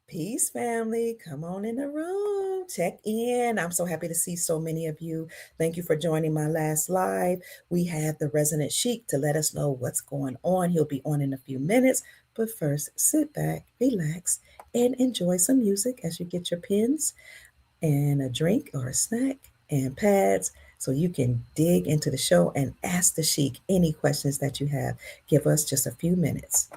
Peace, family. Come on in the room. Check in. I'm so happy to see so many of you. Thank you for joining my last live. We have the resident Sheik to let us know what's going on. He'll be on in a few minutes. But first, sit back, relax, and enjoy some music as you get your pens and a drink or a snack and pads so you can dig into the show and ask the Sheik any questions that you have. Give us just a few minutes.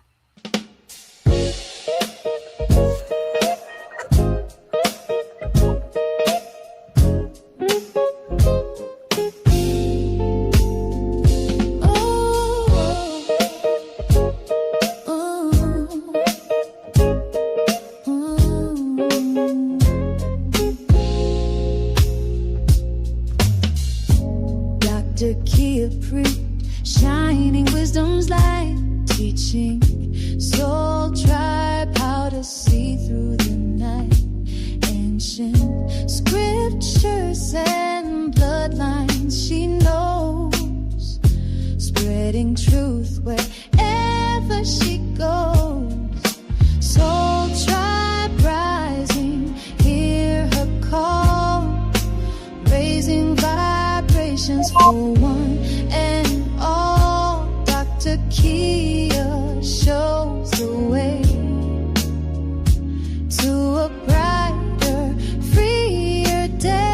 Shining wisdom's light, teaching soul tribe how to see through the night. Ancient scriptures and bloodlines she knows, spreading truth wherever she goes. Soul tribe rising, hear her call, raising vibrations for one and all. Dr. Kia shows the way to a brighter, freer day.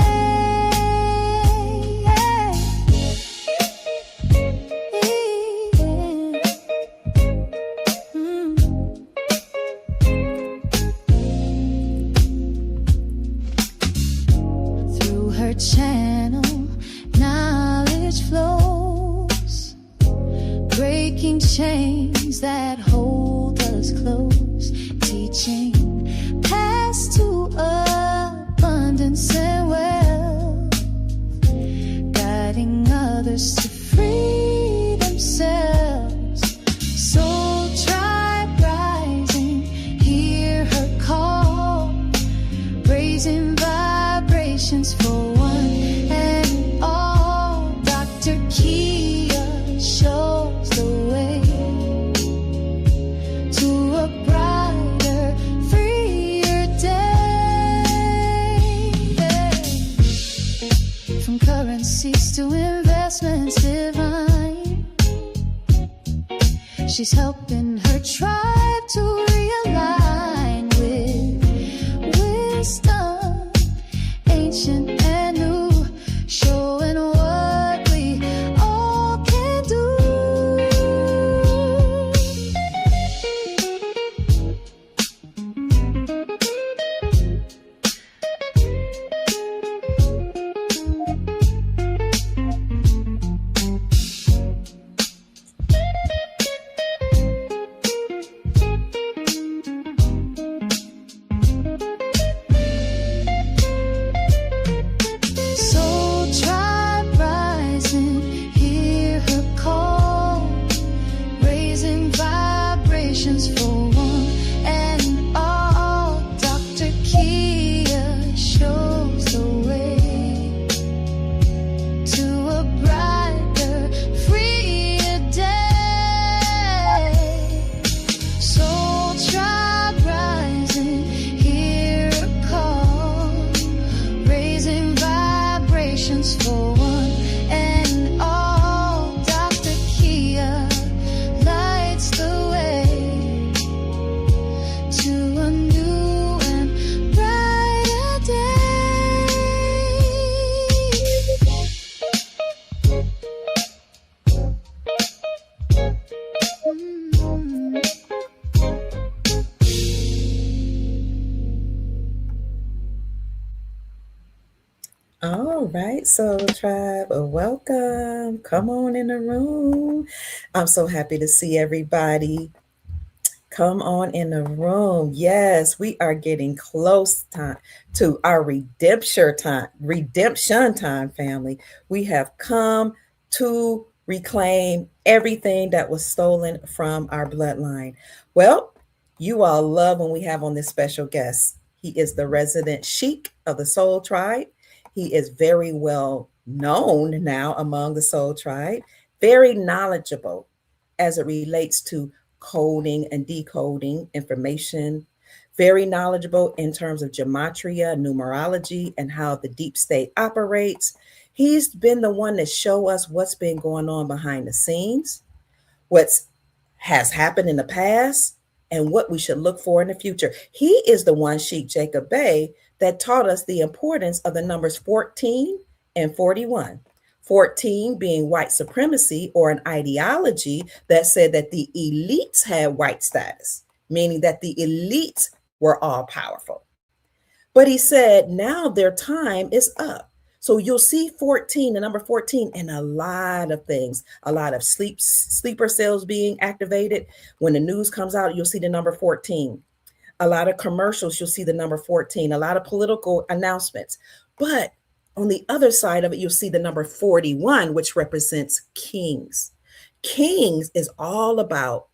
Through her channel, knowledge flows, breaking chains that hold us close, teaching paths to abundance and wealth, guiding others to free themselves. Soul tribe rising, hear her call, raising vibrations for one and all. Dr. Kia shows the way to a brighter, freer day. From currencies to investments divine, she's helping her tribe to realign with wisdom, ancient and new, showing what we all can do. Soul tribe rising, hear her call, raising vibrations for one and all. Dr. Kia shows the way to a brighter, freer day. Soul tribe rising, hear her call, raising vibrations for one and all. Dr. Kia lights the way to a new and brighter day. All right, Soul Tribe, welcome. Come on in the room. I'm so happy to see everybody. Come on in the room. Yes, we are getting close to our redemption time, family. We have come to reclaim everything that was stolen from our bloodline. Well, you all love when we have on this special guest. He is the resident Sheik of the Soul Tribe. He is very well known now among the Soul Tribe, very knowledgeable as it relates to coding and decoding information very knowledgeable in terms of gematria, numerology, and how the deep state operates. He's been the one to show us what's been going on behind the scenes, what's has happened in the past, and what we should look for in the future. He is the one, Sheik Jacob Bey, that taught us the importance of the numbers 14 and 41. 14 being white supremacy, or an ideology that said that the elites had white status, meaning that the elites were all powerful. But he said now their time is up. So you'll see 14, the number 14, in a lot of things, a lot of sleeper cells being activated. When the news comes out, you'll see the number 14. A lot of commercials, you'll see the number 14, a lot of political announcements. But on the other side of it, you'll see the number 41, which represents kings. Kings is all about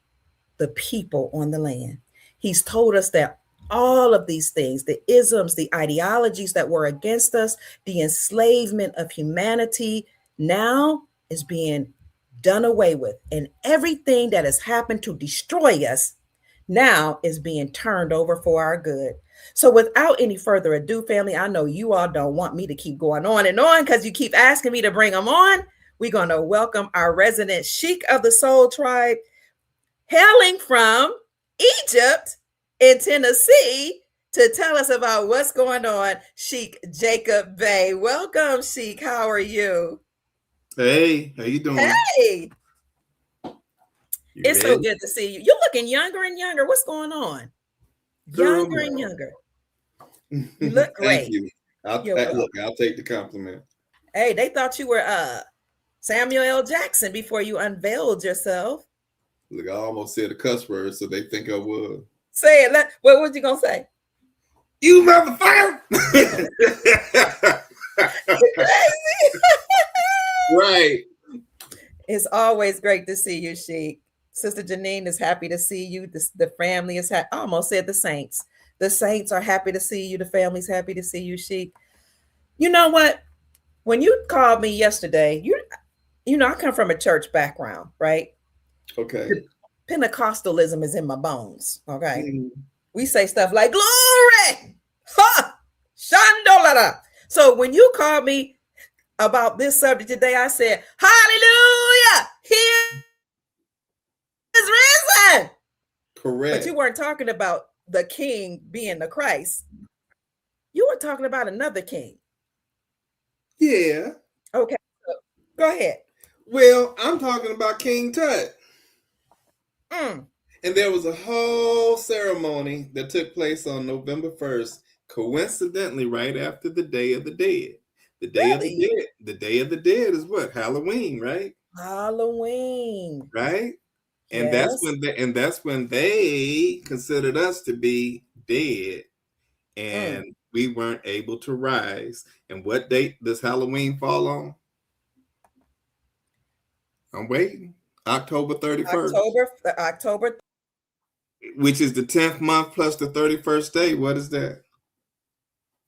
the people on the land. He's told us that all of these things, the isms, the ideologies that were against us, the enslavement of humanity, now is being done away with. And everything that has happened to destroy us now is being turned over for our good. So without any further ado, family, I know you all don't want me to keep going on and on because you keep asking me to bring them on. We're going to welcome our resident Sheik of the Soul Tribe, hailing from Egypt in Tennessee, to tell us about what's going on, Sheik Jacob Bey. Welcome, Sheik. How are you? Hey, how you doing? Hey, You it's so ready? good to see you. You're looking younger and younger. What's going on? Girl, Younger and no. younger. You look great. Thank you. You're welcome. Look, I'll take the compliment. Hey, they thought you were Samuel L. Jackson before you unveiled yourself. Look, I almost said a cuss word, so they think I was. Say it. What was you gonna say? You motherfucker! Crazy. Right. It's always great to see you, Sheik. Sister Janine is happy to see you. The family is happy. I almost said the saints. The saints are happy to see you. The family's happy to see you, Sheik. You know what? When you called me yesterday, you know I come from a church background, right? Okay. Pentecostalism is in my bones. Okay. Mm. We say stuff like glory. Ha! Shandolada. So when you called me about this subject today, I said, hallelujah! He is risen. Correct. But you weren't talking about the king being the Christ. You were talking about another king. Yeah. Okay. So go ahead. Well, I'm talking about King Tut. Mm. And there was a whole ceremony that took place on November 1st, coincidentally, right after the Day of the Dead. The Day of the Really? Dead. The Day of the Dead is what? Halloween, right? Halloween. Right? And Yes. that's when they considered us to be dead, and we weren't able to rise. And what date does Halloween fall on? I'm waiting. October 31st. October. Which is the 10th month plus the 31st day. What is that?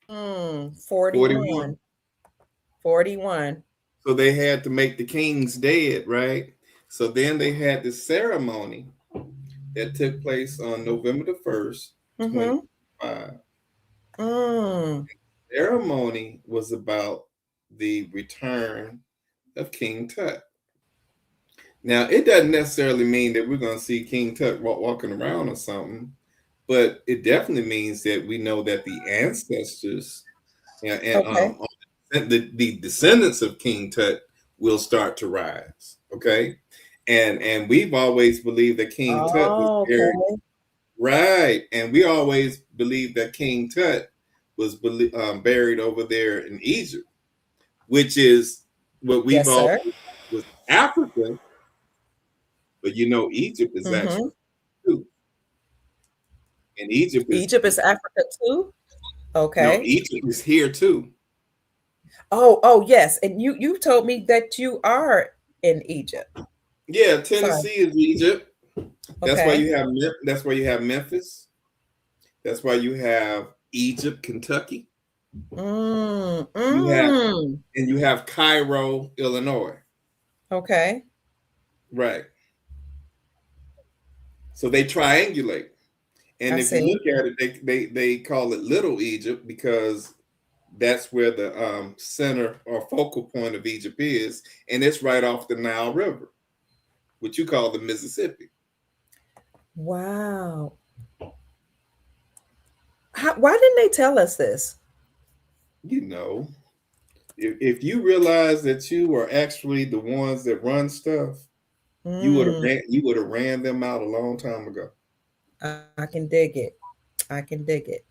41. 41. So they had to make the kings dead, right? So then they had this ceremony that took place on November the 1st, 25. The ceremony was about the return of King Tut. Now, it doesn't necessarily mean that we're going to see King Tut walking around or something, but it definitely means that we know that the ancestors and the descendants of King Tut will start to rise. Okay, and we've always believed that King Tut was buried. Right, and we always believed that King Tut was buried over there in Egypt, which is what we've all was Africa. But you know, Egypt is actually too. And Egypt is Africa too? Okay. No, Egypt is here too. Oh, yes. And you told me that you are in Egypt. Yeah, Tennessee is Egypt. That's Okay. why you have Memphis. That's why you have Egypt, Kentucky. You have Cairo, Illinois. Okay. Right. So they triangulate. And I if you see. look at it, they call it Little Egypt because that's where the center or focal point of Egypt is, and it's right off the Nile River, what you call the Mississippi. Wow. Why didn't they tell us this? You know, if you realize that you are actually the ones that run stuff, Mm, you would have ran them out a long time ago. I can dig it. I can dig it.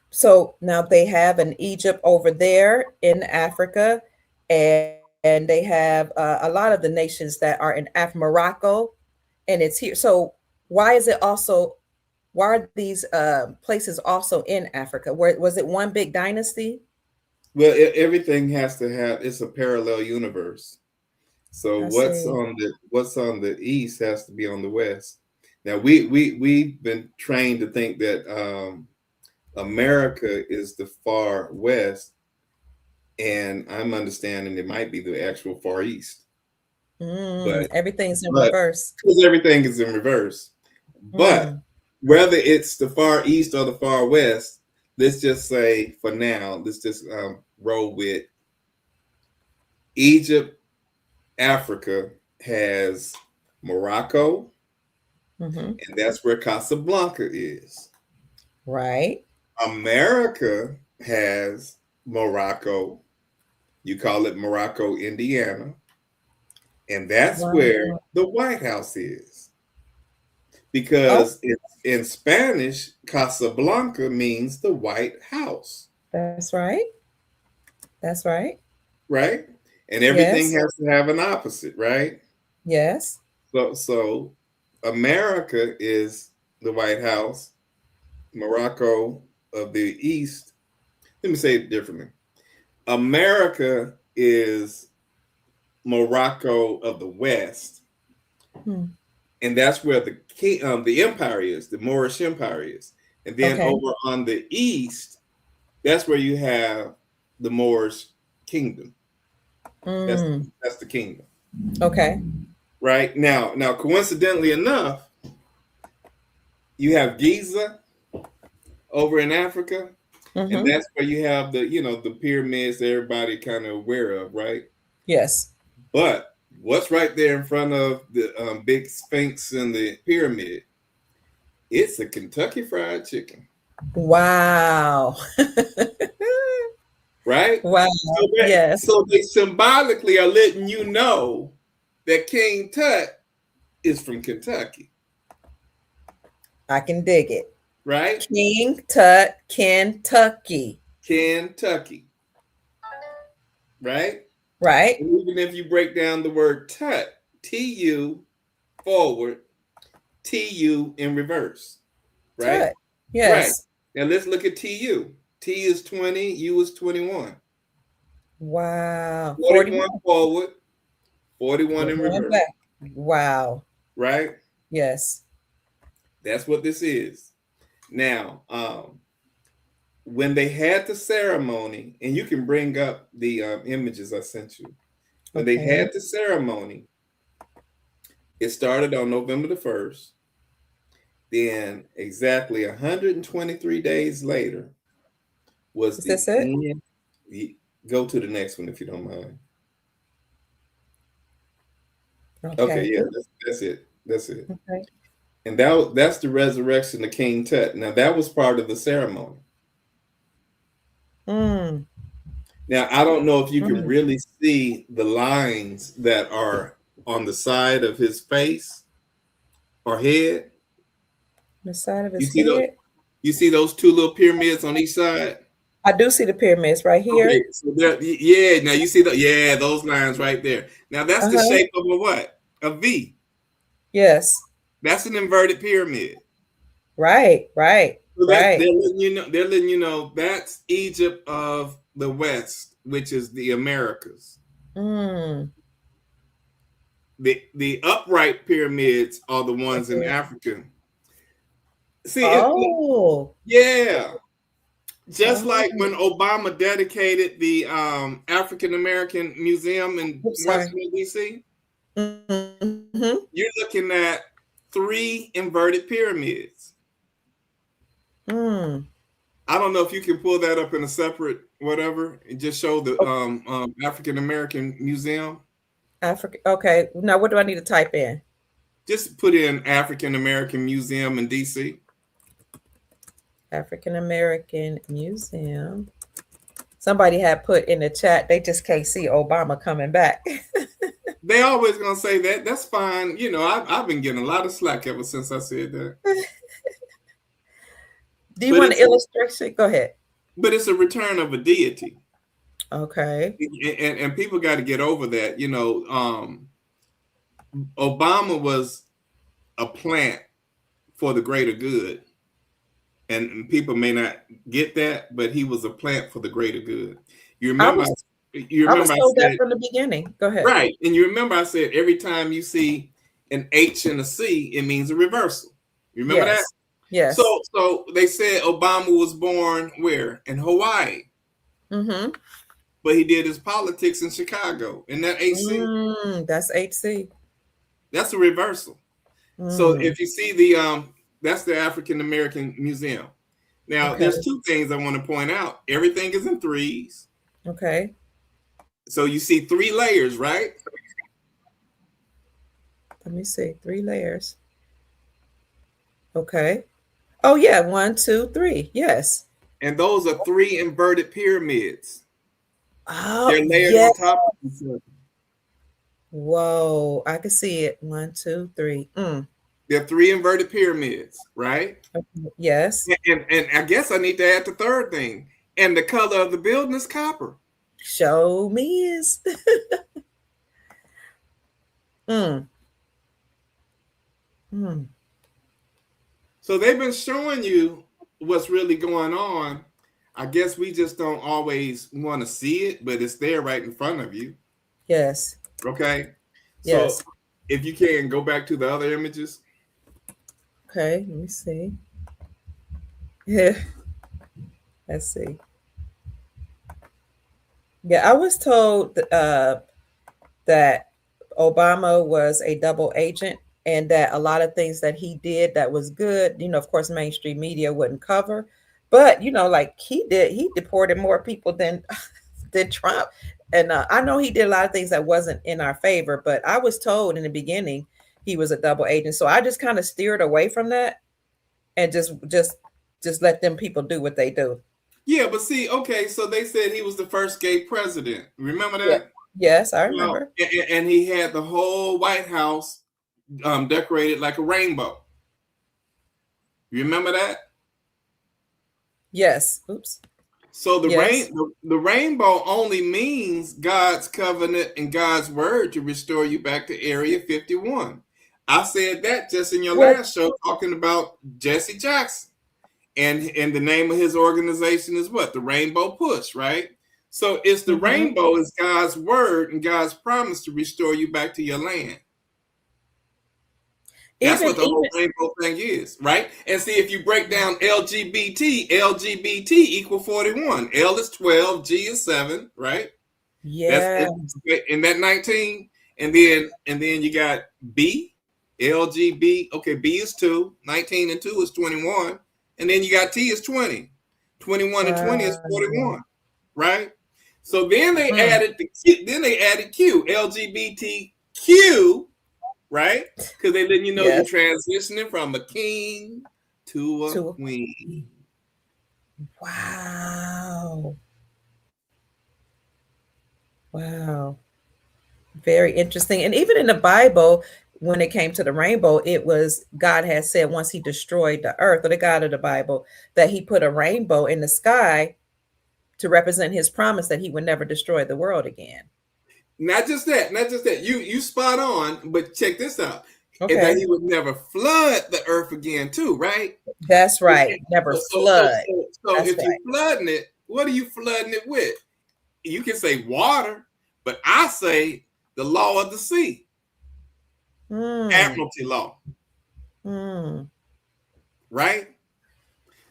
So now they have an Egypt over there in Africa, and they have a lot of the nations that are in Morocco, and it's here. So why is it also? Why are these places also in Africa? Where was it one big dynasty? Well, everything has to have, it's a parallel universe. So I see. what's on the east has to be on the west. Now we've been trained to think that America is the far west, and I'm understanding it might be the actual far east. But Everything's in but reverse. because everything is in reverse. But Mm, whether it's the far east or the far west, let's just say for now, let's just roll with Egypt. Africa has Morocco, hmm. and that's where Casablanca is. Right. America has Morocco. You call it Morocco, Indiana, and that's where Wow. the White House is. Oh, Because in Spanish, Casablanca means the White House, that's right. That's right. right? And everything Yes. has to have an opposite, right? Yes. So America is the White House, Morocco of the East. Let me say it differently. America is Morocco of the West, Hmm. and that's where the empire is, the Moorish Empire is. And then Okay. over on the east, that's where you have the Moorish kingdom. That's Mm. that's the kingdom, Okay. right? Now, coincidentally enough, you have Giza over in Africa, and Mm-hmm. that's where you have the pyramids that everybody kind of aware of, right? Yes. But what's right there in front of the big Sphinx and the pyramid? It's a Kentucky Fried Chicken, Wow. right? Wow. Yes. So they symbolically are letting you know that King Tut is from Kentucky, I can dig it. right? King Tut, Kentucky. Kentucky, right? Right? And even if you break down the word Tut, T-U forward, T-U in reverse, right? Tut. Right. Yes. Now let's look at T-U. T is 20, U is 21. Wow. 41 41. forward, 41 in Going reverse, back. Wow. right? Yes. That's what this is. Now, when they had the ceremony, and you can bring up the images I sent you. When they Okay. had the ceremony, it started on November the 1st. Then, exactly 123 days later, was Is the this it? end. Go to the next one if you don't mind. Okay, Okay. yeah, Ooh, that's it. That's it. okay. And that's the resurrection of King Tut. Now that was part of the ceremony. Mm, Now I don't know if you can mm. really see the lines that are on the side of his face or head. The side of You his see those? head. You see those two little pyramids on each side? I do see the pyramids right here. Okay, so there, yeah. Now you see those lines right there. Now that's the Uh-huh. shape of a what? A V. Yes. That's an inverted pyramid. Right. Right. So that Right. they're letting you know that's Egypt of the West, which is the Americas. Mm. The upright pyramids are the ones in Okay. Africa. See it, Oh. yeah. Just like Oh. when Obama dedicated the African American Museum in Oops, sorry. Washington D.C., Mm-hmm. you're looking at 3 inverted pyramids. Mm. I don't know if you can pull that up in a separate whatever and just show the African American Museum. Africa. Okay. Now, what do I need to type in? Just put in African American Museum in DC. African American Museum. Somebody had put in the chat, they just can't see Obama coming back. They always gonna say that. That's fine. You know, I've been getting a lot of slack ever since I said that. Do you want an illustration? Go ahead. But it's a return of a deity. Okay. And people got to get over that. You know, Obama was a plant for the greater good. And people may not get that, but he was a plant for the greater good. You remember? I was told that from the beginning. Go ahead. Right. And you remember I said every time you see an H and a C, it means a reversal. You remember that? Yes. So they said Obama was born where? In Hawaii. Mm-hmm. But he did his politics in Chicago. Isn't that HC? That's HC. That's a reversal. So if you see the that's the African American Museum. Now, there's 2 things I want to point out. Everything is in 3s. Okay. So you see 3 layers, right? Let me see. 3 layers. Okay. Oh, yeah. 1, 2, 3. Yes. And those are 3 inverted pyramids. Oh, they're layered on top of each other. Whoa. I can see it. 1, 2, 3. They're 3 inverted pyramids, right? Yes. And I guess I need to add the 3rd thing. And the color of the building is copper. Show me is. So they've been showing you what's really going on. I guess we just don't always want to see it, but it's there right in front of you. Yes. Okay. Yes. So if you can go back to the other images. Okay, let me see. Yeah. Let's see. Yeah, I was told that Obama was a double agent and that a lot of things that he did that was good, you know, of course, mainstream media wouldn't cover. But, you know, like he deported more people than Trump. And I know he did a lot of things that wasn't in our favor, but I was told in the beginning he was a double agent. So I just kind of steered away from that and just let them people do what they do. Yeah, but see, okay, so they said he was the first gay president. Remember that? Yeah. Yes, I remember. And he had the whole White House decorated like a rainbow. You remember that? Yes. Oops. So the rainbow only means God's covenant and God's word to restore you back to Area 51. I said that just in your last show, talking about Jesse Jackson. And the name of his organization is what? The Rainbow Push, right? So it's the rainbow is God's word and God's promise to restore you back to your land. That's what the whole rainbow thing is, right? And see, if you break down LGBT equal 41. L is 12, G is 7, right? Yeah. And that 19. And then you got B, LGB. Okay, B is 2. 19 and 2 is 21. And then you got T is 20. 21 and 20 is 41, right? So then they added Q, LGBTQ, right? Because they letting you know you're transitioning from a king to a queen. Wow. Very interesting. And even in the Bible, when it came to the rainbow, it was God had said once he destroyed the earth, or the God of the Bible, that he put a rainbow in the sky to represent his promise that he would never destroy the world again. Not just that. You spot on, but check this out. Okay. And that he would never flood the earth again too, right? That's right. Never flood. So if you're flooding it, what are you flooding it with? You can say water, but I say the law of the sea. Admiralty law. Right?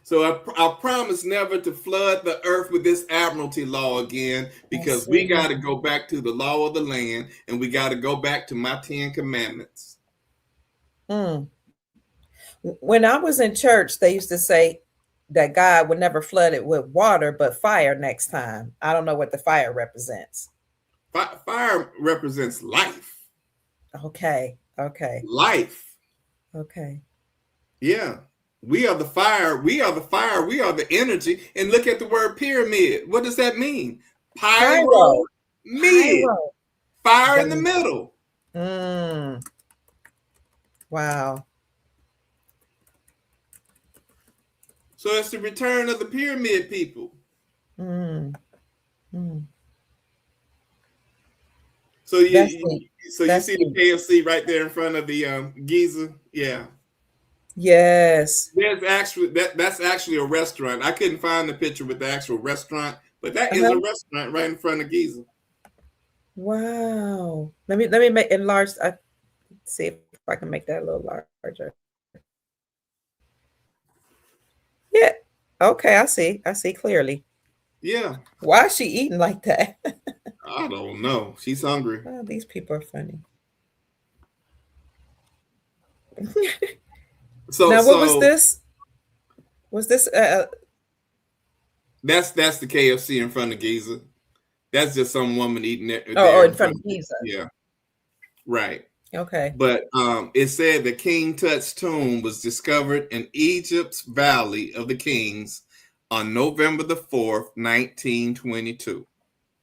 So I promise never to flood the earth with this admiralty law again, because we got to go back to the law of the land and we got to go back to my 10 commandments. When I was in church, they used to say that God would never flood it with water, but fire next time. I don't know what the fire represents. Fire represents life. Okay. Okay. Life. Okay. Yeah. We are the fire. We are the fire. We are the energy. And look at the word pyramid. What does that mean? Pyro. Mid. Pyro. Fire in the Gotcha. middle. Wow. So it's the return of the pyramid people. Mm. So you That's see the KFC right there in front of the Giza. Yeah. Yes. There's actually that's actually a restaurant. I couldn't find the picture with the actual restaurant, but that is a restaurant right in front of Giza. Wow. Let me make enlarge. I see if I can make that a little larger. Yeah. Okay, I see. I see clearly. Yeah. Why is she eating like that? I don't know. She's hungry. Oh, these people are funny. So now, what was this? Was this? That's the KFC in front of Giza. That's just some woman eating it. Oh, in front of Giza. Yeah. Right. Okay. But it said that King Tut's tomb was discovered in Egypt's Valley of the Kings on November the 4th, 1922.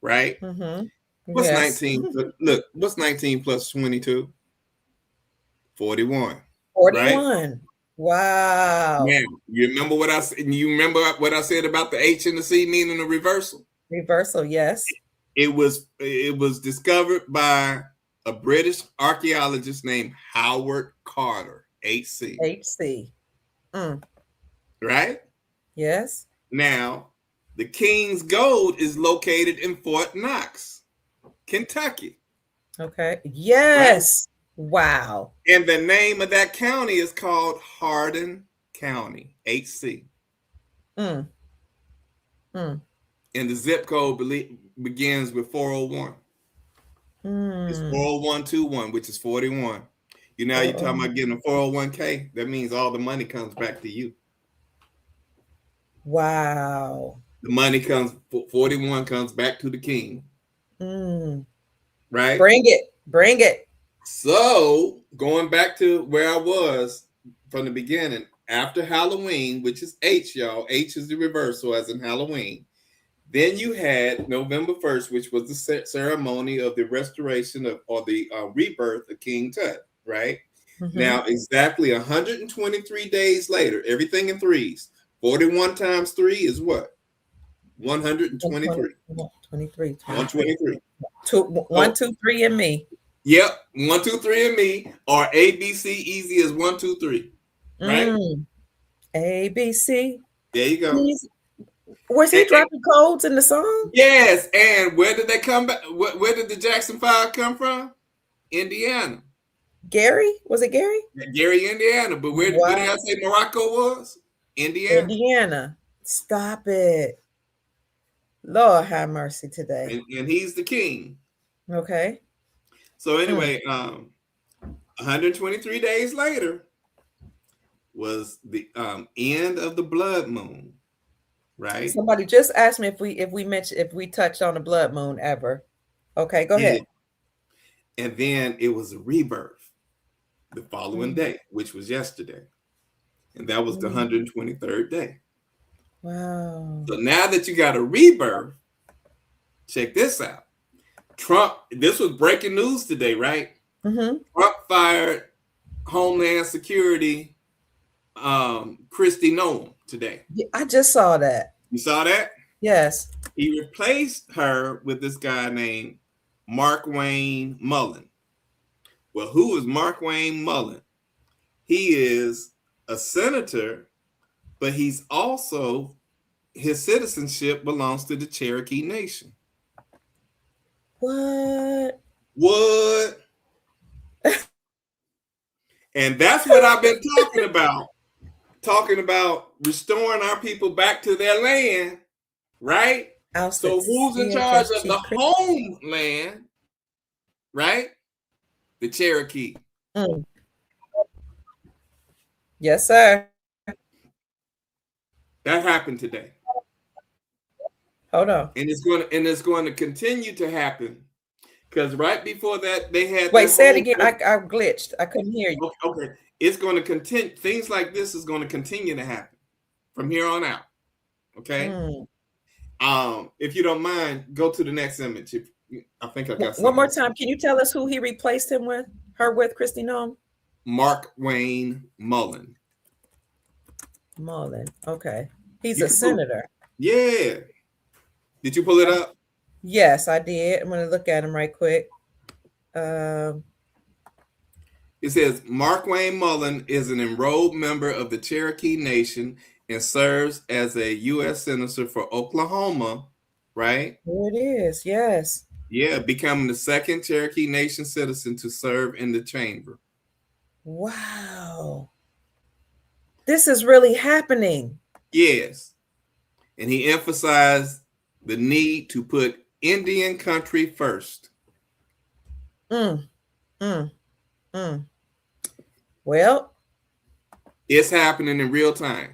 Right? Mm-hmm. What's 19? Look, what's 19 plus 22? 41. 41. Right? Wow. Now, you remember what I said about the H and the C meaning a reversal? Reversal, yes. It was discovered by a British archaeologist named Howard Carter, HC. HC. Right? Yes. Now, the King's Gold is located in Fort Knox, Kentucky. Okay. Yes. Right? Wow. And the name of that county is called Hardin County, HC. And the zip code begins with 401. It's 40121, which is 41. You're talking about getting a 401k. That means all the money comes back to you. Wow. The money 41 comes back to the king. Right? Bring it. So going back to where I was from the beginning, after Halloween, which is H, y'all. H is the reversal as in Halloween. Then you had November 1st, which was the ceremony of the restoration or the rebirth of King Tut, right? Now, exactly 123 days later, everything in threes. 41 times 3 is what? 123. 123. 1, 2, 3, and me. Yep, 1, 2, 3, and me. Or ABC easy as 1, 2, 3. Right? ABC. There you go. Was he dropping codes in the song? Yes, and where did they come back? Where did the Jackson 5 come from? Indiana. Gary? Was it Gary? Gary, Indiana. But where did I say Morocco was? Indiana. Indiana. Stop it. Lord have mercy today. And he's the king. Okay. So anyway, 123 days later was the end of the blood moon. Right. Somebody just asked me if we touched on the blood moon ever. Okay, go ahead. And then it was a rebirth the following day, which was yesterday. And that was the 123rd day. Wow. So now that you got a rebirth, check this out. Trump, this was breaking news today, right? Trump fired Homeland Security Kristi Noem today. I just saw that. You saw that? Yes. He replaced her with this guy named Mark Wayne Mullen. Well, who is Mark Wayne Mullen? He is a senator, but he's also, his citizenship belongs to the Cherokee Nation. What? And that's what I've been talking about. Talking about restoring our people back to their land, right? So who's in charge of the homeland, right? The Cherokee. Yes, sir. That happened today. Hold on. And it's going to continue to happen, because right before that they had Wait, that say it whole again. I glitched. I couldn't hear you. okay. It's going to continue. Things like this is going to continue to happen from here on out. Okay. Mm. If you don't mind, go to the next image. If I think I got One something more else. time. Can you tell us who he replaced him with? Her with Christy Nome? Mark Wayne Mullen. Mullen. Okay. He's You a can pull. senator. Yeah. Did you pull it up? Yes, I did. I'm going to look at him right quick. Um, It says Mark Wayne Mullen is an enrolled member of the Cherokee Nation and serves as a U.S. Senator for Oklahoma, right? here it is. Yes. Yeah, becoming the second Cherokee Nation citizen to serve in the chamber. Wow. This is really happening. Yes. And he emphasized the need to put Indian country first. Mm, mm, mm. Well, It's happening in real time.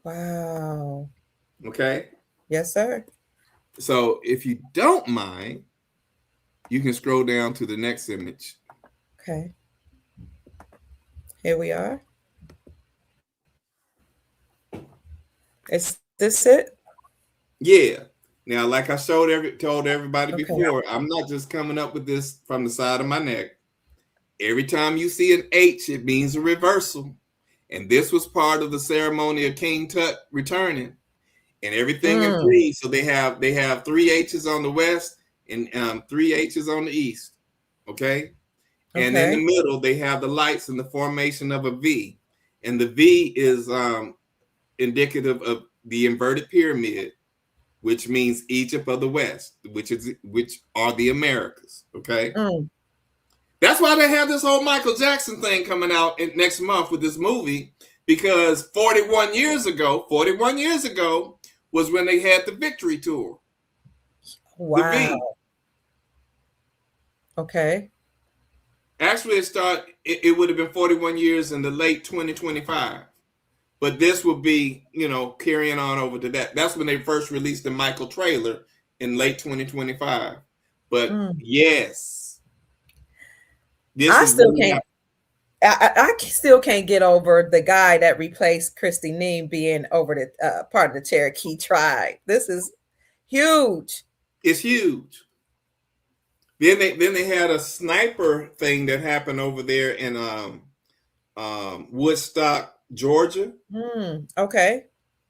wow. Okay. Yes, sir. So if you don't mind, you can scroll down to the next image. Okay. Here we are. Is this it? Yeah. Now, like I told everybody Okay. before, I'm not just coming up with this from the side of my neck. Every time you see an H, it means a reversal. And this was part of the ceremony of King Tut returning, and everything agrees. So they have 3 H's on the west and 3 H's on the east. Okay. And in the middle, they have the lights in the formation of a V. And the V is indicative of the inverted pyramid, which means Egypt of the West, which are the Americas. Okay. That's why they have this whole Michael Jackson thing coming out next month with this movie, because 41 years ago was when they had the Victory Tour. Wow. The V. Okay. Actually, it would have been 41 years in the late 2025. But this will be, carrying on over to that. That's when they first released the Michael trailer in late 2025. But yes. I still can't get over the guy that replaced Christy Neem being over the part of the Cherokee tribe. This is huge. It's huge. Then they had a sniper thing that happened over there in Woodstock, Georgia. Okay.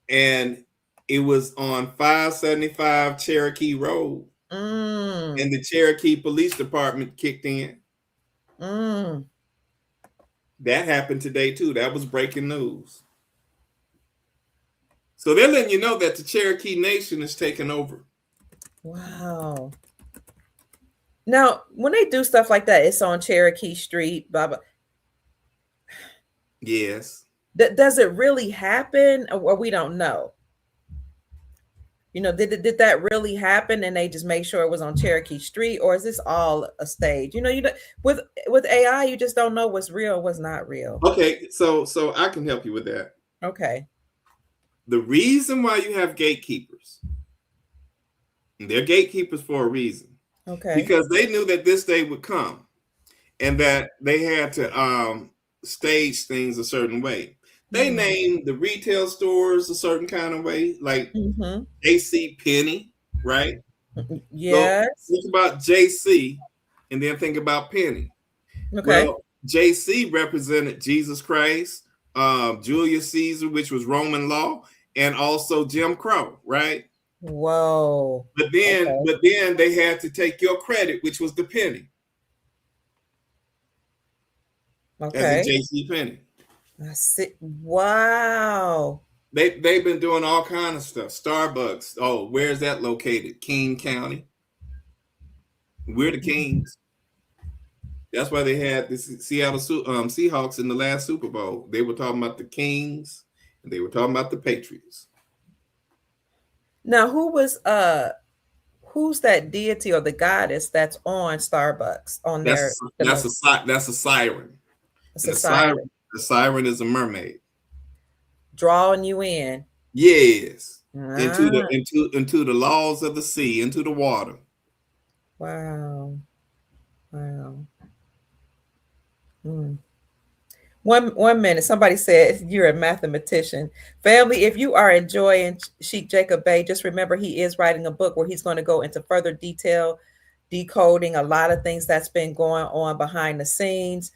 And it was on 575 Cherokee Road. And the Cherokee Police Department kicked in. That happened today too. That was breaking news. So they're letting you know that the Cherokee Nation is taking over. Wow. Now, when they do stuff like that, it's on Cherokee Street, blah, blah. Yes. Does it really happen? Or we don't know. Did that really happen and they just made sure it was on Cherokee Street, or is this all a stage? With AI, you just don't know what's real, what's not real. Okay, so I can help you with that. Okay. The reason why you have gatekeepers, they're gatekeepers for a reason. Okay. Because they knew that this day would come and that they had to stage things a certain way. They named the retail stores a certain kind of way, like JC Penney, right? Yes. So think about JC and then think about Penny. Okay. Well, JC represented Jesus Christ, Julius Caesar, which was Roman law, and also Jim Crow, right? Whoa. But then they had to take your credit, which was the penny. Okay. As a JC Penney. I see. Wow. They've been doing all kinds of stuff. Starbucks. Oh, where's that located? King County. We're the Kings. That's why they had the Seattle Seahawks in the last Super Bowl. They were talking about the Kings and they were talking about the Patriots. Now, who's that deity or the goddess that's on Starbucks on That's a siren. It's a siren. The siren is a mermaid. Drawing you in. Yes. Into Ah, the laws of the sea, into the water. wow. Wow. Mm. One minute. Somebody said you're a mathematician. Family, if you are enjoying Sheik Jacob Bey, just remember he is writing a book where he's going to go into further detail, decoding a lot of things that's been going on behind the scenes.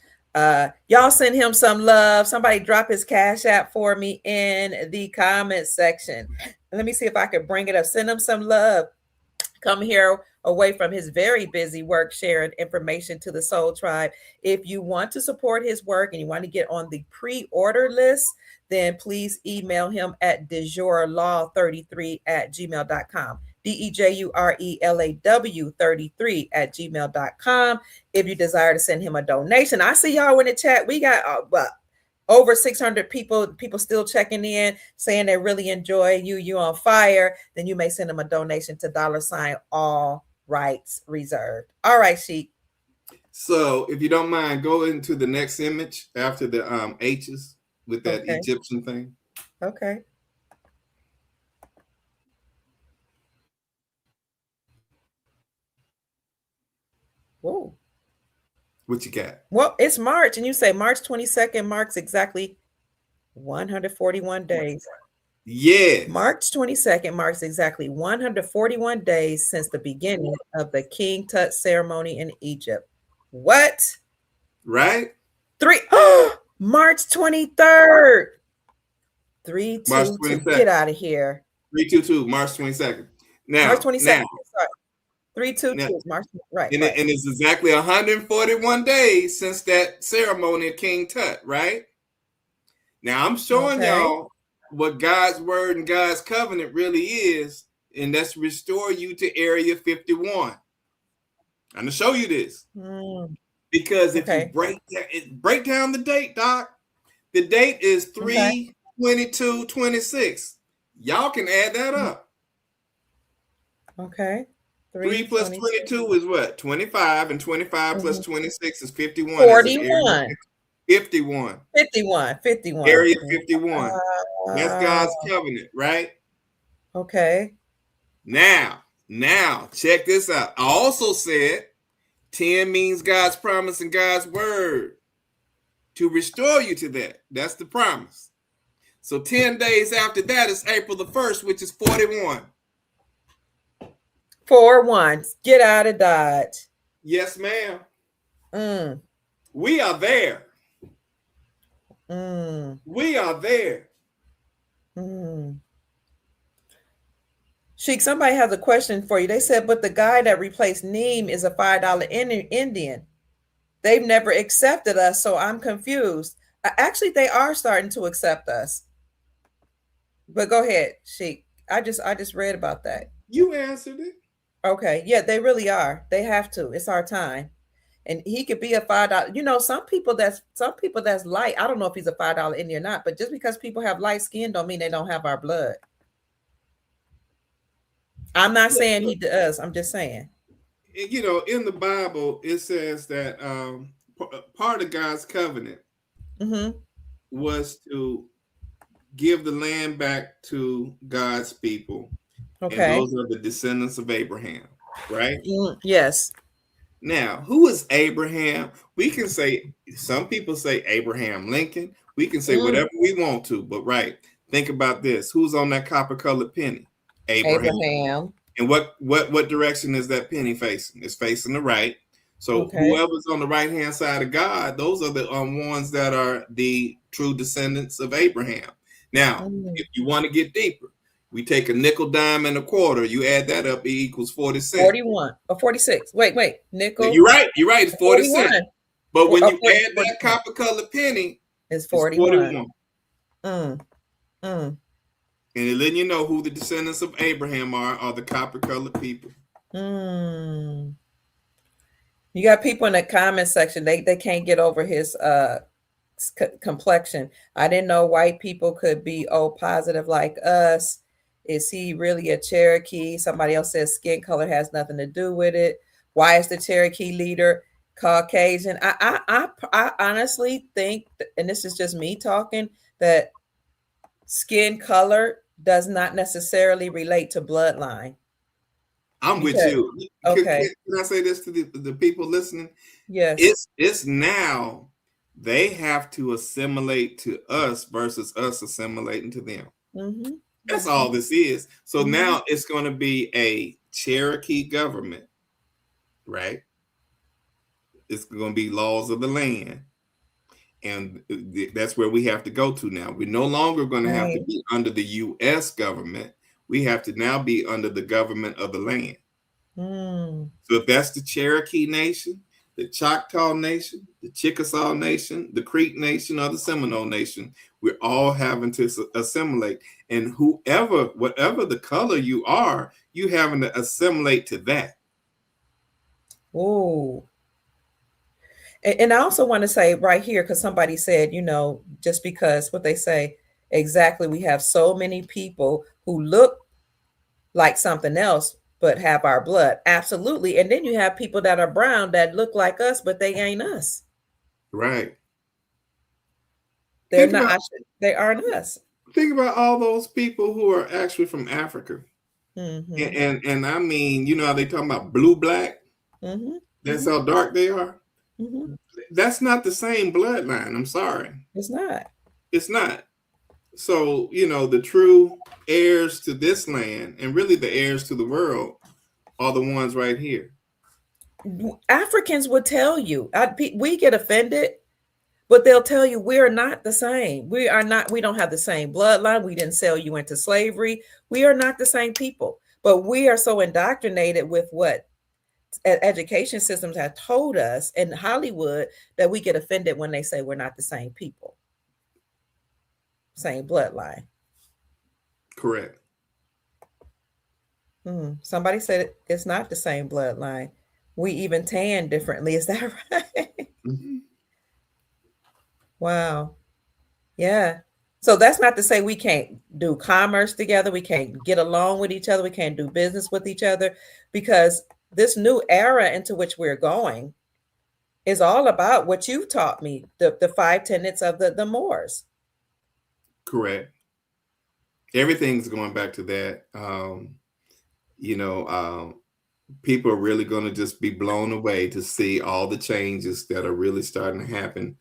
Y'all send him some love. Somebody drop his cash app for me in the comment section. Let me see if I can bring it up. Send him some love. Come here away from his very busy work sharing information to the Soul Tribe. If you want to support his work and you want to get on the pre-order list, then please email him at dejurelaw33@gmail.com. DEJURELAW33@gmail.com. If you desire to send him a donation, I see y'all in the chat. We got over 600 people still checking in, saying they really enjoy you on fire. Then you may send them a donation to $ all rights reserved. All right, Sheik. So if you don't mind, go into the next image after the H's with that Okay. Egyptian thing. Okay. Whoa. What you got? Well, it's March, and you say March 22nd marks exactly 141 days. Yes. March 22nd marks exactly 141 days since the beginning of the King Tut ceremony in Egypt. What? Right? March 23rd. 322. Get out of here. 322, March 22nd. Now, March 22nd. Sorry. 322 is March. Right. And it's exactly 141 days since that ceremony at King Tut, right? Now I'm showing y'all what God's word and God's covenant really is, and that's restore you to Area 51. I'm gonna show you this because if you break down the date, Doc, the date is 3/22/26. Y'all can add that up. Okay. 3 plus 22 is what? 25, and 25 plus 26 is 51. 41. 51. 51. Area 51. That's God's covenant, right? Okay. Now, check this out. I also said 10 means God's promise and God's word to restore you to that. That's the promise. So 10 days after that is April the 1st, which is 41. 41. Get out of Dodge. Yes, ma'am. We are there. We are there. Sheik, somebody has a question for you. They said, but the guy that replaced Neem is a $5 Indian. They've never accepted us, so I'm confused. Actually, they are starting to accept us. But go ahead, Sheik. I just read about that. You answered it. Okay. Yeah, they really are. They have to. It's our time. And he could be a $5. You know, some people that's light. I don't know if he's a $5 Indian or not, but just because people have light skin don't mean they don't have our blood. I'm not saying he does. I'm just saying. You know, in the Bible, it says that part of God's covenant was to give the land back to God's people. Okay. And those are the descendants of Abraham, right? Yes. Now, who is Abraham? We can say, some people say Abraham Lincoln. We can say whatever we want to, but think about this. Who's on that copper-colored penny? Abraham. And what direction is that penny facing? It's facing the right. So whoever's on the right-hand side of God, those are the ones that are the true descendants of Abraham. Now, if you want to get deeper, we take a nickel, dime, and a quarter. You add that up, it equals 40 cents. 41 or 46. Wait. Nickel. You're right. It's 40 cents. But when you add that copper-colored penny, it's 41. And it letting you know who the descendants of Abraham are the copper-colored people. You got people in the comment section. They can't get over his complexion. I didn't know white people could be O positive like us. Is he really a Cherokee? Somebody else says skin color has nothing to do with it. Why is the Cherokee leader Caucasian. I honestly think, and this is just me talking, that skin color does not necessarily relate to bloodline. I'm with Because you. okay, Can I say this to the people listening? yes, It's now they have to assimilate to us versus us assimilating to them. mm-hmm, That's mm-hmm, all this is. So mm-hmm. now it's going to be a Cherokee government, right? It's going to be laws of the land. And that's where we have to go to now. We're no longer going to have to Right. be under the U.S. government. We have to now be under the government of the land. Mm. So if that's the Cherokee Nation, the Choctaw Nation, the Chickasaw Nation, the Creek Nation, or the Seminole Nation, we're all having to assimilate. And whatever the color you are, you having to assimilate to that. Oh. And I also want to say right here, because somebody said, just because what they say, exactly, we have so many people who look like something else, but have our blood. Absolutely. And then you have people that are brown that look like us, but they ain't us. Right. They're not, they aren't us. Think about all those people who are actually from Africa. Mm-hmm. And I mean, how they talking about blue black? Mm-hmm. That's how dark they are. Mm-hmm. That's not the same bloodline. I'm sorry. It's not. It's not. So, the true heirs to this land and really the heirs to the world are the ones right here. Africans would tell you, we get offended, but they'll tell you we're not the same. We are not, we don't have the same bloodline. We didn't sell you into slavery. We are not the same people, but we are so indoctrinated with what education systems have told us in Hollywood that we get offended when they say we're not the same people, same bloodline. Correct. Somebody said it's not the same bloodline. We even tan differently. Is that right? Mm-hmm. Wow. Yeah. So that's not to say we can't do commerce together. We can't get along with each other. We can't do business with each other, because this new era into which we're going is all about what you've taught me, the 5 tenets of the Moors. Correct. Everything's going back to that. People are really going to just be blown away to see all the changes that are really starting to happen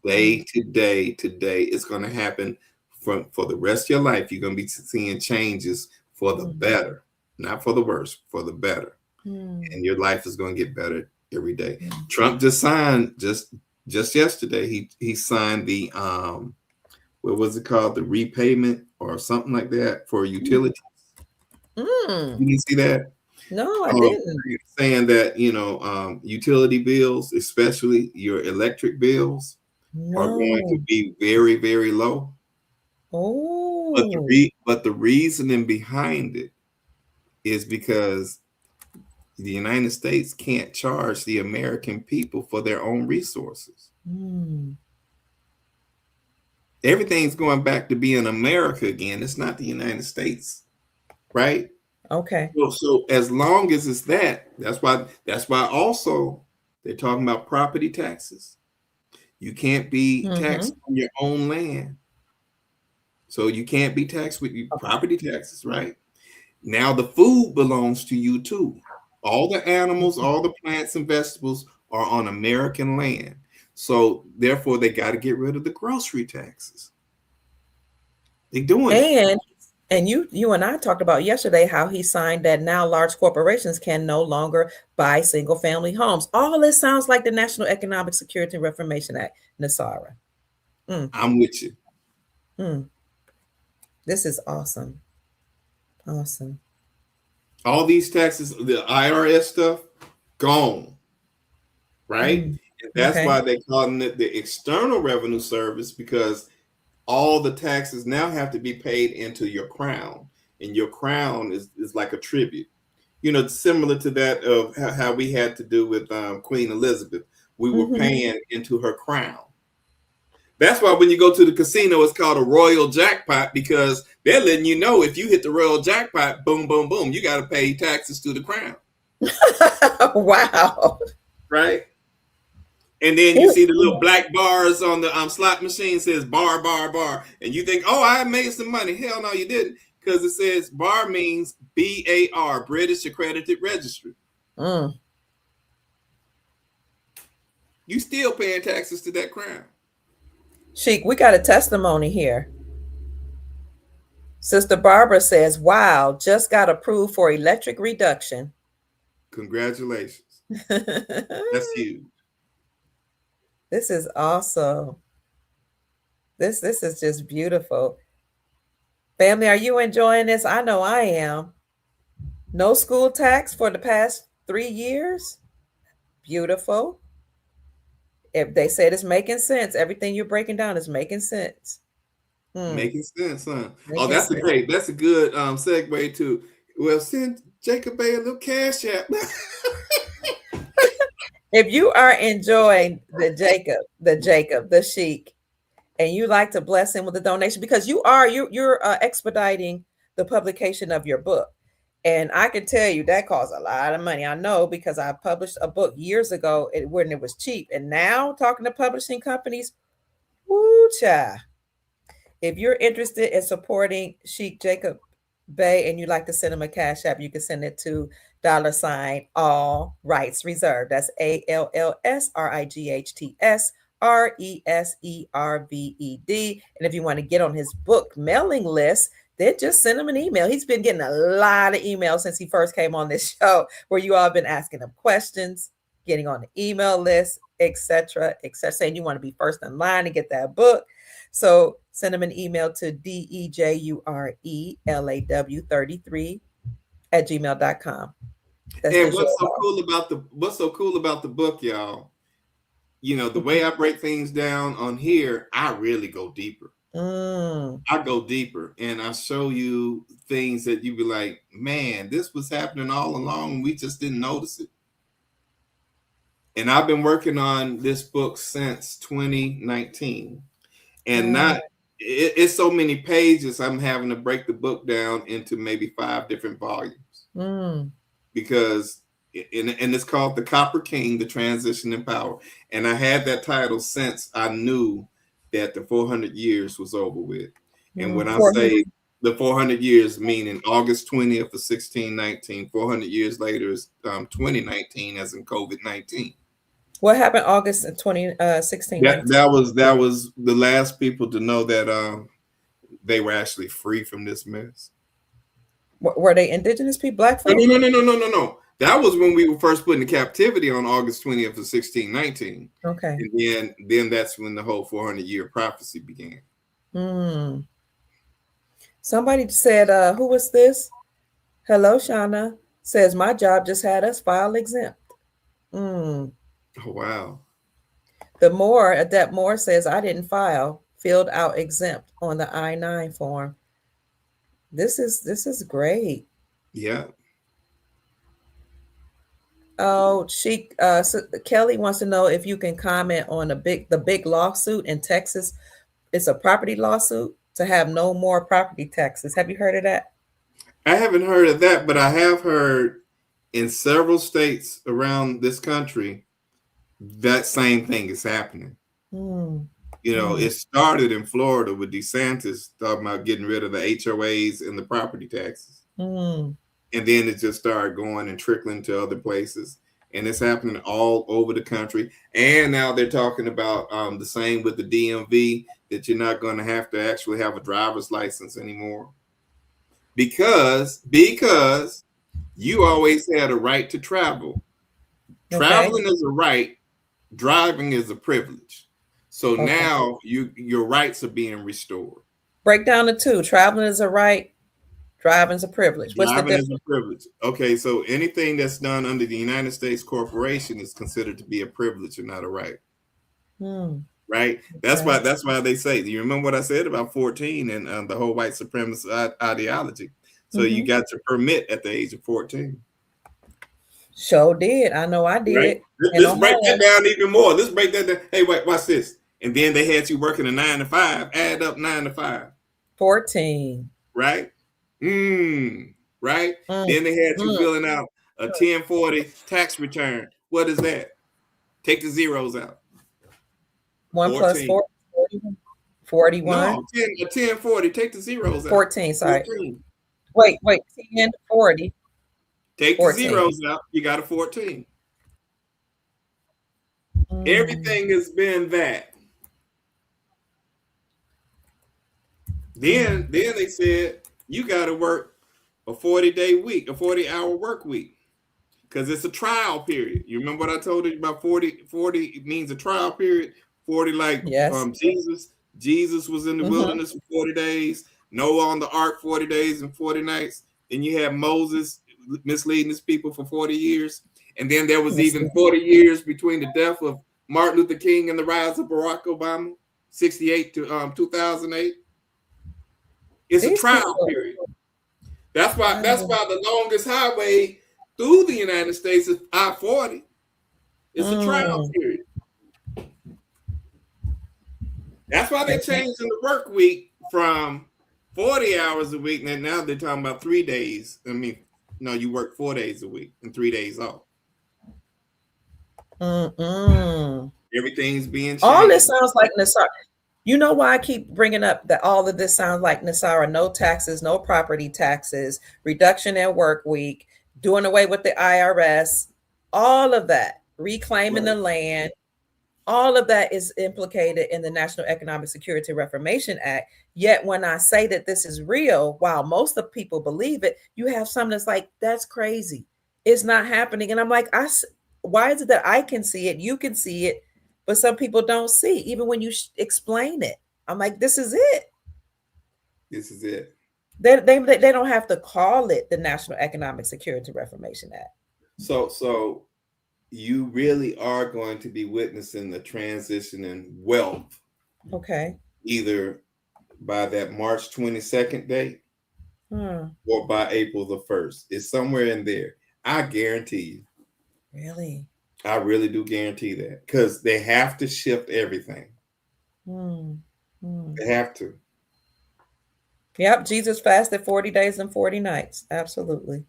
day to day. Today, it's going to happen for the rest of your life. You're going to be seeing changes for the better, not for the worse, for the better. And your life is going to get better every day. Trump just signed just yesterday. He signed the what was it called? The repayment or something like that for utilities. You didn't see that? No, I didn't. Saying that, utility bills, especially your electric bills, are going to be very, very low. Oh. But the reasoning behind it is because the United States can't charge the American people for their own resources. Everything's going back to being America again. It's not the United States, right? Okay. So as long as it's that's why also they're talking about property taxes. You can't be taxed on your own land. So you can't be taxed with your property taxes, right? Now the food belongs to you too. All the animals, all the plants and vegetables are on American land. So therefore they got to get rid of the grocery taxes. They're doing it. And you and I talked about yesterday how he signed that now large corporations can no longer buy single family homes. All this sounds like the National Economic Security and Reformation Act, Nasara. I'm with you. This is awesome. Awesome. All these taxes, the IRS stuff, gone. Right? And that's why they call it the External Revenue Service, because all the taxes now have to be paid into your crown. And your crown is like a tribute. Similar to that of how we had to do with Queen Elizabeth. We were paying into her crown. That's why when you go to the casino, it's called a royal jackpot, because they're letting you know if you hit the royal jackpot, boom, boom, boom, you got to pay taxes to the crown. Wow. Right? And then you Ooh. see the little black bars on the slot machine says bar, bar, bar. And you think, oh, I made some money. Hell no, you didn't. Because it says bar means BAR, British Accredited Registry. Mm. You still paying taxes to that crown. Sheik, we got a testimony here. Sister Barbara says, wow, just got approved for electric reduction. Congratulations. That's huge. This is awesome. This is just beautiful. Family, are you enjoying this? I know I am. No school tax for the past 3 years. Beautiful. If they said it's making sense, everything you're breaking down is making sense. Making sense, huh? Making That's sense. that's a good segue to, well, send Jacob Bay a little cash app. If you are enjoying the Sheik, and you like to bless him with a donation, because you're expediting the publication of your book. And I can tell you that costs a lot of money. I know, because I published a book years ago when it was cheap. And now talking to publishing companies, woo cha. If you're interested in supporting Sheik Jacob Bay and you'd like to send him a cash app, you can send it to $ all rights reserved. That's ALLSRIGHTS RESERVED. And if you want to get on his book mailing list, then just send him an email. He's been getting a lot of emails since he first came on this show, where you all have been asking him questions, getting on the email list, etc., saying you want to be first in line to get that book. So send him an email to DEJURELAW33@gmail.com. And what's so cool about the book, y'all? You know, the way I break things down on here, I really go deeper. I go deeper, and I show you things that you be like, man, this was happening all along, and we just didn't notice it. And I've been working on this book since 2019, and it's so many pages. I'm having to break the book down into maybe 5 different volumes, because and it's called The Copper King: The Transition in Power. And I had that title since I knew that the 400 years was over with. And when I say the 400 years, meaning August 20th of 1619, 400 years later is 2019, as in COVID-19. What happened August 2016? That was the last people to know that they were actually free from this mess. Were they indigenous people, black folks? No. That was when we were first put in captivity on August 20th of 1619. Okay. And then that's when the whole 400-year prophecy began. Somebody said, who was this? Hello, Shauna. Says, my job just had us file exempt. Oh, wow. Adept Moore says, I didn't file, filled out exempt on the I-9 form. This is great. Yeah. Oh, Sheik, Kelly wants to know if you can comment on the big lawsuit in Texas. It's a property lawsuit to have no more property taxes. Have you heard of that? I haven't heard of that, but I have heard in several states around this country that same thing is happening. You know, it started in Florida with DeSantis talking about getting rid of the HOAs and the property taxes. And then it just started going and trickling to other places. And it's happening all over the country. And now they're talking about the same with the DMV, that you're not going to have to actually have a driver's license anymore. Because you always had a right to travel. Okay. Traveling is a right. Driving is a privilege. So now your rights are being restored. Break down the two. Traveling is a right. Driving is a privilege. What's driving the difference? Is a privilege. Okay, so anything that's done under the United States corporation is considered to be a privilege and not a right. Right? That's why they say. Do you remember what I said about 14 and the whole white supremacist ideology? So you got your permit at the age of 14. Sure did. I know I did. Right? Let's break that down even more. Let's break that down. Hey, wait, watch this. And then they had you working a 9 to 5. Add up 9 to 5. 14. Right? Right? Then they had you filling out a 1040 tax return. What is that? Take the zeros out. 1 plus 14. 4, 41. No, 10, 40. Take the zeros out. 14, sorry. 14. Wait, 10, 40. Take 14. the zeros out. You got a 14. Mm. Everything has been that. Then they said you got to work a 40-day week, a 40-hour work week, because it's a trial period. You remember what I told you about 40? 40 means a trial period. 40 like Yes. Jesus. Jesus was in the wilderness for 40 days. Noah on the ark 40 days and 40 nights. Then you have Moses misleading his people for 40 years. And then there was even 40 years between the death of Martin Luther King and the rise of Barack Obama, 68 to 2008. It's a trial period. That's why the longest highway through the United States is I-40. It's a trial period. That's why they're changing the work week from 40 hours a week, and now they're talking about 3 days. I mean, no, you work 4 days a week and 3 days off. Everything's being changed. All this sounds like Nassar. You know why I keep bringing up that all of this sounds like Nassara? No taxes, no property taxes, reduction in work week, doing away with the IRS, all of that, reclaiming the land. All of that is implicated in the National Economic Security Reformation Act. Yet when I say that this is real, while most of people believe it, you have some that's like, that's crazy. It's not happening. And I'm like, why is it that I can see it, you can see it, but some people don't see, even when you explain it? I'm like, this is it. This is it. They don't have to call it the National Economic Security Reformation Act. So you really are going to be witnessing the transition in wealth. Okay. Either by that March 22nd date or by April the 1st. It's somewhere in there. I guarantee you. Really? I really do guarantee that, because they have to shift everything. They have to. Yep. Jesus fasted 40 days and 40 nights. Absolutely.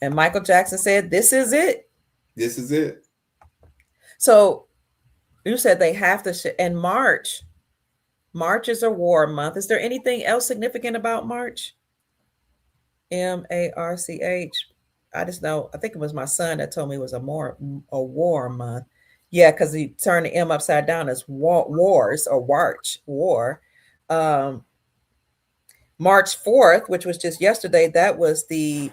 And Michael Jackson said, this is it. This is it. So you said they have to, and March is a war month. Is there anything else significant about March? MARCH. I just know, I think it was my son that told me it was a war month. Yeah, because he turned the M upside down as wars or war. March 4th, which was just yesterday, that was the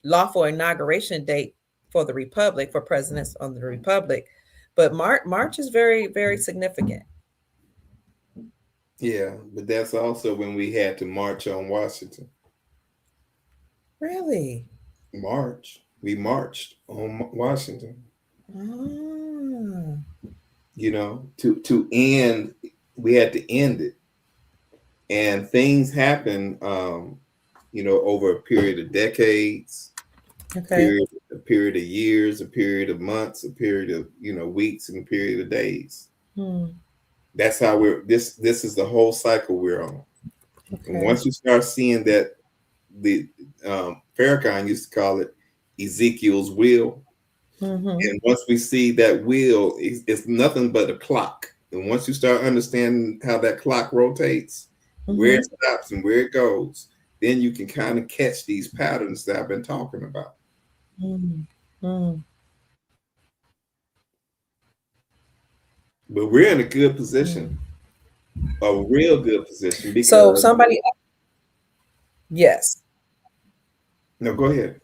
lawful inauguration date for the Republic, for presidents on the Republic. But March is very, very significant. Yeah, but that's also when we had to march on Washington. Really? We marched on Washington. You know, to end, we had to end it. And things happen, over a period of decades. Okay. A period of years, a period of months, a period of weeks, and a period of days. That's how this is the whole cycle we're on. Okay. And once you start seeing that, the Farrakhan used to call it Ezekiel's wheel. And once we see that wheel, it's nothing but a clock. And once you start understanding how that clock rotates, where it stops and where it goes, then you can kind of catch these patterns that I've been talking about. But we're in a good position, a real good position. Because so somebody, yes. No, go ahead.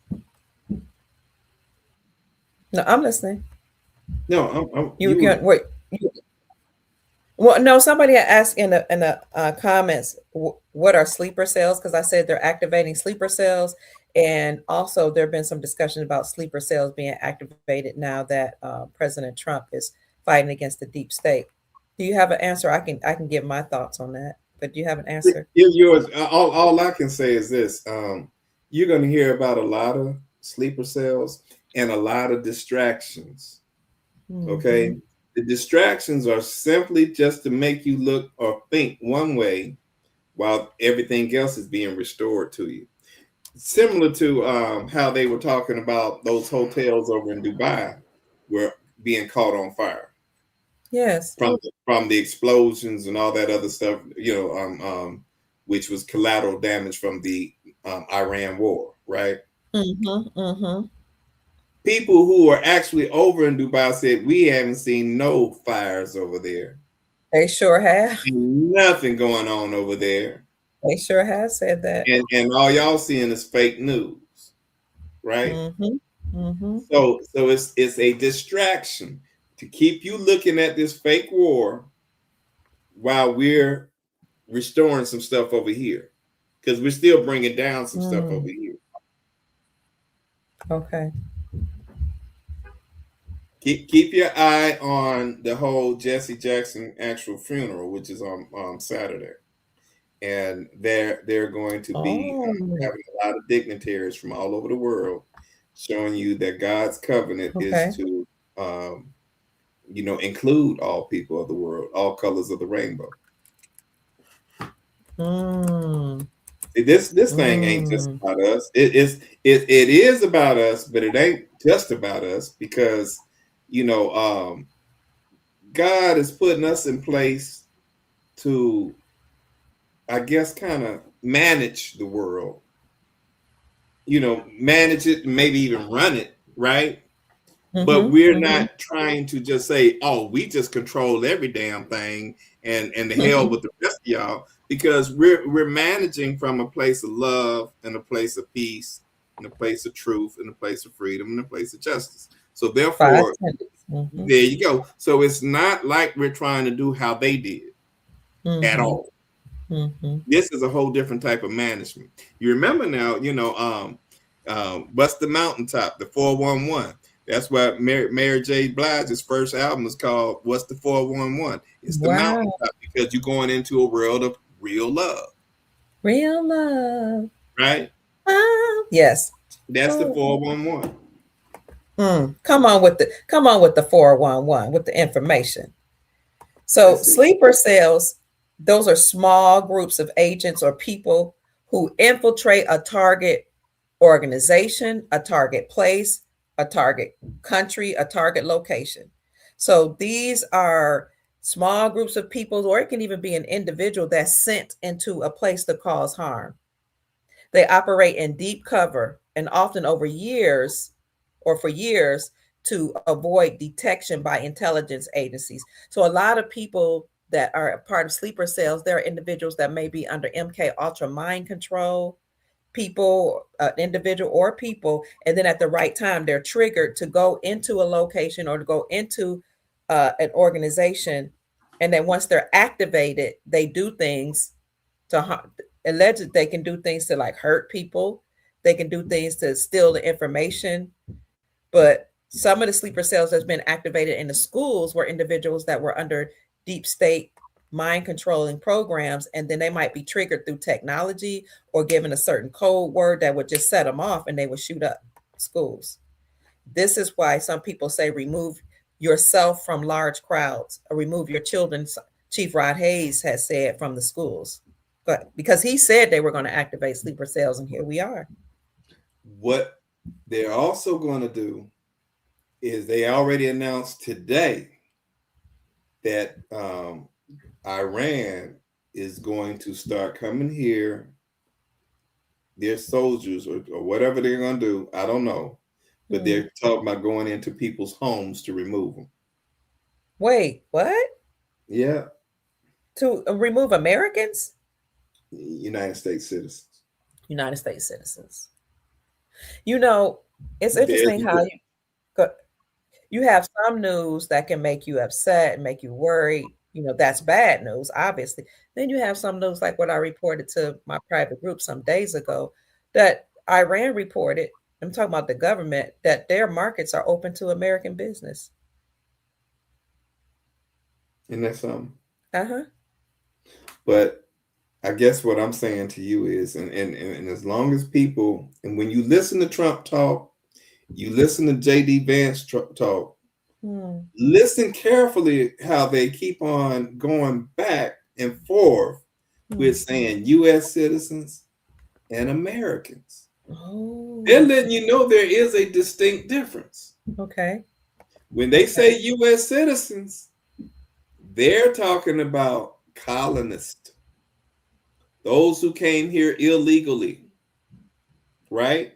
No, I'm listening. No, wait. Well, no, somebody asked in the comments, what are sleeper cells? Because I said they're activating sleeper cells. And also there have been some discussion about sleeper cells being activated now that President Trump is fighting against the deep state. Do you have an answer? I can give my thoughts on that, but do you have an answer? Yours. All I can say is this. You're going to hear about a lot of sleeper cells and a lot of distractions. Okay. The distractions are simply just to make you look or think one way while everything else is being restored to you. Similar to how they were talking about those hotels over in Dubai were being caught on fire. Yes. from the explosions and all that other stuff, which was collateral damage from the Iran war, right? Mm-hmm. Mm-hmm. People who are actually over in Dubai said we haven't seen no fires over there. They sure have. Nothing going on over there. They sure have said that. And all y'all seeing is fake news, right? Mm-hmm. Mm-hmm. So it's a distraction to keep you looking at this fake war while we're restoring some stuff over here, because we're still bringing down some stuff over here. Okay. Keep your eye on the whole Jesse Jackson actual funeral, which is on Saturday, and they're going to be having a lot of dignitaries from all over the world showing you that God's covenant is to include all people of the world, all colors of the rainbow. See, this thing ain't just about us. It is about us, but it ain't just about us, because God is putting us in place to, I guess, kind of manage the world. Manage it, maybe even run it, right? But we're not trying to just say, oh, we just control every damn thing and the hell with the rest of y'all, because we're managing from a place of love and a place of peace and a place of truth and a place of freedom and a place of justice. So therefore, there you go. So it's not like we're trying to do how they did at all. This is a whole different type of management. You remember now, what's the mountaintop? The 411. That's why Mary J. Blige's first album is called "What's the 411?" It's the mountaintop, because you're going into a world of real love. Real love, right? Yes, that's the 411. Come on with the 411 with the information. So sleeper cells, those are small groups of agents or people who infiltrate a target organization, a target place, a target country, a target location. So these are small groups of people, or it can even be an individual that's sent into a place to cause harm. They operate in deep cover and often over years or for years to avoid detection by intelligence agencies. So a lot of people that are a part of sleeper cells, there are individuals that may be under MK Ultra mind control, people, individual or people, and then at the right time, they're triggered to go into a location or to go into an organization. And then once they're activated, they do things to harm. Alleged, they can do things to like hurt people. They can do things to steal the information. But some of the sleeper cells that's been activated in the schools were individuals that were under deep state mind controlling programs, and then they might be triggered through technology or given a certain code word that would just set them off and they would shoot up schools. This is why some people say remove yourself from large crowds or remove your children. Chief Rod Hayes has said from the schools, but because he said they were going to activate sleeper cells, and here we are. What they're also going to do is they already announced today that Iran is going to start coming here, their soldiers or whatever they're going to do. I don't know. But they're talking about going into people's homes to remove them. Wait, what? Yeah. To remove Americans? United States citizens. United States citizens. It's interesting how you have some news that can make you upset and make you worried. That's bad news, obviously. Then you have some news like what I reported to my private group some days ago that Iran reported, I'm talking about the government, that their markets are open to American business. Isn't that something? Uh-huh. But I guess what I'm saying to you is, and as long as people, and when you listen to Trump talk, you listen to J.D. Vance talk, listen carefully how they keep on going back and forth with saying U.S. citizens and Americans. They're letting you know there is a distinct difference. Okay. When they say U.S. citizens, They're talking about colonists, those who came here illegally, right?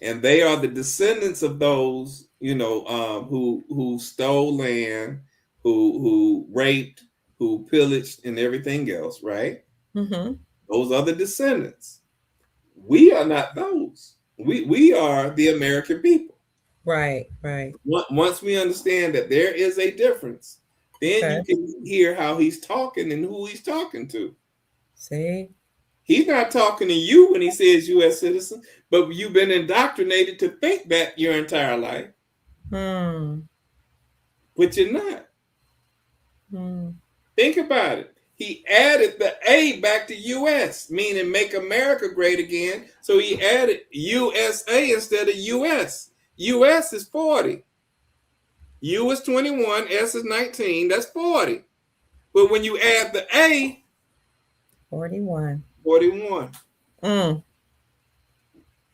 And they are the descendants of those, who stole land, who raped, who pillaged, and everything else, right? Mm-hmm. Those are the descendants. We are not those. We are the American people. Right, right. Once we understand that there is a difference, then Okay. you can hear how he's talking and who he's talking to. See? He's not talking to you when he says U.S. citizen, but you've been indoctrinated to think that your entire life, but you're not. Think about it. He added the A back to U.S., meaning make America great again. So he added USA instead of U.S. U.S. is 40. U is 21, S is 19, that's 40. But when you add the A, 41. 41. Mm.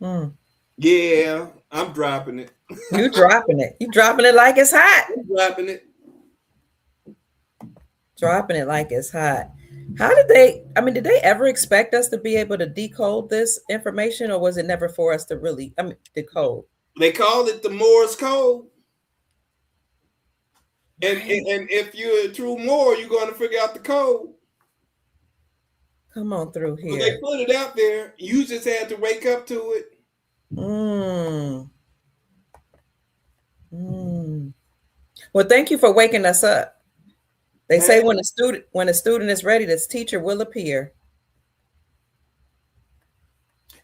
Mm. Yeah, I'm dropping it. You dropping it. You dropping it like it's hot. I'm dropping it. Dropping it like it's hot. How did they, did they ever expect us to be able to decode this information, or was it never for us to really, decode? They call it the Morse code. And, Right. and if you're a true Moor, you're going to figure out the code. Come on through So they here. put it out there. You just had to wake up to it. Well, thank you for waking us up. They say Hey. when a student is ready, this teacher will appear.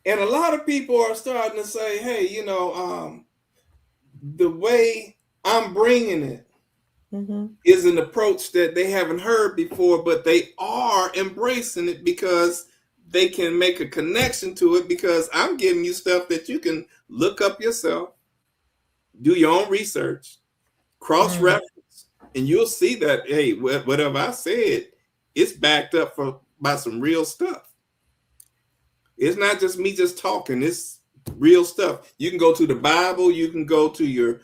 And a lot of people are starting to say, hey, the way I'm bringing it is an approach that they haven't heard before, but they are embracing it because they can make a connection to it, because I'm giving you stuff that you can look up yourself, do your own research, cross-reference, and you'll see that, hey, whatever I said, it's backed up by some real stuff. It's not just me just talking. It's real stuff. You can go to the Bible. You can go to your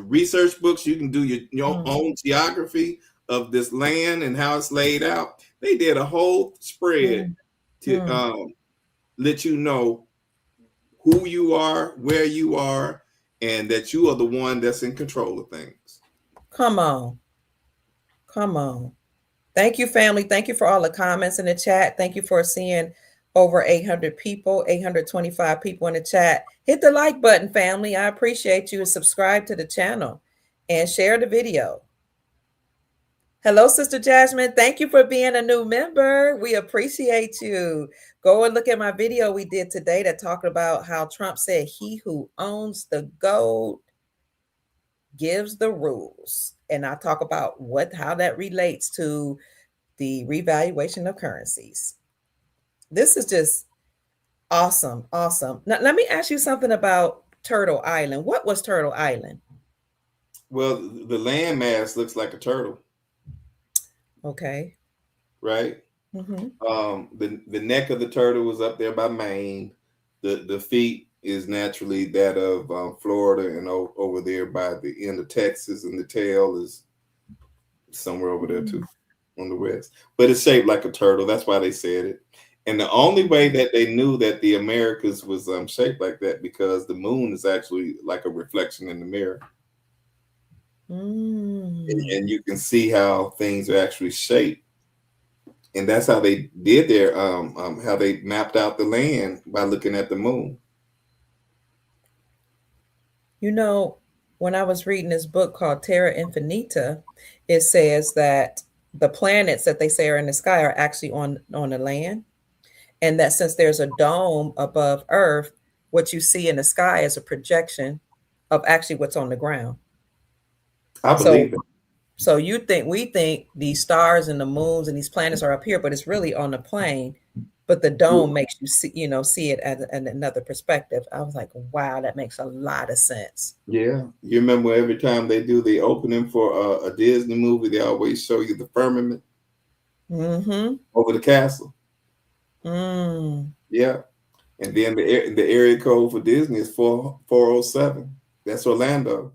research books. You can do your own geography of this land and how it's laid out. They did a whole spread to let you know who you are, where you are, and that you are the one that's in control of things. Come on. Come on. Thank you, family. Thank you for all the comments in the chat. Thank you for seeing over 800 people, 825 people in the chat. Hit the like button, family. I appreciate you. And subscribe to the channel and share the video. Hello, Sister Jasmine. Thank you for being a new member. We appreciate you. Go and look at my video we did today that talked about how Trump said he who owns the gold gives the rules. And I talk about how that relates to the revaluation of currencies. This is just awesome. Awesome. Now, let me ask you something about Turtle Island. What was Turtle Island? Well, the landmass looks like a turtle. Okay. Right? The neck of the turtle was up there by Maine. The feet is naturally that of Florida, and over there by the end of Texas, and the tail is somewhere over there too on the west. But it's shaped like a turtle. That's why they said it. And the only way that they knew that the Americas was shaped like that, because the moon is actually like a reflection in the mirror. And you can see how things are actually shaped. And that's how they did their how they mapped out the land, by looking at the moon. When I was reading this book called Terra Infinita, it says that the planets that they say are in the sky are actually on the land. And that since there's a dome above Earth, what you see in the sky is a projection of actually what's on the ground. I believe it. So we think these stars and the moons and these planets are up here, but it's really on the plane. But the dome makes you see it at another perspective. I was like, wow, that makes a lot of sense. Yeah. You remember every time they do the opening for a Disney movie, they always show you the firmament over the castle. Yeah. And then the area code for Disney is 407. That's Orlando.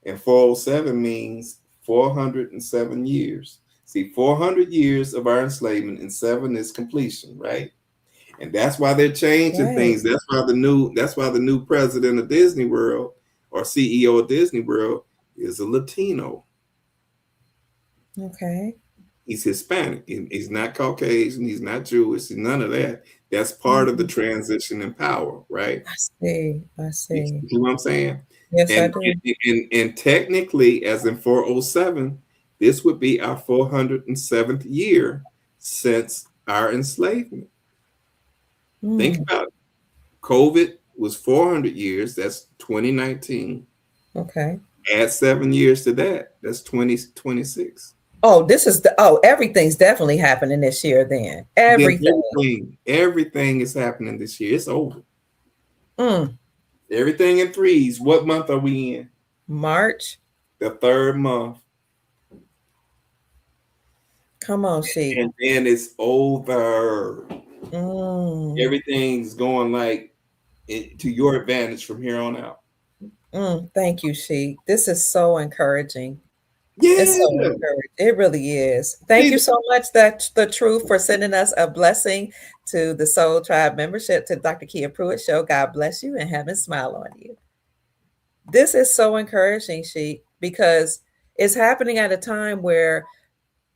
And 407 means 407 years. See, 400 years of our enslavement and 7 is completion, right? And that's why they're changing Right. things. That's why the new president of Disney World or CEO of Disney World is a Latino. Okay. He's Hispanic. He's not Caucasian. He's not Jewish. None of that. That's part of the Mhm. transition in power, right? I see. I You see. see what I'm saying? Yes, I And, do. and technically, as in 407, this would be our 407th year since our enslavement. Think Mm, about it. COVID was 400 years. That's 2019. okay. Add 7 years to that. That's 2026. Everything's definitely happening this year then. Then Everything. everything is happening this year. It's over. Mm, Everything in threes. What month are we in? March. The 3rd month. Come on, Sheik. And then it's over. Mm, Everything's going like to your advantage from here on out. thank you, Sheik. This is so encouraging. It's Yeah. so encouraging. It really is. Thank See, you so much, that the truth, for sending us a blessing to the Soul Tribe membership, to Dr. Kia Pruitt Show. God bless you and heaven smile on you. This is so encouraging, Sheik, because it's happening at a time where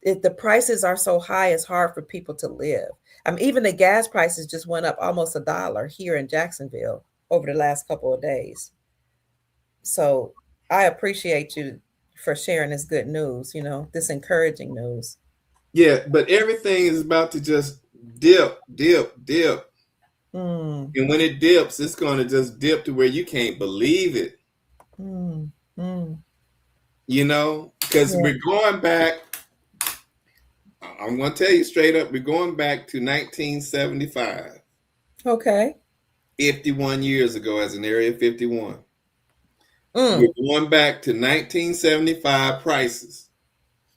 the prices are so high, it's hard for people to live. I mean, even the gas prices just went up almost $1 here in Jacksonville over the last couple of days. So I appreciate you for sharing this good news, this encouraging news. yeah, but everything is about to just dip, dip, dip. Mm, And when it dips, it's going to just dip to where you can't believe it. mm, mm. Because Yeah. we're going back. I'm going to tell you straight up, we're going back to 1975, Okay. 51 years ago as an Area 51. Mm, We're going back to 1975 prices.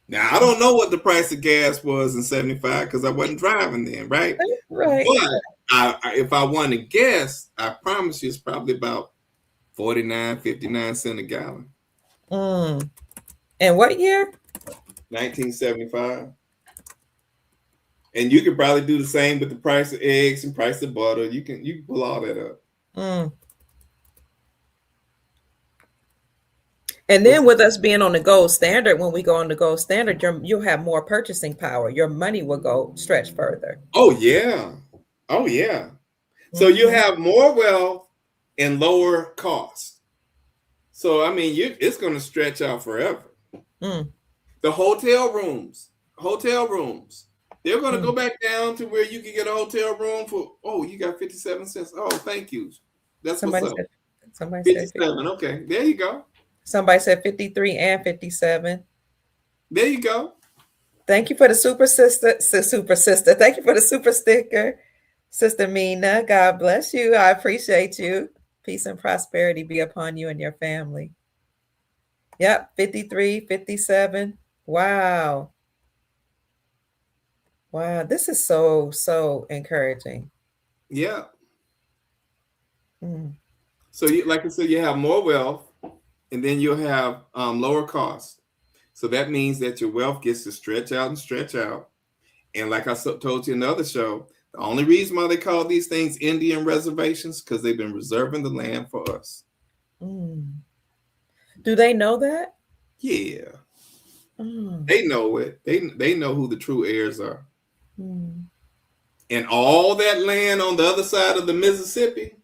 Now, I don't know what the price of gas was in 75 because I wasn't driving then, right? right. But if I want to guess, I promise you it's probably about 49, 59 cents a gallon. Mm. And what year? 1975. And you could probably do the same with the price of eggs and price of butter. You can pull all that up. Mm. And then with us being on the gold standard, when we go on the gold standard, you'll have more purchasing power. Your money will go stretch further. Oh yeah. Oh yeah. So you Mhm. have more wealth and lower cost. So I mean, it's going to stretch out forever. Mm, The hotel rooms, they're going to go mm. back down to where you can get a hotel room for. Oh, you got 57 cents. Oh, thank you. That's what's Somebody up. said somebody said 57. Okay, there you go. somebody said 53 and 57. There you go. Thank you for the super sister. Super sister. Thank you for the super sticker. Sister Mina, God bless you. I appreciate you. Peace and prosperity be upon you and your family. Yep, 53, 57. Wow. Wow. This is so encouraging. Yeah. Mm, So, like I said, you have more wealth, and then you'll have lower costs. So that means that your wealth gets to stretch out and stretch out. And like I told you in the other show, the only reason why they call these things Indian reservations because they've been reserving the land for us. mm. Do they know that? Yeah, Mm, they know it. They know who the true heirs are. mm, And all that land on the other side of the Mississippi,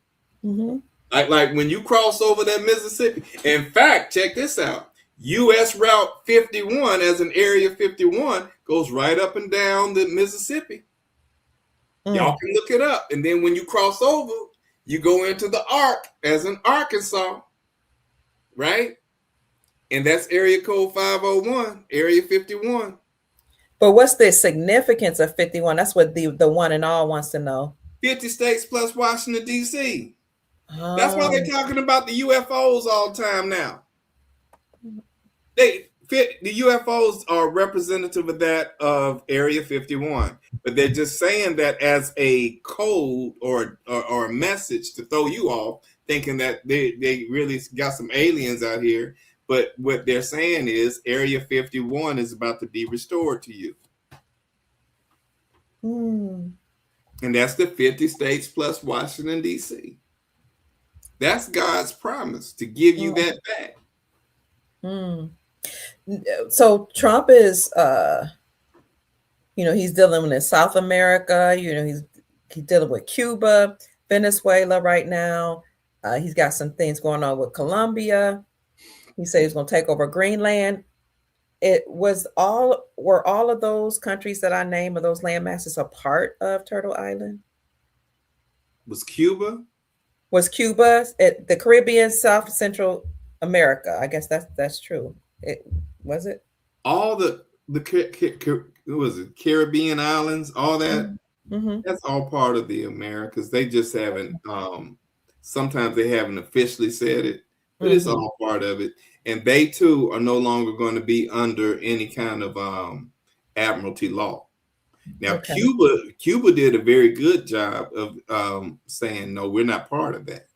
mm-hmm. like when you cross over that Mississippi. In fact, check this out. U.S. Route 51 as an Area 51 goes right up and down the Mississippi. Y'all can look it up. And then when you cross over, you go into the Ark as in Arkansas, right? And that's area code 501, Area 51. But what's the significance of 51? That's what the one and all wants to know. 50 states plus Washington, D.C. That's why Oh. they're talking about the UFOs all the time now. The UFOs are representative of that of Area 51, but they're just saying that as a code or a message to throw you off, thinking that they really got some aliens out here. But what they're saying is Area 51 is about to be restored to you. Mm. And that's the 50 states plus Washington, D.C. That's God's promise to give you that back. Mm. So Trump is, he's dealing with South America. He's dealing with Cuba, Venezuela right now. He's got some things going on with Colombia. He said he's going to take over Greenland. Were all of those countries that I named, or those land masses, a part of Turtle Island? Was Cuba? Was Cuba, the Caribbean, South Central America? I guess that's true. Was it? All the was it Caribbean islands, all that. Mm-hmm. That's all part of the Americas. They just haven't. Sometimes they haven't officially said it, but it's all part of it. And they too are no longer going to be under any kind of admiralty law. Now, Okay. Cuba did a very good job of saying no, we're not part of that.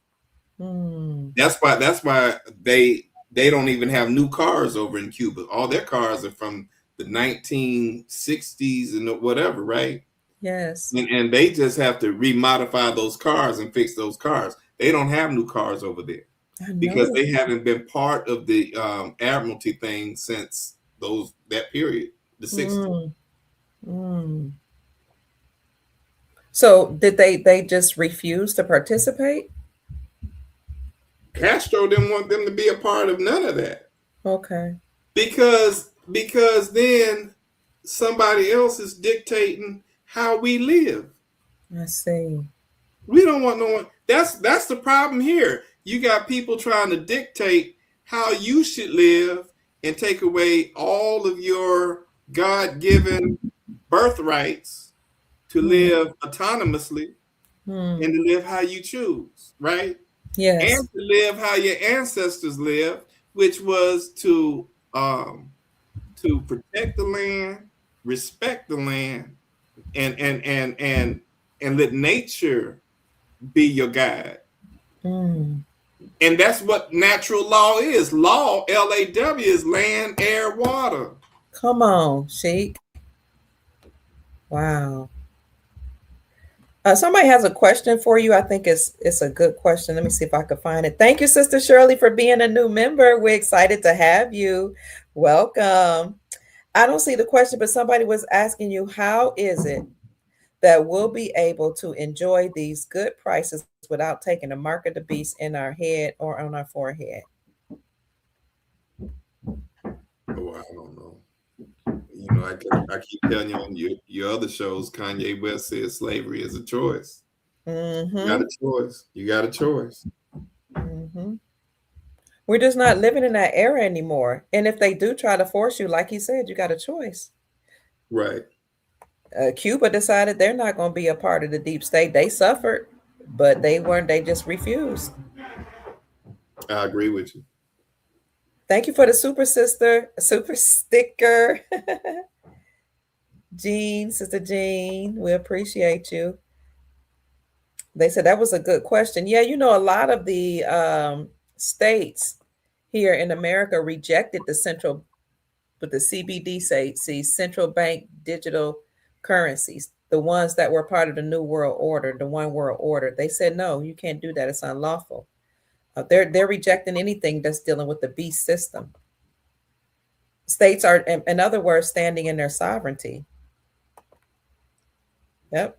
Mm. That's why they don't even have new cars over in Cuba. All their cars are from the 1960s and whatever, right? Yes. And they just have to remodify those cars and fix those cars. They don't have new cars over there because they haven't been part of the admiralty thing since that period, the 60s. Mm. So did they just refuse to participate? Castro didn't want them to be a part of none of that. Okay. Because then somebody else is dictating how we live. I see. We don't want no one. That's the problem here. You got people trying to dictate how you should live and take away all of your God-given birthrights to live autonomously and to live how you choose, right? Yes. And to live how your ancestors lived, which was to protect the land, respect the land, and let nature be your guide. And that's what natural law is. Law, L-A-W, is land, air, water. Come on, Sheik. Wow. Somebody has a question for you. I think it's a good question. Let me see if I can find it. Thank you, Sister Shirley, for being a new member. We're excited to have you. Welcome. I don't see the question, but somebody was asking you, how is it that we'll be able to enjoy these good prices without taking the mark of the beast in our head or on our forehead? Oh, I don't know. I keep telling you on your other shows, Kanye West says slavery is a choice. You got a choice. You got a choice. We're just not living in that era anymore. And if they do try to force you, like he said, you got a choice. Right. Cuba decided they're not going to be a part of the deep state. They suffered, but they just refused. I agree with you. Thank you for the super sticker. Sister Jean, we appreciate you. They said that was a good question. Yeah, a lot of the states here in America rejected the CBDC, central bank digital currencies, the ones that were part of the New World Order, the One World Order. They said, no, you can't do that. It's unlawful. They're rejecting anything that's dealing with the beast system. States are, in other words, standing in their sovereignty. Yep.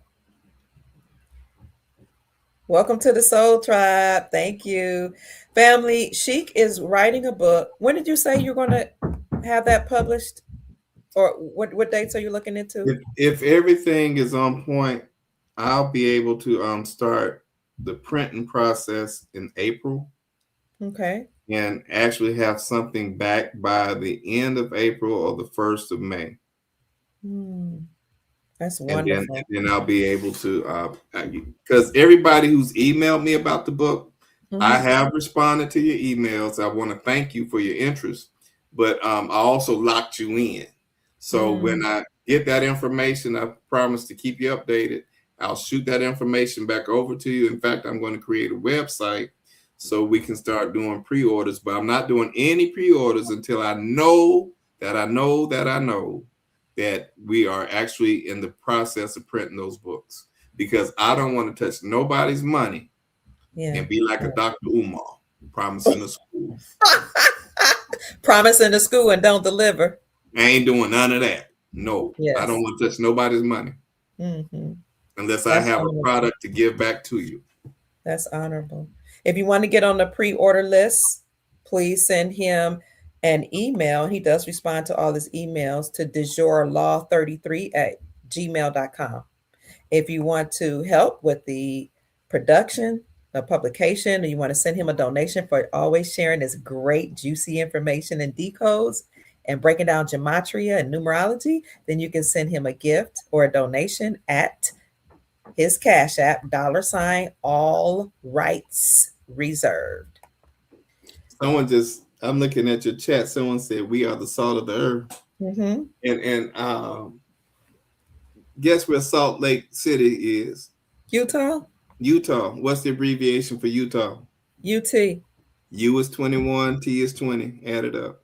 Welcome to the Soul Tribe. Thank you. Family, Sheik is writing a book. When did you say you're going to have that published? Or what dates are you looking into? If everything is on point, I'll be able to start the printing process in April. Okay. And actually have something back by the end of April or the 1st of May. That's wonderful. And then I'll be able to, because everybody who's emailed me about the book, I have responded to your emails. I want to thank you for your interest, but I also locked you in. So when I get that information, I promise to keep you updated. I'll shoot that information back over to you. In fact, I'm going to create a website so we can start doing pre-orders. But I'm not doing any pre-orders until I know that we are actually in the process of printing those books, because I don't want to touch nobody's money and be like a Dr. Umar promising the school. Promising the school and don't deliver. I ain't doing none of that. No, Yes. I don't want to touch nobody's money unless I have a product to give back to you. That's honorable. If you want to get on the pre-order list, please send him an email. He does respond to all his emails to dejourlaw33@gmail.com. If you want to help with the production, the publication, or you want to send him a donation for always sharing this great, juicy information and decodes and breaking down gematria and numerology, then you can send him a gift or a donation at his Cash App, $all rights reserved. I'm looking at your chat. Someone said we are the salt of the earth. And guess where Salt Lake City is? Utah. What's the abbreviation for Utah? UT. U is 21, T is 20. Add it up.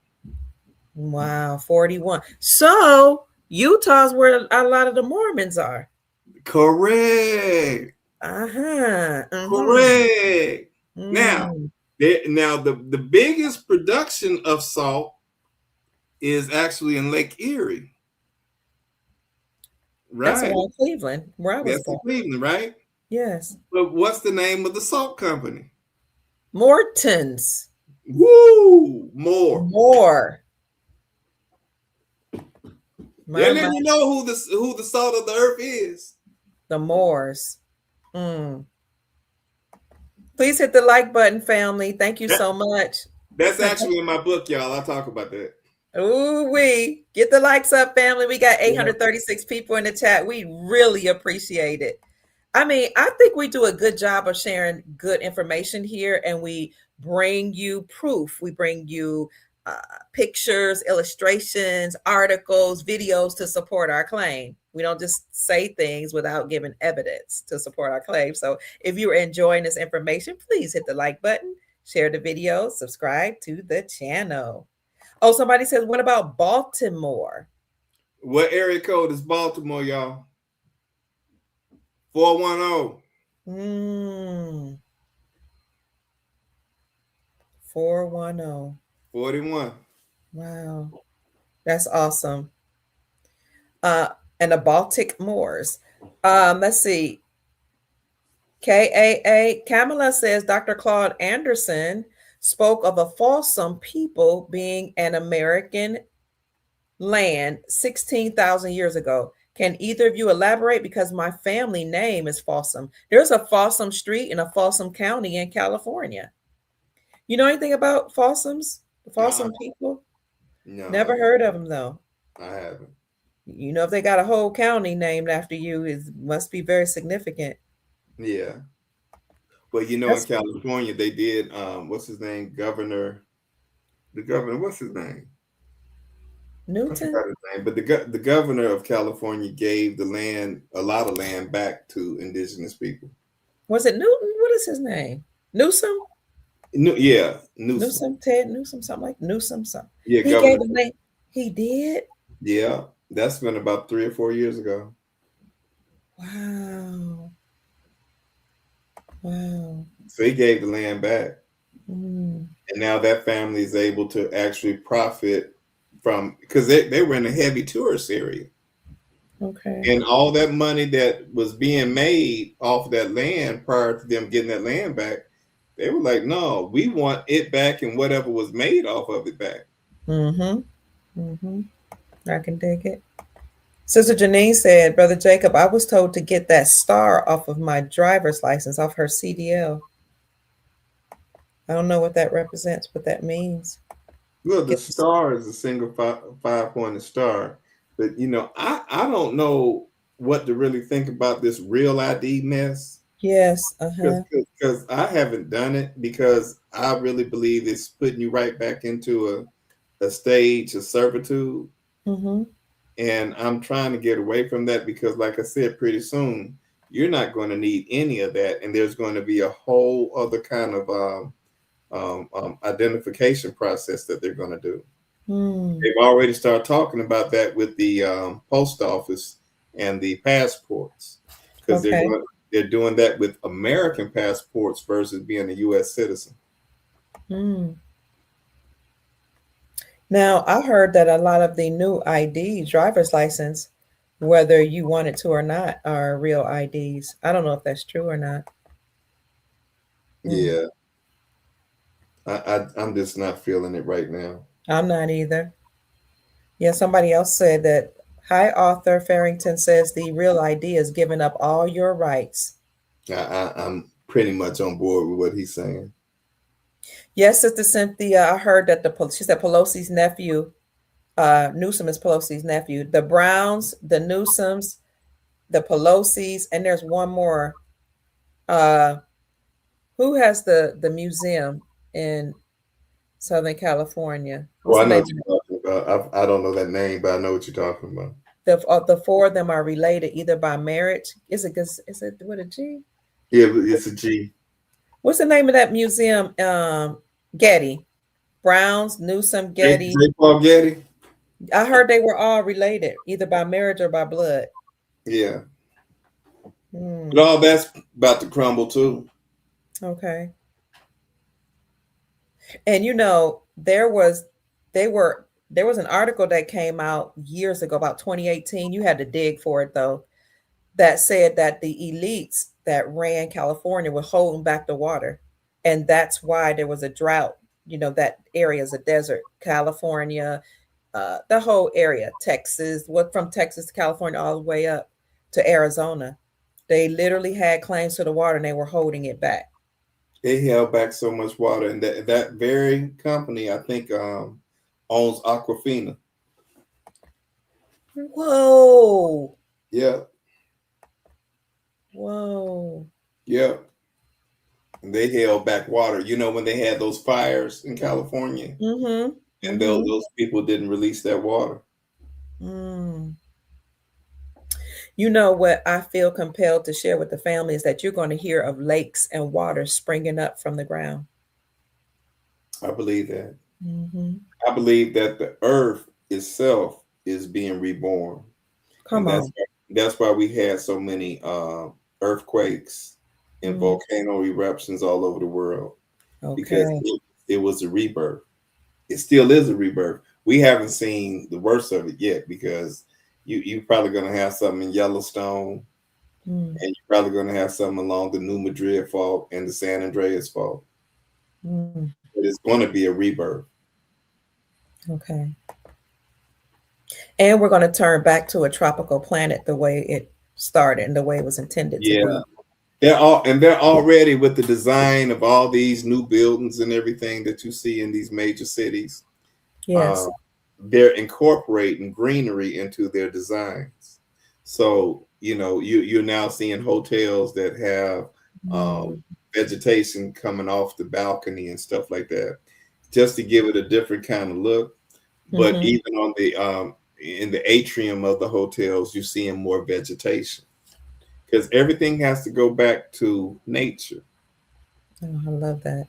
Wow, 41. So Utah's where a lot of the Mormons are. Correct. Correct. Now, the biggest production of salt is actually in Lake Erie. Right. That's around Cleveland, where I was born. Cleveland, right? Yes. But what's the name of the salt company? Morton's. Woo! More. They're letting you know who the salt of the earth is. The Moors. Please hit the like button, family. Thank you so much. That's actually in my book, y'all. I'll talk about that. Ooh, we get the likes up, family. We got 836 people in the chat. We really appreciate it. I mean, I think we do a good job of sharing good information here, and we bring you proof. We bring you pictures, illustrations, articles, videos to support our claim. We don't just say things without giving evidence to support our claim. So if you're enjoying this information, please hit the like button, share the video, subscribe to the channel. Oh, somebody says, what about Baltimore? What area code is Baltimore, y'all? 410. 410. 41. Wow. That's awesome. And the Baltic Moors. Let's see. Kamala says Dr. Claude Anderson spoke of a Folsom people being an American land 16,000 years ago. Can either of you elaborate? Because my family name is Folsom. There's a Folsom Street in a Folsom County in California. You know anything about Folsoms? The Folsom people? No. Never heard of them, though. I haven't. You know, if they got a whole county named after you, it must be very significant. Yeah. But you know, in California, they did, what's his name? What's his name? Newton? I forgot his name, but the governor of California gave the land, a lot of land, back to indigenous people. Was it Newton? What is his name? Newsom? Yeah, Newsom, Ted Newsom, something like Newsom, something. Yeah, he gave the land. He did? Yeah, that's been about 3 or 4 years ago. Wow. So he gave the land back. And now that family is able to actually profit from, because they were in a heavy tourist area. Okay. And all that money that was being made off of that land prior to them getting that land back, they were like, no, we want it back and whatever was made off of it back. I can dig it. Sister Janine said, Brother Jacob, I was told to get that star off of my driver's license, off her CDL. I don't know what that represents, what that means. Well, the star is a single five-pointed star. But, you know, I don't know what to really think about this real ID mess. Yes. Because I haven't done it, because I really believe it's putting you right back into a stage of servitude. And I'm trying to get away from that because, like I said, pretty soon you're not going to need any of that. And there's going to be a whole other kind of identification process that they're going to do. Mm. They've already started talking about that with the post office and the passports, because Okay. they're doing that with American passports versus being a U.S. citizen. Mm. Now, I heard that a lot of the new ID, driver's license, whether you want it to or not, are real IDs. I don't know if that's true or not. Mm. Yeah, I'm just not feeling it right now. I'm not either. Yeah, somebody else said that. Hi, author Farrington says the real ID is giving up all your rights. I'm pretty much on board with what he's saying. Yes, Sister Cynthia, I heard that she said Pelosi's nephew, Newsom is Pelosi's nephew. The Browns, the Newsoms, the Pelosi's, and there's one more. Uh, who has the museum in Southern California? What's Well, the I know name? what you're talking about. I don't know that name, but I know what you're talking about. The four of them are related either by marriage. Is it with a G? Yeah, but it's a G. What's the name of that museum? Getty. Browns, Newsom, Getty. J. Paul Getty. I heard they were all related, either by marriage or by blood. Yeah, Hmm. but all that's about to crumble too. Okay. And there was an article that came out years ago, about 2018. You had to dig for it though, that said that the elites that ran California were holding back the water. And that's why there was a drought. That area is a desert. California, the whole area, Texas, from Texas to California all the way up to Arizona. They literally had claims to the water and they were holding it back. They held back so much water, and that very company, I think, owns Aquafina. Whoa. Yeah, Whoa. yeah. And they held back water. You know, when they had those fires in California, Mm-hmm. and Mm-hmm. those people didn't release that water. Mm. What I feel compelled to share with the family is that you're going to hear of lakes and water springing up from the ground. I believe that. Mm-hmm. I believe that the earth itself is being reborn, and Come on. that's why we had so many earthquakes and Mm. volcano eruptions all over the world, because Okay. it was a rebirth. It still is a rebirth. We haven't seen the worst of it yet, because you're probably going to have something in Yellowstone, Mm. and you're probably going to have something along the New Madrid Fault and the San Andreas Fault. Mm. But it's going to be a rebirth. Okay. And we're going to turn back to a tropical planet the way it started and the way it was intended to Yeah. be. They're already with the design of all these new buildings and everything that you see in these major cities. Yes. They're incorporating greenery into their designs. So you're now seeing hotels that have Mm. vegetation coming off the balcony and stuff like that, just to give it a different kind of look. But Mm-hmm. even on the in the atrium of the hotels, you're seeing more vegetation, because everything has to go back to nature. Oh, I love that.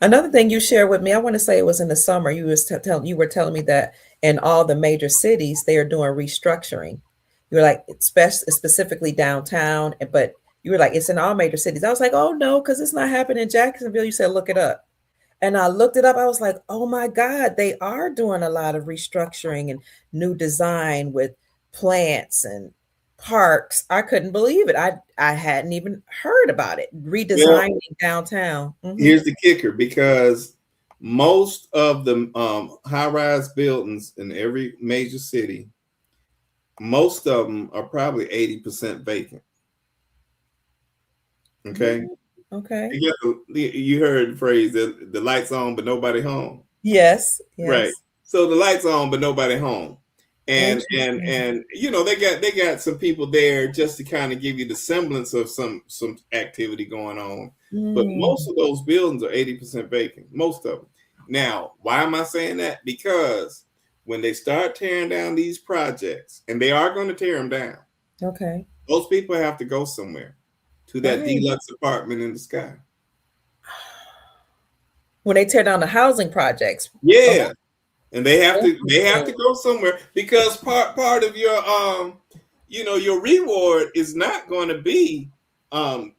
Another thing you shared with me, I want to say it was in the summer. You were telling me that in all the major cities they are doing restructuring. You were like, specifically downtown, but you were like, it's in all major cities. I was like, oh no, because it's not happening in Jacksonville. You said look it up, and I looked it up. I was like, oh my God, they are doing a lot of restructuring and new design with plants and parks. I couldn't believe it. I hadn't even heard about it. Well, Redesigning downtown. here's the kicker, because most of the high-rise buildings in every major city, most of them are probably 80% vacant. Okay. Okay. You heard the phrase that the lights on but nobody home. Yes. Right. Yes. So the lights on but nobody home. And Interesting. they got some people there just to kind of give you the semblance of some activity going on. But Mm. most of those buildings are 80% vacant. Most of them. Now, why am I saying that? Because when they start tearing down these projects, and they are going to tear them down, Okay. those people have to go somewhere, to that Right. deluxe apartment in the sky. when they tear down the housing projects. Yeah, and they have to Okay. go somewhere, because part of your your reward is not going to be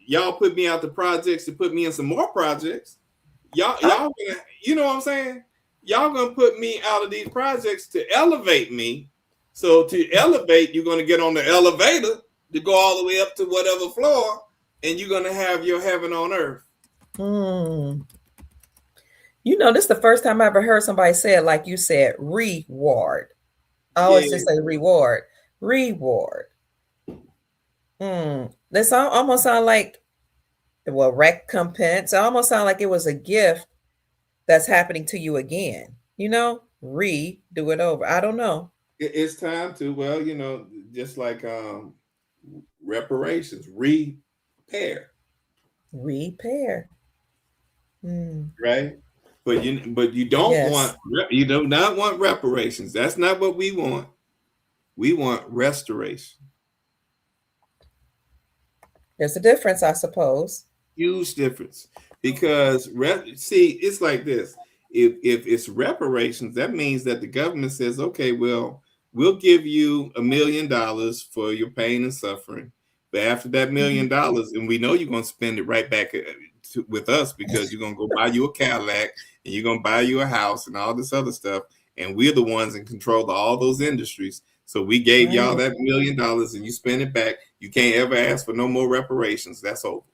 y'all put me out the projects to put me in some more projects. Y'all gonna, you know what I'm saying? Y'all gonna put me out of these projects to elevate me. So to elevate, you're gonna get on the elevator to go all the way up to whatever floor, and you're gonna have your heaven on earth. Mm. You know, this is the first time I ever heard somebody say it like you said, reward. I always Yeah, just say reward, reward. This almost sound like, well, recompense. It almost sound like it was a gift that's happening to you again. You know, do it over. I don't know. it's time to, well, just like reparations, repair, Repair. Mm. right? But you don't Yes, want, you do not want reparations. That's not what we want. We want restoration. there's a difference, I suppose. Huge difference, because see, it's like this. If it's reparations, that means that the government says, okay, well, we'll give you $1 million for your pain and suffering, but after that Mhm. $1 million, and we know you're going to spend it right back with us, because you're going to go buy you a Cadillac, and you're going to buy you a house and all this other stuff, and we're the ones in control of all those industries. So we gave y'all Right. that $1 million, and you spend it back. You can't ever ask for no more reparations. That's over,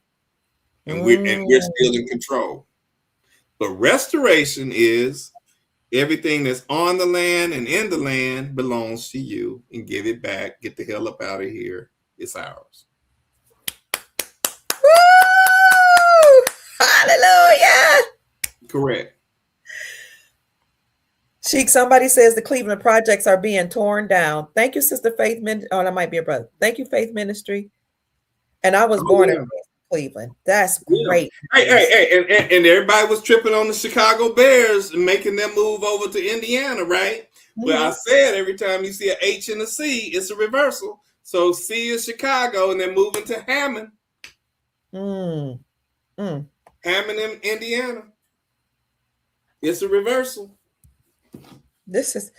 and we're still Mm. in control. But restoration is everything that's on the land and in the land belongs to you, and give it back. Get the hell up out of here. It's ours. Woo! Hallelujah. Correct. Sheik, somebody says the Cleveland projects are being torn down. Thank you, Sister Faith. Oh, that might be a brother. Thank you, Faith Ministry. And I was Oh born and yeah. raised in Cleveland. That's Yeah. great Hey, hey, news. hey, and everybody was tripping on the Chicago Bears and making them move over to Indiana, right? But I Mhm. said every time you see an H and a C, it's a reversal. So C is Chicago, and they're moving to Hammond, Mm. Mm. Hammond, Indiana. It's a reversal. This is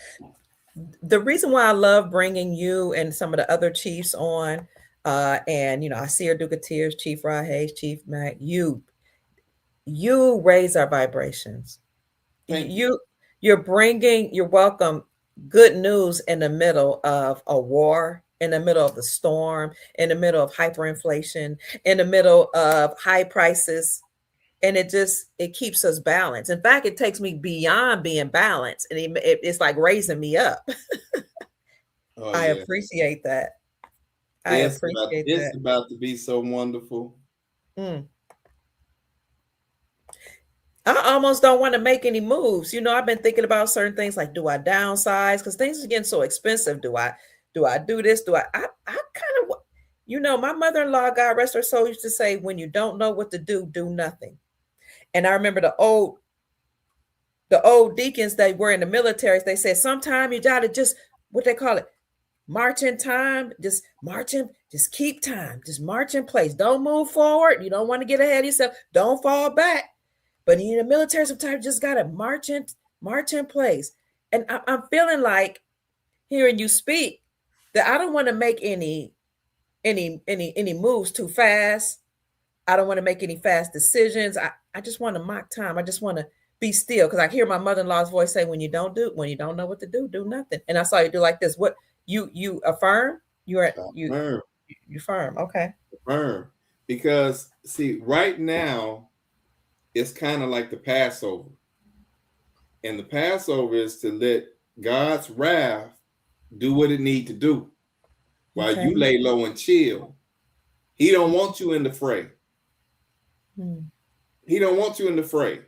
the reason why I love bringing you and some of the other chiefs on. And I see her Duketeers, Chief Rod Hayes, Chief Mac. You raise our vibrations. Thank you. You're welcome good news in the middle of a war, in the middle of the storm, in the middle of hyperinflation, in the middle of high prices, and it keeps us balanced. In fact, it takes me beyond being balanced, and it's like raising me up. Oh I yeah. appreciate that. I appreciate It's that. about to be so wonderful. Mm. I almost don't want to make any moves. I've been thinking about certain things like, do I downsize? Because things are getting so expensive. Do I do this? I kind of, my mother-in-law, God rest her soul, used to say, when you don't know what to do nothing. And I remember the old deacons that were in the military, they said, sometime you gotta just, what they call it, march in time, just march in, just keep time, just march in place. Don't move forward. You don't want to get ahead of yourself. Don't fall back. But in the military, sometimes you just gotta march in place. And I'm feeling like hearing you speak that I don't want to make any moves too fast. I don't want to make any fast decisions. I just want to mock time. I just want to be still because I hear my mother-in-law's voice say, when you don't know what to do nothing. And I saw you do like this. What you affirm? You are you Firm, you firm. Okay. firm. Because see, right now it's kind of like the Passover. And the Passover is to let God's wrath do what it need to do while Okay. you lay low and chill. He don't want you in the fray. Hmm. He don't want you in the fray.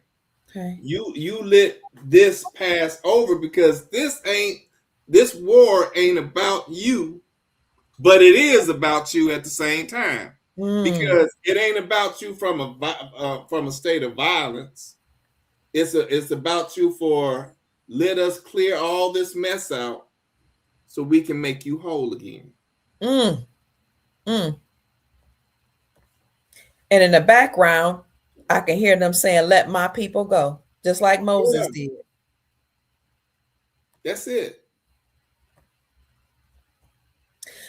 Okay. You let this pass over, because this war ain't about you, but it is about you at the same time, Hmm. because it ain't about you from a state of violence. It's about you for, let us clear all this mess out so we can make you whole again. Mm. Mm. And in the background, I can hear them saying, let my people go. just like Moses Yeah, did. that's it.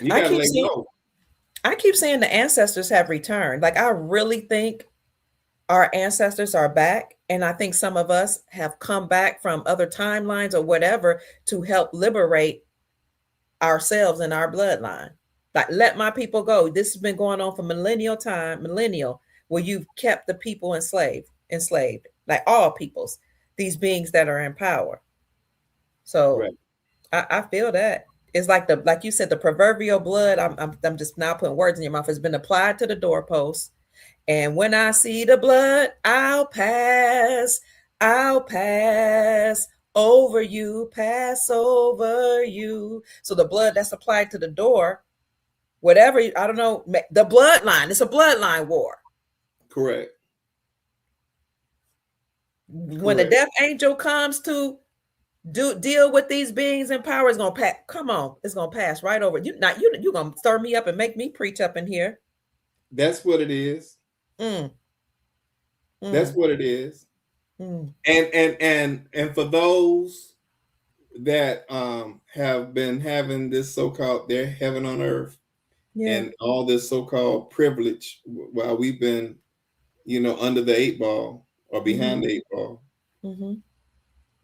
You I got to keep let seeing, go. I keep saying the ancestors have returned. Like I really think our ancestors are back, and I think some of us have come back from other timelines or whatever to help liberate ourselves and our bloodline. Like, let my people go. This has been going on for millennial, where you've kept the people enslaved, like all peoples, these beings that are in power. So Right. I feel that. It's like like you said, the proverbial blood. I'm just now putting words in your mouth. Has been applied to the doorpost. And when I see the blood, I'll pass over you, pass over you. So the blood that's applied to the door, whatever, I don't know, the bloodline, it's a bloodline war. Correct. When the Correct. death angel comes to deal with these beings in power, it's gonna pass. Come on, it's gonna pass right over. You gonna stir me up and make me preach up in here. That's what it is. Mm, That's mm, what it is. mm. And for those that have been having this so-called their heaven on earth Yeah. and all this so-called privilege while we've been, under the 8 ball or Mm-hmm. behind the 8 ball, Mm-hmm.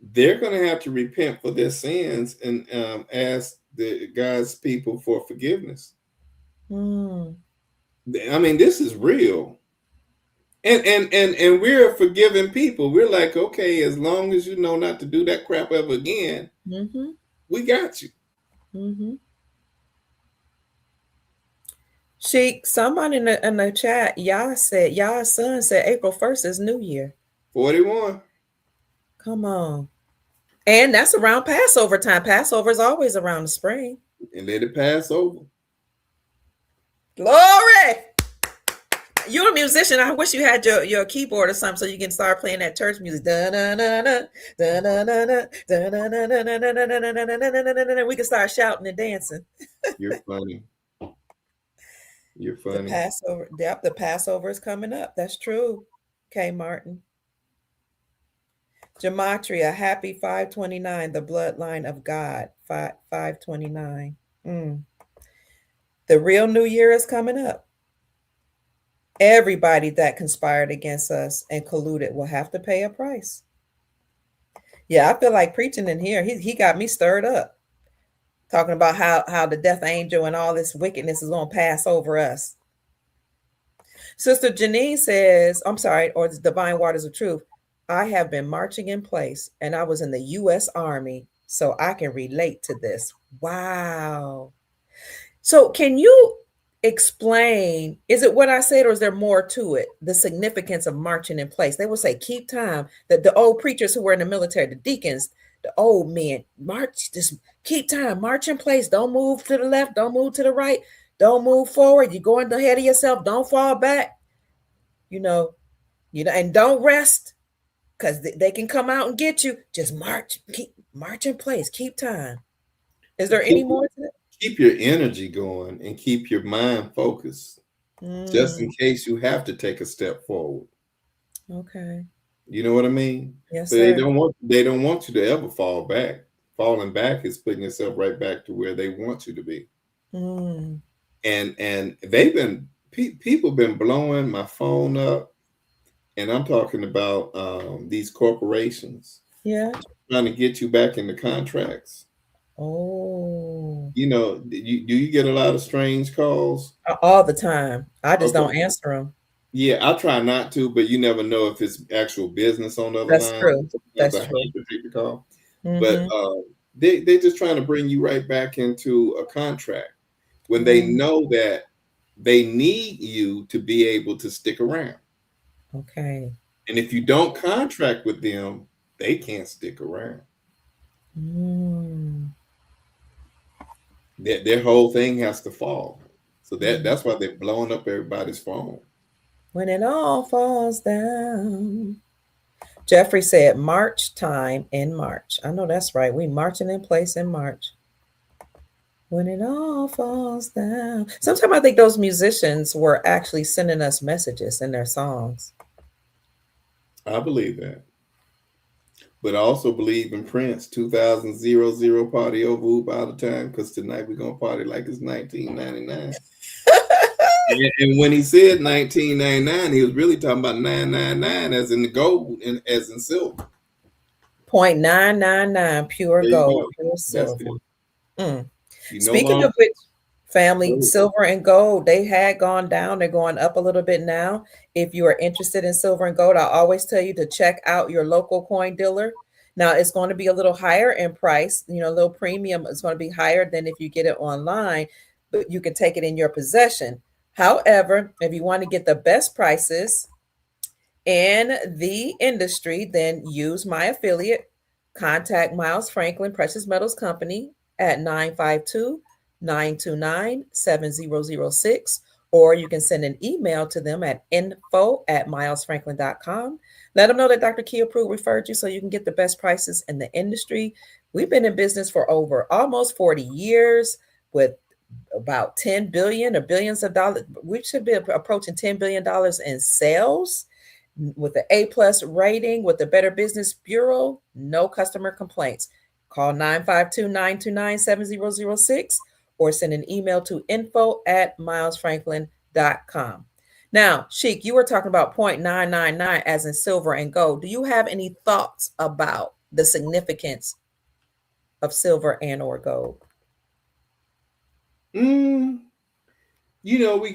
they're going to have to repent for their sins and ask the God's people for forgiveness. Mm. I mean, this is real. And we're forgiving people. We're like, okay, as long as you know not to do that crap ever again, Mm-hmm. we got you. Mm-hmm. Sheik, someone in the chat, y'all's son said April 1st is New Year. 41. Come on. And that's around Passover time. Passover is always around the spring. And let it pass over. Glory. You're a musician. I wish you had your keyboard or something so you can start playing that church music. We can start shouting and dancing. You're funny. You're The funny. Passover, yep, the Passover is coming up. That's true. K. Martin. Gematria, happy 529, the bloodline of God. 529. The real New Year is coming up. Everybody that conspired against us and colluded will have to pay a price. Yeah, I feel like preaching in here. He got me stirred up. Talking about how the death angel and all this wickedness is going to pass over us. Sister Janine says, I'm sorry, or the Divine Waters of Truth. I have been marching in place and I was in the U.S. Army, so I can relate to this. Wow. So can you explain, is it what I said or is there more to it? The significance of marching in place. They will say, keep time. The old preachers who were in the military, the deacons, the old men, march, just keep time, march in place. Don't move to the left, don't move to the right, don't move forward. You're going ahead of yourself, don't fall back. And don't rest because they can come out and get you. Just march in place, keep time. Is there any Keep, more to that? keep your energy going and keep your mind focused just in case you have to take a step forward. Okay. You know what I mean? Yes, So sir. they don't want you to ever fall back. Falling back is putting yourself right back to where they want you to be. And they've been people been blowing my phone up, and I'm talking about these corporations. Yeah. Trying to get you back into contracts. Oh. Do you get a lot of strange calls? All the time. I just Okay. don't answer them. Yeah, I try not to, but you never know if it's actual business on the other That's line. true. Sometimes I That's have true. to take the call. But Mm-hmm. they're just trying to bring you right back into a contract when they know that they need you to be able to stick around. Okay. And if you don't contract with them, they can't stick around. Their whole thing has to fall. So that's why they're blowing up everybody's phone. When it all falls down. Jeffrey said March time in March. I know that's right. We marching in place in March. When it all falls down. Sometimes I think those musicians were actually sending us messages in their songs. I believe that. but I also believe in Prince 2000 party over all the time because tonight we're gonna party like it's 1999. And when he said 1999, he was really talking about 999 as in the gold and as in silver. 0.999 pure There you gold, go. pure That's silver. it. Mm. You no Speaking longer. of which, family, silver and gold, they had gone down. They're going up a little bit now. If you are interested in silver and gold, I always tell you to check out your local coin dealer. Now, it's going to be a little higher in price, a little premium. It's going to be higher than if you get it online, but you can take it in your possession. However, if you want to get the best prices, in the industry, then use my affiliate. Contact Miles Franklin Precious Metals Company at 952-929-7006, or you can send an email to them at info@milesfranklin.com. Let them know that Dr. Kia Prue referred you so you can get the best prices in the industry. We've been in business for over almost 40 years with about 10 billion or billions of dollars. We should be approaching $10 billion in sales with the A+ rating with the Better Business Bureau. No customer complaints. Call 952-929-7006 or send an email to info@milesfranklin.com. Now, Sheik, you were talking about 0.999 as in silver and gold. Do you have any thoughts about the significance of silver and or gold? We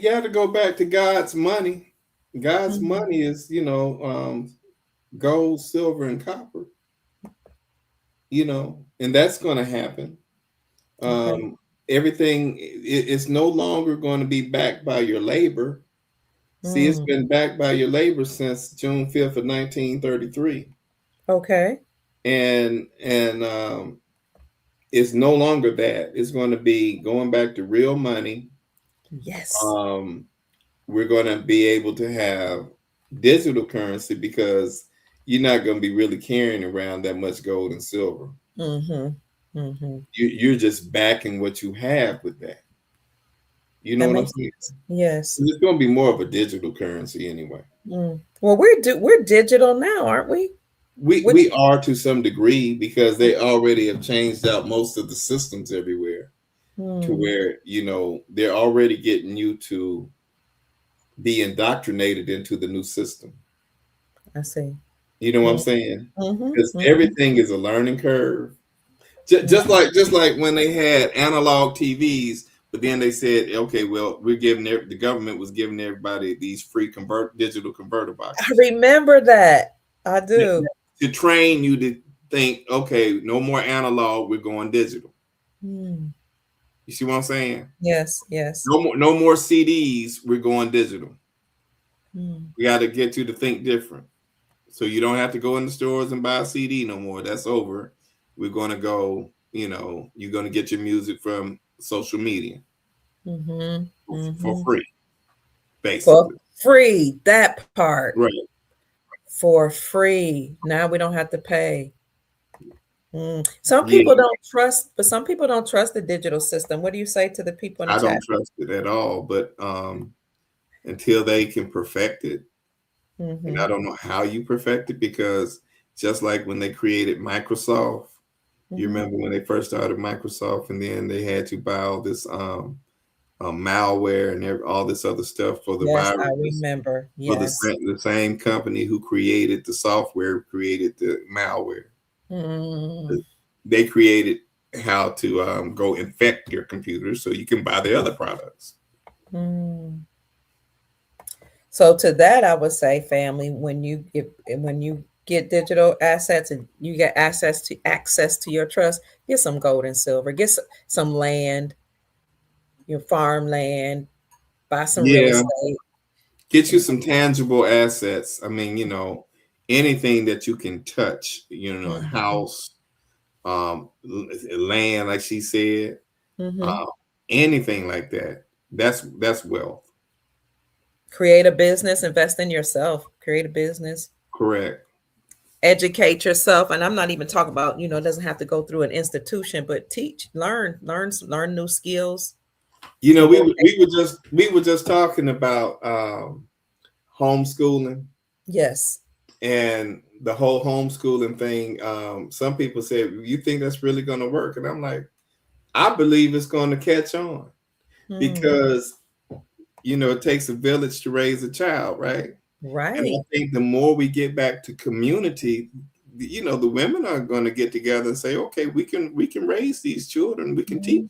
got to go back to God's money. God's Mm-hmm. money is, gold, silver, and copper. And that's going to happen. Okay. Everything it's no longer going to be backed by your labor. See, it's Mm. been backed by your labor since June 5th of 1933. Okay. And it's no longer that. It's going to be going back to real money. Yes. We're going to be able to have digital currency because you're not going to be really carrying around that much gold and silver. Mm-hmm. Mm-hmm. You're just backing what you have with that. You know That what I'm makes saying? sense. Yes. It's going to be more of a digital currency anyway. Mm. Well, we're digital now, aren't we? Which We are to some degree because they already have changed out most of the systems everywhere to mm, where they're already getting you to be indoctrinated into the new system. I see. You know what I'm Mm, saying? Because mm-hmm. everything is a learning curve. Just like when they had analog TVs, but then they said, okay, well, the government was giving everybody these free digital converter I boxes remember that. I do. to train you to think, okay, no more analog, we're going digital. Mm. You see what I'm saying? Yes, yes. No more CDs, we're going digital. Mm. We got to get you to think different. So you don't have to go in the stores and buy a CD no more. That's over. We're going to go, you're going to get your music from social media Mm-hmm. for Mm-hmm. free, For basically. free, that part. Right. For free. Now we don't have to pay. Some Yeah, people don't trust, but some people don't trust the digital system. What do you say to the people in the I chat? don't trust it at all. But until they can perfect it, and Mm-hmm. I don't know how you perfect it because just like when they created Microsoft, you Mm-hmm. remember when they first started Microsoft, and then they had to buy all this malware and all this other stuff for the Yes, I viruses. remember. For Yes. the same company who created the software created the malware. Mm. They created how to go infect your computer so you can buy the other products. Mm. So to that, I would say, family, when you get digital assets and you get access to your trust, get some gold and silver, get some land, your farmland, buy some real Yeah, estate. get you some tangible assets. I mean, anything that you can touch. A Mm-hmm. house, land, like she said, Mm-hmm. uh, anything like that. That's wealth. Create a business, invest in yourself, create a business, Correct. educate yourself. And I'm not even talking about, it doesn't have to go through an institution, but teach, learn new skills. We Avoid. were- we were just talking about homeschooling. Yes. And the whole homeschooling thing, some people said, you think that's really going to work? And I'm like, I believe it's going to catch on because, it takes a village to raise a child, right? And I Right. think the more we get back to community, the women are going to get together and say, okay, we can raise these children. We can teach.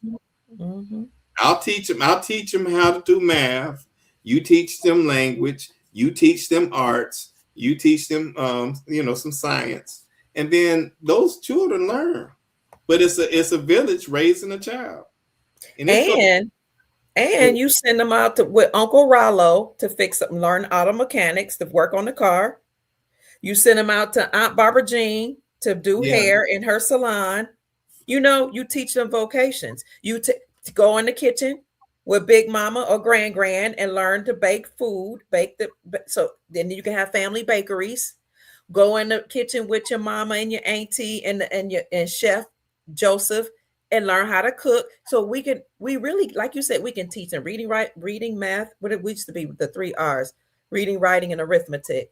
I'll teach them. I'll teach them how to do math. You teach them language. You teach them arts. You teach them, some science, and then those children learn. But it's a village raising a child, and it's going. And you send them out with Uncle Rollo to fix up, learn auto mechanics, to work on the car. You send them out to Aunt Barbara Jean to do Yeah, hair in her salon. You teach them vocations. To go in the kitchen with Big Mama or Grand and learn to bake food. So then you can have family bakeries. Go in the kitchen with your mama and your auntie and Chef Joseph and learn how to cook. So we really, like you said, we can teach them reading, math. What it used to be the 3 R's: reading, writing, and arithmetic.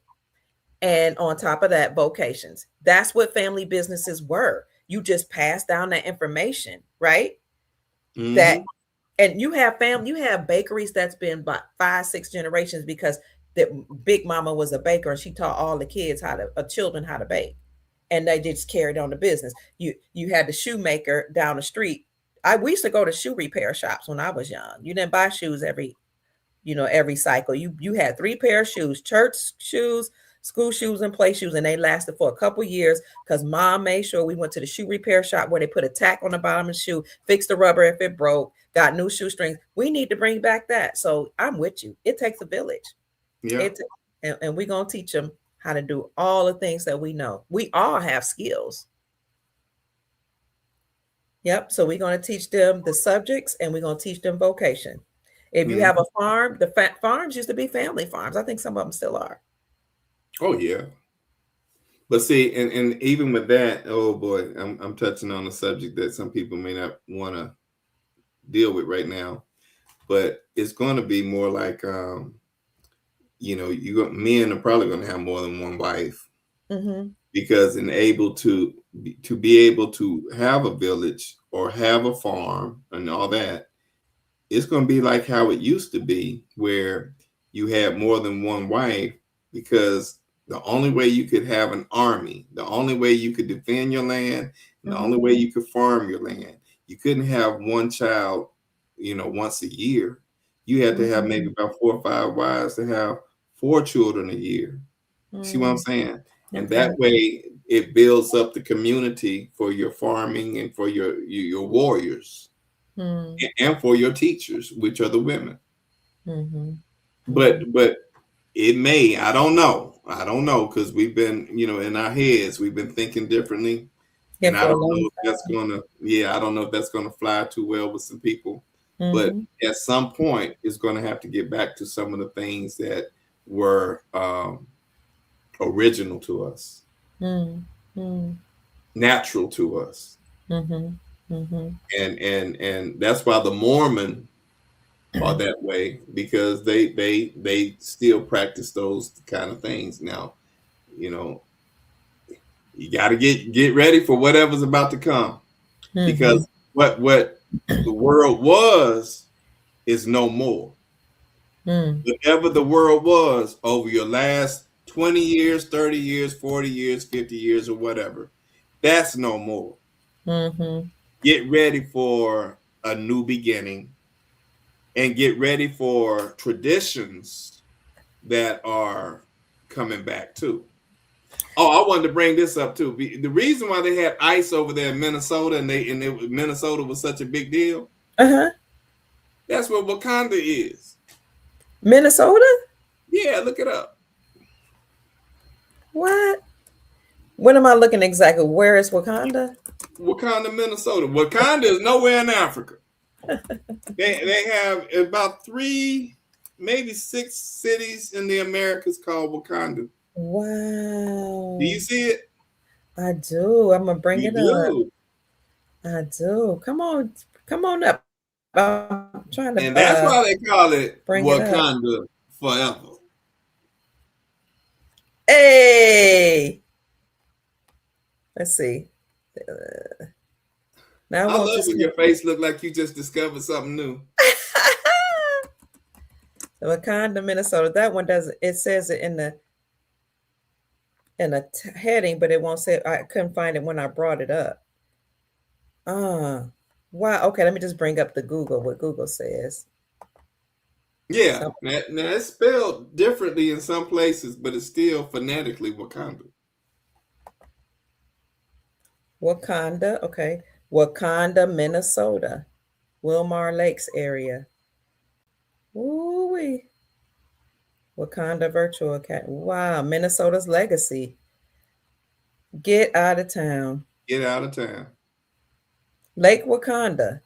And on top of that, vocations. That's what family businesses were. You just pass down that information, right? That and you have bakeries that's been about 5-6 generations because that Big Mama was a baker and she taught all the children how to bake, and they just carried on the business. You had the shoemaker down the street. We used to go to shoe repair shops when I was young. You didn't buy shoes every cycle. You had 3 pair of shoes: church shoes, school shoes, and play shoes, and they lasted for a couple years because mom made sure we went to the shoe repair shop where they put a tack on the bottom of the shoe, fixed the rubber if it broke, got new shoestrings. We need to bring back that. So I'm with you. It takes a village. yeah. And we're going to teach them how to do all the things that we know. We all have skills. Yep. So we're going to teach them the subjects and we're going to teach them vocation. If you have a farm, the farms used to be family farms. I think some of them still are. Oh yeah. But see, and even with that, oh boy, I'm touching on a subject that some people may not want to deal with right now, but it's going to be more like, men are probably going to have more than one wife because to be able to have a village or have a farm and all that, it's going to be like how it used to be, where you had more than one wife, because the only way you could have an army, the only way you could defend your land, and the only way you could farm your land, you couldn't have one child, once a year. You had to have maybe about 4 or 5 wives to have 4 children a year. See what I'm saying? And that way it builds up the community for your farming and for your warriors and for your teachers, which are the women. But it may, I don't know, because we've been, in our heads, we've been thinking differently. And I don't know if that's gonna fly too well with some people. But at some point, it's going to have to get back to some of the things that were original to us, natural to us, and that's why the Mormon are that way, because they still practice those kind of things. Now, you got to get ready for whatever's about to come, because what the world was is no more. Whatever the world was over your last 20 years, 30 years, 40 years, 50 years, or whatever, that's no more. Get ready for a new beginning, and get ready for traditions that are coming back too. Oh, I wanted to bring this up too. The reason why they had ice over there in Minnesota, and Minnesota was such a big deal. That's what Wakanda is. Minnesota? Yeah, look it up. What? What am I looking exactly? Where is Wakanda? Wakanda, Minnesota. Wakanda is nowhere in Africa. They have about 3, maybe 6 cities in the Americas called Wakanda. Wow. Do you see it? I do. I'm gonna bring it up. I do. Come on up. I'm trying to. And that's why they call it bring Wakanda forever. Hey. Let's see. Now I I want love to when see. your face look like you just discovered something new. Wakanda, Minnesota. That one doesn't. It says it in the heading, but it won't say. I couldn't find it when I brought it up. Wow. Okay, let me just bring up the Google. What Google says. Yeah, So now it's spelled differently in some places, but it's still phonetically Wakanda. Wakanda. Okay, Wakanda, Minnesota, Wilmar Lakes area. Ooh wee. Wakanda Virtual Academy. Wow, Minnesota's legacy. Get out of town. Get out of town. Lake Wakanda,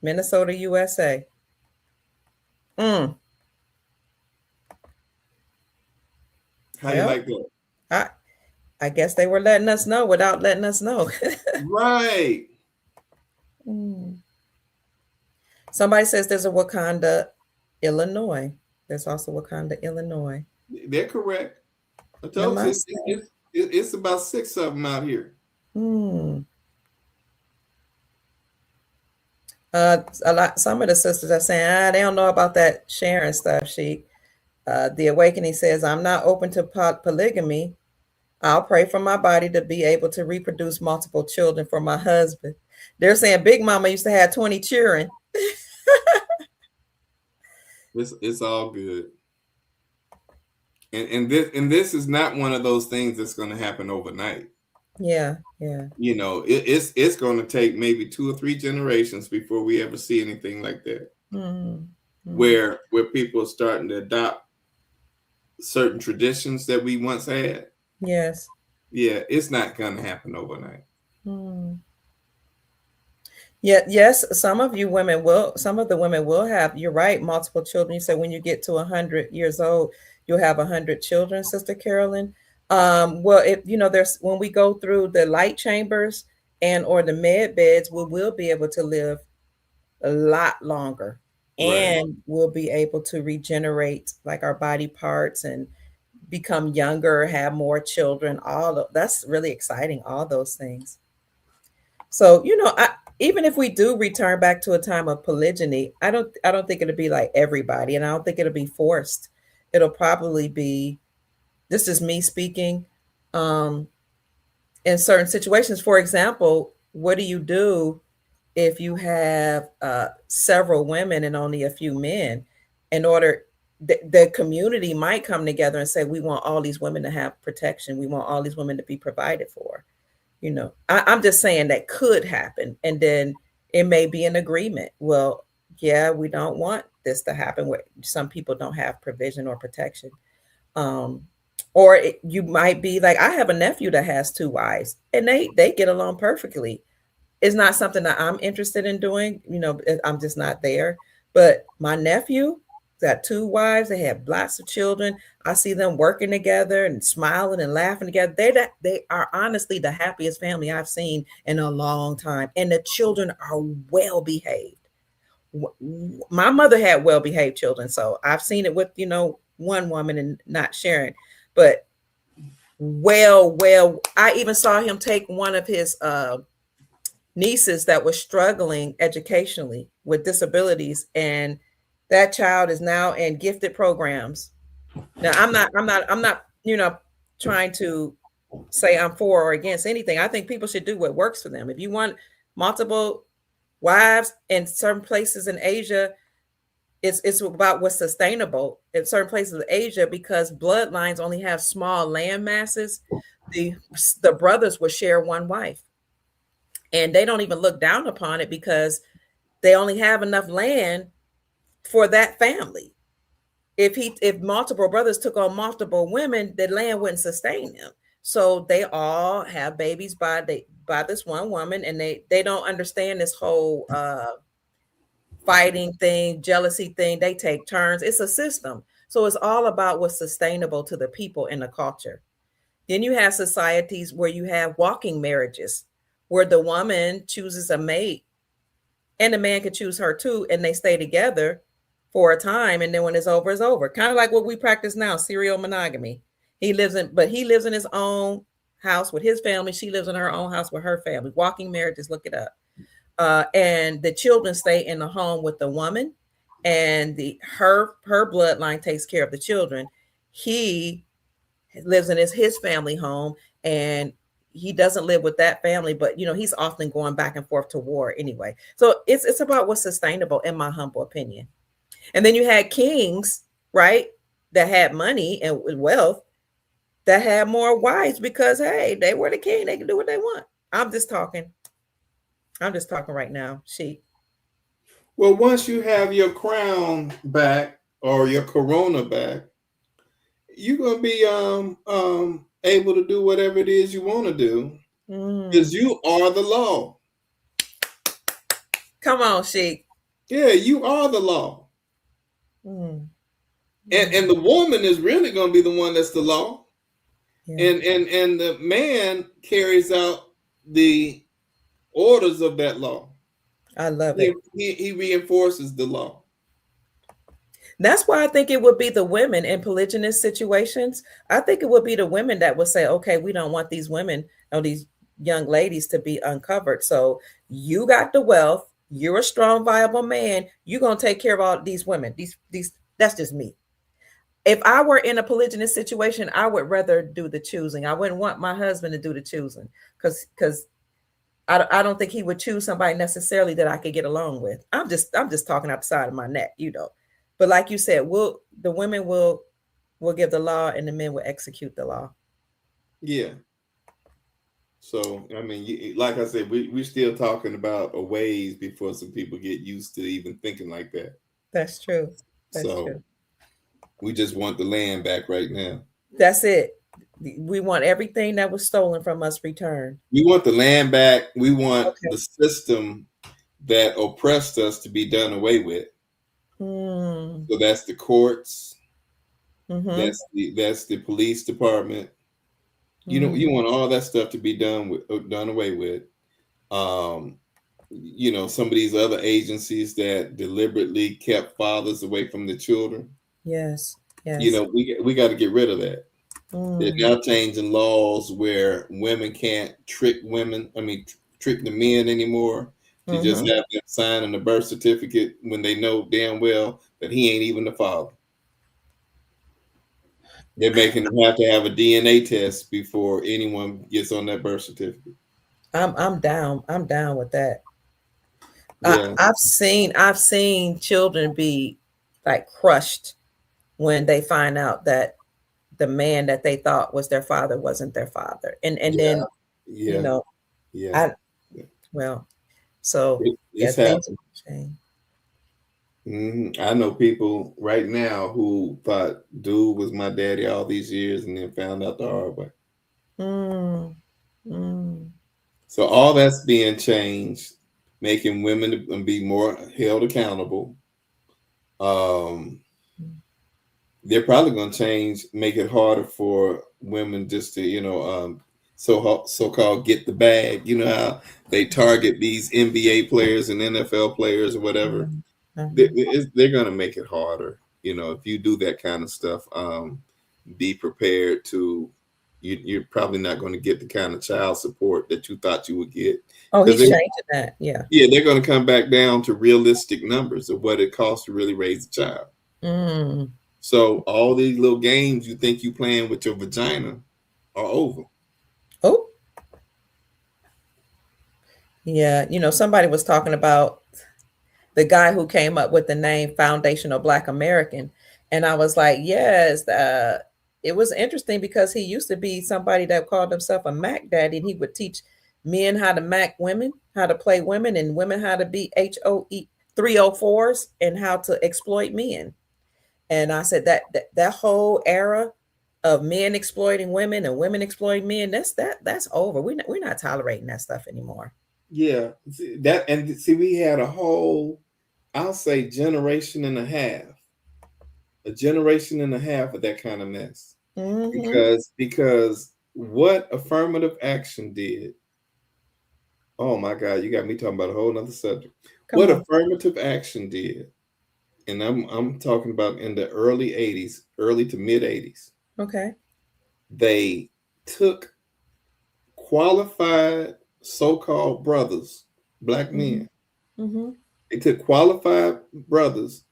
Minnesota, USA. Mm. How you Well, like that? I I guess they were letting us know without letting us know. Right. Mm. Somebody says there's a Wakanda, Illinois. There's also Wakanda, Illinois. They're correct. I told you Namaste. it's about 6 of them out here. Hmm. Some of the sisters are saying, they don't know about that sharing stuff. The Awakening says, I'm not open to polygamy. I'll pray for my body to be able to reproduce multiple children for my husband. They're saying Big Mama used to have 20 children. It's all good. And this is not one of those things that's going to happen overnight. Yeah. You know, it's going to take maybe 2 or 3 generations before we ever see anything like that. Mm-hmm. Where people are starting to adopt certain traditions that we once had. Yes. Yeah, it's not going to happen overnight. Mm. Yeah, yes, some of the women will have, you're right, multiple children. You said when you get to 100 years old, you'll have 100 children, Sister Carolyn. Well, if there's when we go through the light chambers and or the med beds, we will be able to live a lot longer, Right. and we'll be able to regenerate like our body parts and become younger, have more children. That's really exciting, all those things. So, even if we do return back to a time of polygyny, I don't think it'll be like everybody, and I don't think it'll be forced. It'll probably be, this is me speaking, um, in certain situations. For example, what do you do if you have several women and only a few men? In order, the community might come together and say, we want all these women to have protection. We want all these women to be provided for. I'm just saying that could happen. And then it may be an agreement. Well, yeah, we don't want this to happen where some people don't have provision or protection. Um, or you might be like, I have a nephew that has 2 wives and they get along perfectly. It's not something that I'm interested in doing. I'm just not there. But my nephew got 2 wives. They have lots of children. I see them working together and smiling and laughing together. They are honestly the happiest family I've seen in a long time. And the children are well behaved. My mother had well behaved children, so I've seen it with one woman and not sharing, but well, I even saw him take one of his nieces that was struggling educationally with disabilities, and that child is now in gifted programs. Now I'm not trying to say I'm for or against anything. I think people should do what works for them. If you want multiple wives in certain places in Asia, it's about what's sustainable in certain places of Asia, because bloodlines only have small land masses. The brothers will share one wife, and they don't even look down upon it because they only have enough land for that family. If multiple brothers took on multiple women, the land wouldn't sustain them. So they all have babies by this one woman, and they don't understand this whole fighting thing, jealousy thing. They take turns. It's a system. So it's all about what's sustainable to the people in the culture. Then you have societies where you have walking marriages, where the woman chooses a mate and the man can choose her too, and they stay together for a time, and then when it's over, it's over. Kind of like what we practice now, serial monogamy. He lives in his own house with his family. She lives in her own house with her family. Walking marriages, look it up. And the children stay in the home with the woman, and her bloodline takes care of the children. He lives in his family home, and he doesn't live with that family, but he's often going back and forth to war anyway. So it's about what's sustainable, in my humble opinion. And then you had kings, right, that had money and wealth, that had more wives because hey, they were the king. They can do what they want. I'm just talking. I'm just talking right now. Well, once you have your crown back or your corona back, you're gonna be able to do whatever it is you want to do because you are the law. Come on, Sheik. Yeah, you are the law. And the woman is really gonna be the one that's the law. Yeah. And the man carries out the orders of that law. I love it. He reinforces the law. That's why I think it would be the women in polygynous situations. I think it would be the women that would say, okay, we don't want these women or these young ladies to be uncovered. So you got the wealth. You're a strong, viable man. You're going to take care of all these women. These. That's just me. If I were in a polygynous situation, I would rather do the choosing. I wouldn't want my husband to do the choosing because I don't think he would choose somebody necessarily that I could get along with. I'm just talking outside of my neck, But like you said, the women will give the law and the men will execute the law. Yeah. So I mean, like I said, we're still talking about a ways before some people get used to even thinking like that. That's true. That's true. We just want the land back right now. That's it. We want everything that was stolen from us returned. We want the land back. We want the system that oppressed us to be done away with. So that's the courts. That's the police department. You want all that stuff to be done away with. Some of these other agencies that deliberately kept fathers away from the children. Yes. We got to get rid of that. They're now changing laws where women can't trick the men anymore to just have them sign a birth certificate when they know damn well that he ain't even the father. They're making them have to have a DNA test before anyone gets on that birth certificate. I'm down. I'm down with that. Yeah. I've seen children be like crushed when they find out that the man that they thought was their father wasn't their father. And then it's happening. I know people right now who thought dude was my daddy all these years and then found out the hard way. So all that's being changed, making women be more held accountable. They're probably going to make it harder for women just to, so-called get the bag. You know how they target these NBA players and NFL players or whatever. They're going to make it harder. If you do that kind of stuff, be prepared to, you're probably not going to get the kind of child support that you thought you would get. Oh, he's changing that. Yeah. Yeah, they're going to come back down to realistic numbers of what it costs to really raise a child. So all these little games you think you playing with your vagina are over. Oh. Yeah. Somebody was talking about the guy who came up with the name Foundational Black American. And I was like, yes, it was interesting because he used to be somebody that called himself a Mac daddy, and he would teach men how to Mac women, how to play women, and women how to be HOE 304s and how to exploit men. And I said that whole era of men exploiting women and women exploiting men, that's over. We're not tolerating that stuff anymore. Yeah, we had a whole, I'll say, generation and a half of that kind of mess. Because what affirmative action did, oh my God, you got me talking about a whole nother subject. Affirmative action did, and I'm talking about in the early 80s, early to mid 80s. Okay. They took qualified so-called brothers, black men. Mm-hmm. They took qualified brothers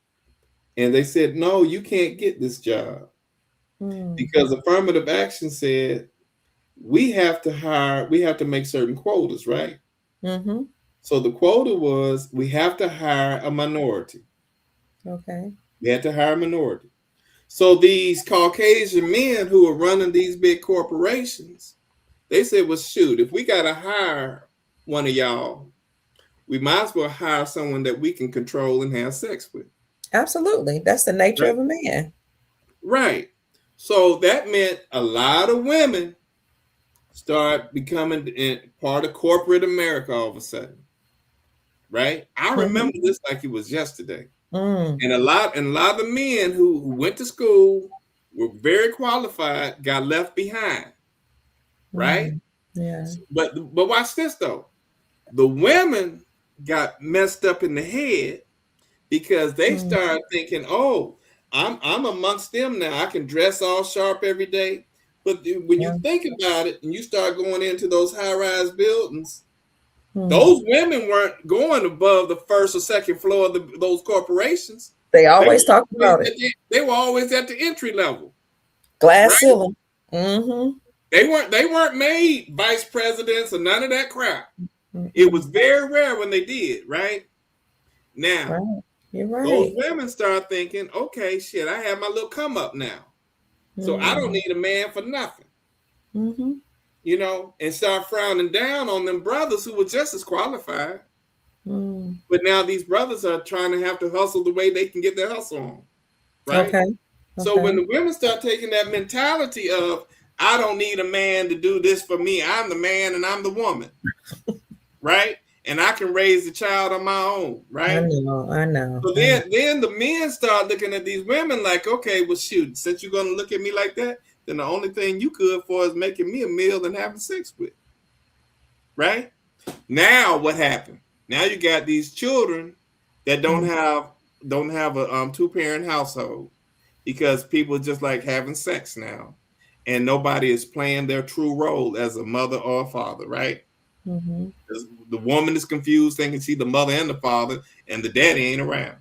and they said, no, you can't get this job Mm. because affirmative action said we have to hire, we have to make certain quotas, right? Mm-hmm. So the quota was we have to hire a minority. Okay. We had to hire a minority. So these Caucasian men who are running these big corporations, they said, well, shoot, if we got to hire one of y'all, we might as well hire someone that we can control and have sex with. Absolutely. That's the nature Right. of a man. Right. So that meant a lot of women start becoming part of corporate America all of a sudden. Right. I remember this like it was yesterday. And a lot of the men who went to school, were very qualified, got left behind. Right. Yeah. But watch this though. The women got messed up in the head because they started thinking, oh, I'm amongst them now. I can dress all sharp every day. But when you think about it and you start going into those high-rise buildings, those women weren't going above the first or second floor of those corporations. They always talk about it. They were always at the entry level. Glass ceiling. Mm-hmm. They weren't made vice presidents or none of that crap. It was very rare when they did, right? Now, you're right. Those women start thinking, okay, shit, I have my little come up now. So I don't need a man for nothing. You know, and start frowning down on them brothers who were just as qualified. But now these brothers are trying to have to hustle the way they can get their hustle on. Right? Okay. So when the women start taking that mentality of, I don't need a man to do this for me. I'm the man and I'm the woman. Right? And I can raise the child on my own, right? I know. So then the men start looking at these women like, okay, well, shoot, since you're going to look at me like that, then the only thing you good for is making me a meal and having sex with. Right? Now what happened? Now you got these children that don't have a two-parent household because people just like having sex now. And nobody is playing their true role as a mother or a father, right? The woman is confused, thinking she's the mother and the father, and the daddy ain't around.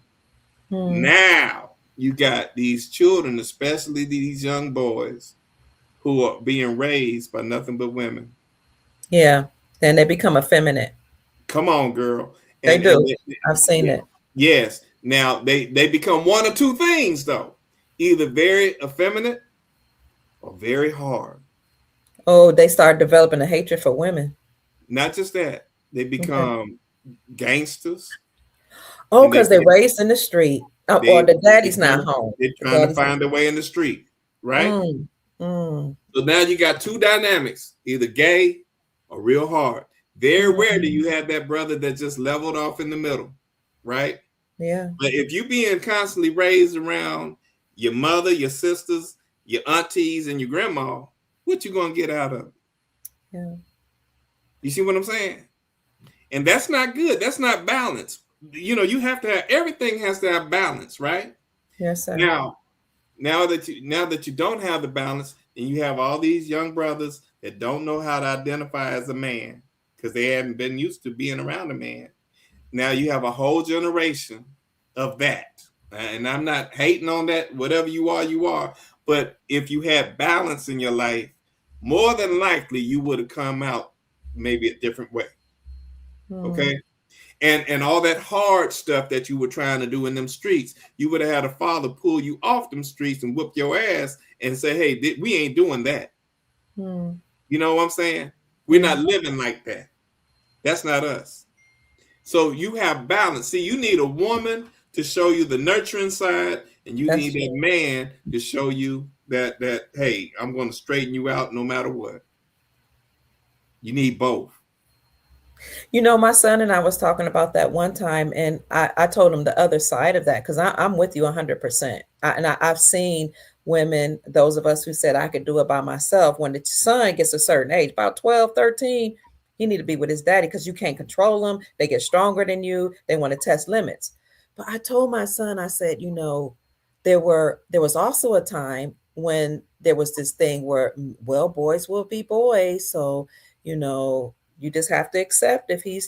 Now you got these children, especially these young boys, who are being raised by nothing but women. Yeah, and they become effeminate. Come on, girl. They do. I've seen it. Yes. Now they become one or two things though, either very effeminate or very hard. Oh, they start developing a hatred for women. Not just that, they become gangsters. Oh, because they're raised in the street, or the daddy's not home. They're trying to find their way in the street, right? So now you got two dynamics, either gay or real hard. Very rare do you have that brother that just leveled off in the middle, right? Yeah. But if you being constantly raised around your mother, your sisters, your aunties, and your grandma, what you gonna get out of it? Yeah. You see what I'm saying? And that's not good. That's not balance. You know, you have to have, everything has to have balance, right? Yes, sir. Now that you don't have the balance, and you have all these young brothers that don't know how to identify as a man because they haven't been used to being around a man. Now you have a whole generation of that. And I'm not hating on that. Whatever you are. But if you had balance in your life, more than likely you would have come out maybe a different way. Okay. And all that hard stuff that you were trying to do in them streets, you would have had a father pull you off them streets and whoop your ass and say, hey, we ain't doing that. You know what I'm saying? We're not living like that. That's not us. So you have balance. See, you need a woman to show you the nurturing side, and you need that man to show you that, hey, I'm going to straighten you out no matter what. You need both. You know, my son and I was talking about that one time, and I told him the other side of that because I'm with you 100%. I've seen women, those of us who said I could do it by myself, when the son gets a certain age, about 12, 13, he need to be with his daddy because you can't control them. They get stronger than you. They want to test limits. But I told my son, I said, you know, there was also a time when there was this thing where, well, boys will be boys. So, You know, you just have to accept if he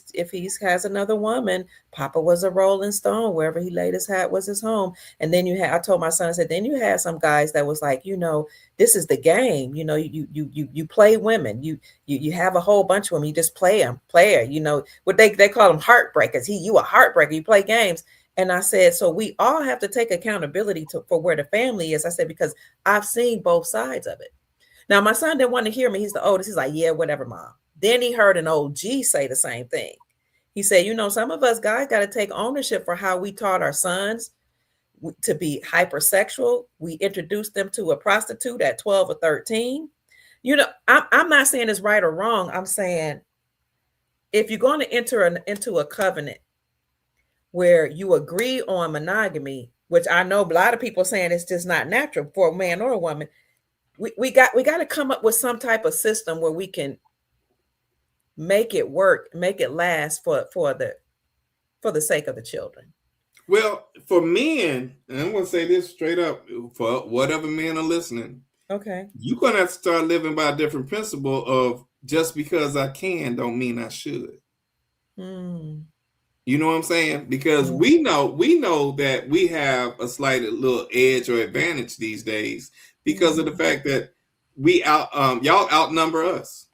has another woman. Papa was a rolling stone. Wherever he laid his hat was his home. And then I told my son, I said, then you had some guys that was like, this is the game. You play women. You have a whole bunch of women. You just play them, player. What they call them heartbreakers. You a heartbreaker. You play games. And I said, so we all have to take accountability for where the family is. I said, because I've seen both sides of it. Now, my son didn't want to hear me. He's the oldest. He's like, yeah, whatever, Mom. Then he heard an old G say the same thing. He said, some of us guys got to take ownership for how we taught our sons to be hypersexual. We introduced them to a prostitute at 12 or 13. I'm not saying it's right or wrong. I'm saying if you're going to enter into a covenant where you agree on monogamy, which I know a lot of people saying it's just not natural for a man or a woman, we got to come up with some type of system where we can make it work, make it last for the sake of the children. Well, for men, and I'm going to say this straight up for whatever men are listening. Okay. You're going to have to start living by a different principle of just because I can don't mean I should. You know what I'm saying? Because we know that we have a slight little edge or advantage these days because of the fact that y'all outnumber us.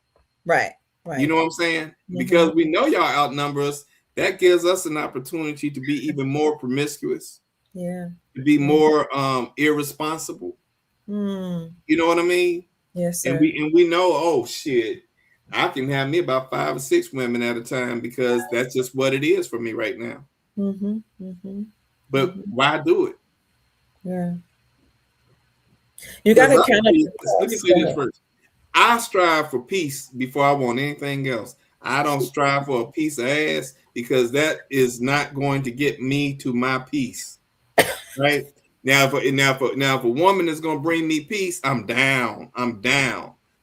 Right. You know what I'm saying? Because we know y'all outnumber us, that gives us an opportunity to be even more promiscuous. Yeah. To be more irresponsible. You know what I mean? Yes, sir. And we know, oh shit, I can have me about 5 or 6 women at a time because that's just what it is for me right now. But why do it? Yeah. You got to count up. Let me say this first. I strive for peace before I want anything else. I don't strive for a piece of ass because that is not going to get me to my peace. Right? Now, if a woman is going to bring me peace, I'm down.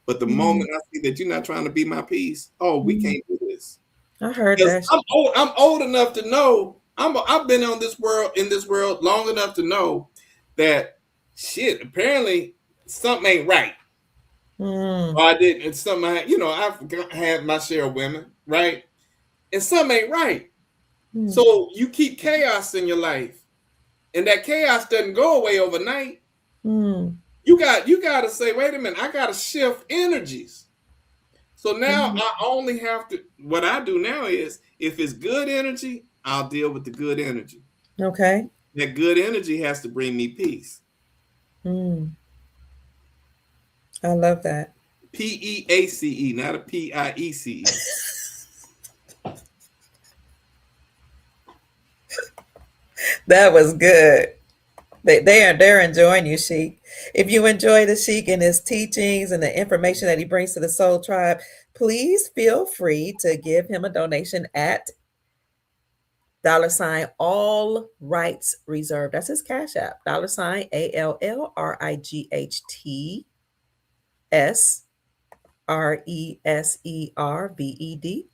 But the moment I see that you're not trying to be my peace, we can't do this. I heard that. I'm old enough to know. I've been in this world long enough to know that shit. Apparently, something ain't right. Or I didn't. It's something I've had my share of women, right? And something ain't right. So you keep chaos in your life, and that chaos doesn't go away overnight. You got to say, wait a minute, I got to shift energies. So now I only have to. What I do now is, if it's good energy, I'll deal with the good energy. Okay. That good energy has to bring me peace. I love that. PEACE, not a PIECE. That was good. They're enjoying you, Sheik. If you enjoy the Sheik and his teachings and the information that he brings to the Soul Tribe, please feel free to give him a donation at $ all rights reserved. That's his Cash App. $ ALLRIGHTSRESERVED.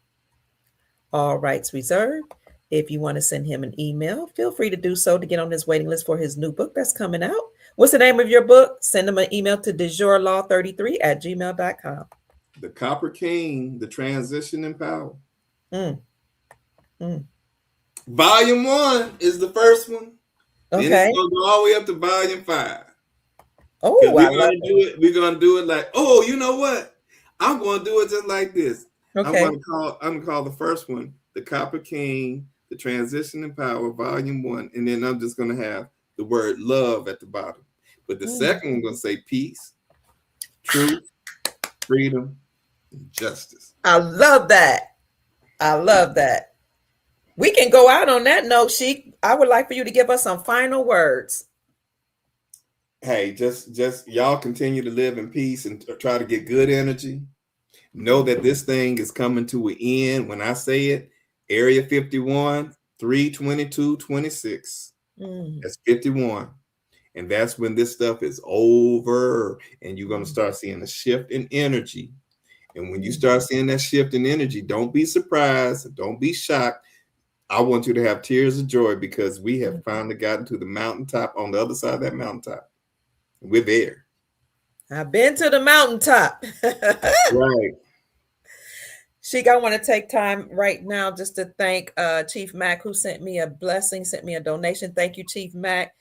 All rights reserved. If you want to send him an email, feel free to do so to get on his waiting list for his new book that's coming out. What's the name of your book? Send him an email to dejourlaw33@gmail.com. The Copper King, The Transition in Power. Volume 1 is the first one. Okay. Then it's going to go all the way up to volume 5. Oh, we're going to do it like, oh, you know what? I'm going to do it just like this. Okay. I'm going to call the first one The Copper King, The Transition in Power, Volume 1. And then I'm just going to have the word love at the bottom. But the second one, I'm going to say peace, truth, freedom, and justice. I love that. We can go out on that note, Sheik. I would like for you to give us some final words. Hey, just y'all continue to live in peace and try to get good energy. Know that this thing is coming to an end. When I say it, Area 51, 3/22/26. That's 51. And that's when this stuff is over. And you're going to start seeing a shift in energy. And when you start seeing that shift in energy, don't be surprised. Don't be shocked. I want you to have tears of joy because we have finally gotten to the mountaintop on the other side of that mountaintop. We're there. I've been to the mountaintop. Right. Sheik, I want to take time right now just to thank Chief Mac, who sent me a blessing, sent me a donation. Thank you, Chief Mac,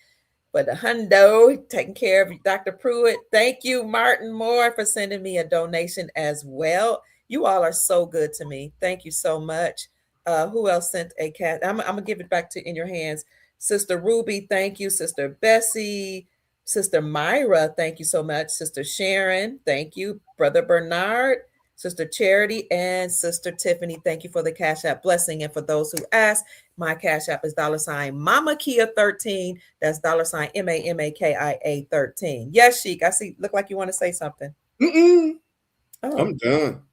for the hundo, taking care of Dr. Pruitt. Thank you, Martin Moore, for sending me a donation as well. You all are so good to me. Thank you so much. Who else sent a cat? I'm gonna give it back to in your hands. Sister Ruby, thank you. Sister Bessie, Sister Myra, thank you so much. Sister Sharon, thank you. Brother Bernard, Sister Charity, and Sister Tiffany, thank you for the Cash App blessing. And for those who asked, my Cash App is $ Mama Kia 13. That's $ MAMAKIA 13. Yes, Sheik. I see. Look like you want to say something. Mm-mm. Oh, I'm done.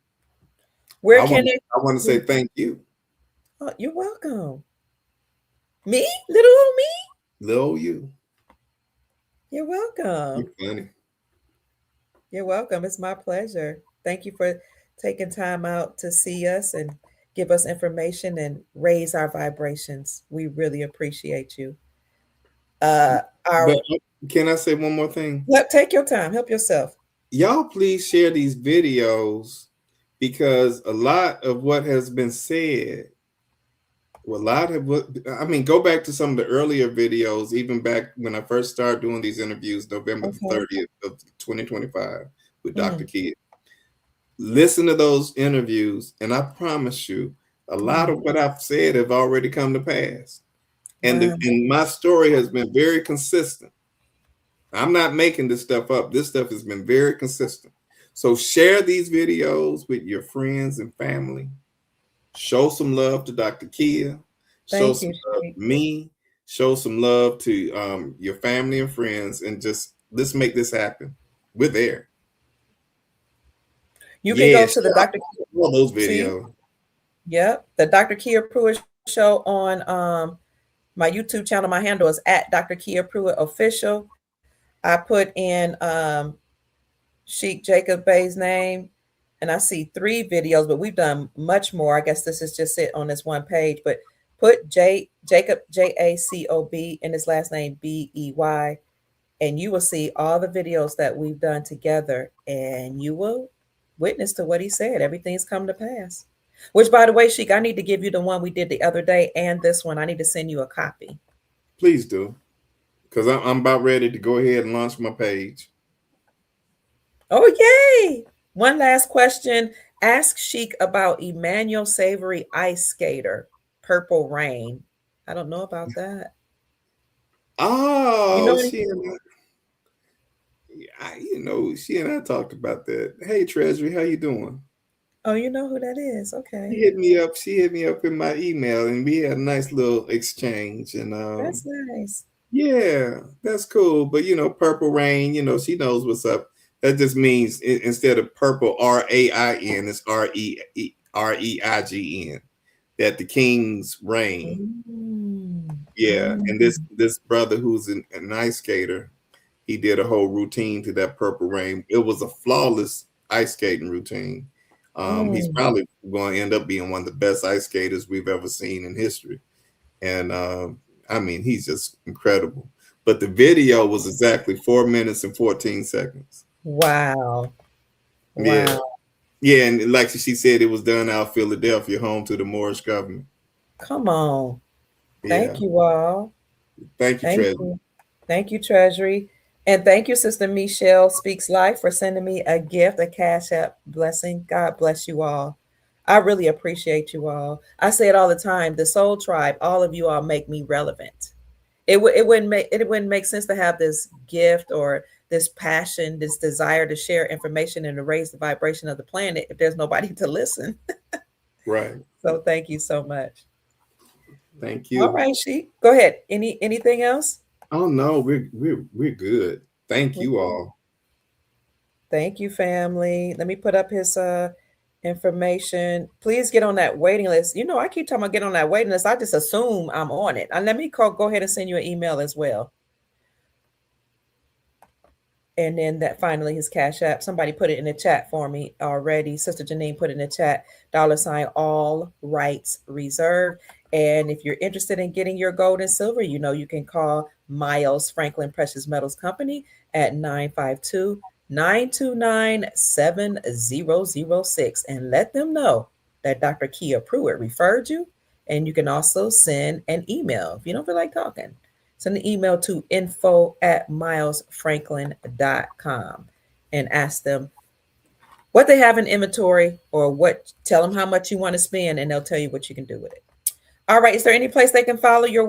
where can it? I want to say thank you. Oh, you're welcome. Me, little old me. Little you. You're welcome. You're funny. You're welcome. It's my pleasure. Thank you for taking time out to see us and give us information and raise our vibrations. We really appreciate you. Our But can I say one more thing? take your time. Help yourself. Y'all please share these videos, because a lot of what has been said, well, a lot of what, I mean, go back to some of the earlier videos, even back when I first started doing these interviews, November the 30th of 2025 with Dr. Kidd. Listen to those interviews, and I promise you, a lot of what I've said have already come to pass. And, and my story has been very consistent. I'm not making this stuff up. This stuff has been very consistent. So share these videos with your friends and family. Show some love to Dr. Kia. Show some love to me. Show some love to your family and friends, and just let's make this happen. We're there. You can go to the Dr. All those videos. Yep, the Dr. Kia Pruitt show on my YouTube channel. My handle is at Dr. Kia Pruitt Official. I put in Sheik Jacob Bay's name, and I see 3 videos, but we've done much more. I guess this is just it on this one page, but put Jacob, Jacob, and his last name Bey, and you will see all the videos that we've done together, and you will witness to what he said. Everything's come to pass. Which, by the way, Sheik, I need to give you the one we did the other day and this one. I need to send you a copy. Please do, because I'm about ready to go ahead and launch my page. Oh, yay! One last question. Ask Sheik about Emmanuel Savory Ice Skater, Purple Rain. I don't know about that. Oh, she and I talked about that. Hey, Treasury, how you doing? Oh, you know who that is? Okay. She hit me up in my email, and we had a nice little exchange. And that's nice. Yeah, that's cool. But Purple Rain, she knows what's up. That just means instead of purple RAIN, it's REIGN. That the King's reign. Yeah, and this brother who's an ice skater, he did a whole routine to that Purple Rain. It was a flawless ice skating routine. He's probably going to end up being one of the best ice skaters we've ever seen in history. And I mean, he's just incredible. But the video was exactly 4 minutes and 14 seconds. Wow. Yeah. Yeah, and like she said, it was done out of Philadelphia, home to the Moorish government. Come on. Thank you all. Thank you, Treasury. Thank you, Treasury. And thank you, Sister Michelle Speaks Life, for sending me a gift, a Cash App blessing. God bless you all. I really appreciate you all. I say it all the time. The Soul Tribe, all of you all make me relevant. It wouldn't make sense to have this gift or this passion, this desire to share information and to raise the vibration of the planet if there's nobody to listen. Right. So thank you so much. Thank you. All right, Sheik. Go ahead. Anything else? Oh no, we're good. Thank you all. Thank you, family. Let me put up his information. Please get on that waiting list. I keep talking about get on that waiting list. I just assume I'm on it. And let me go ahead and send you an email as well. And then that finally his Cash App. Somebody put it in the chat for me already. Sister Janine put it in the chat. $ all rights reserved. And if you're interested in getting your gold and silver, you can call Miles Franklin Precious Metals Company at 952-929-7006 and let them know that Dr. Kia Pruitt referred you. And you can also send an email if you don't feel like talking. Send an email to info@milesfranklin.com and ask them what they have in inventory or tell them how much you want to spend and they'll tell you what you can do with it. All right. Is there any place they can find your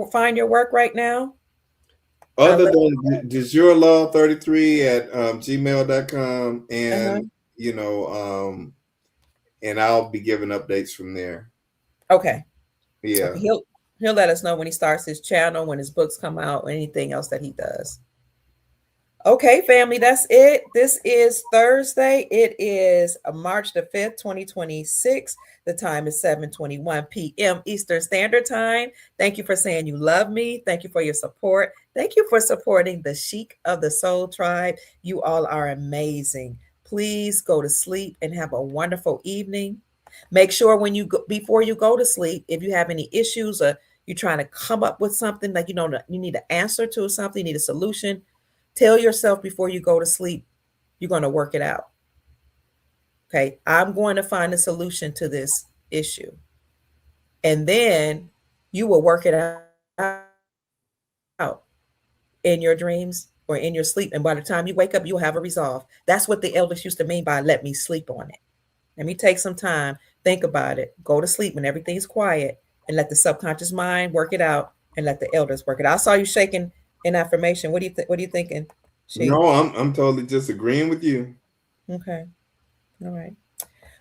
work right now? Other than DeJureLaw33 at gmail.com. And, and I'll be giving updates from there. Okay. Yeah. Okay. He'll let us know when he starts his channel, when his books come out, or anything else that he does. Okay, family, that's it. This is Thursday. It is March the 5th, 2026. The time is 7:21 p.m. Eastern Standard Time. Thank you for saying you love me. Thank you for your support. Thank you for supporting the Sheik of the Soul Tribe. You all are amazing. Please go to sleep and have a wonderful evening. Make sure before you go to sleep, if you have any issues or you're trying to come up with something that you need an answer to something, you need a solution, tell yourself before you go to sleep, you're going to work it out. Okay, I'm going to find a solution to this issue. And then you will work it out in your dreams or in your sleep. And by the time you wake up, you'll have a resolve. That's what the elders used to mean by let me sleep on it. Let me take some time, think about it, go to sleep when everything's quiet, and let the subconscious mind work it out and let the elders work it out. I saw you shaking in affirmation. What are you thinking, Sheik? No, I'm totally just agreeing with you. Okay.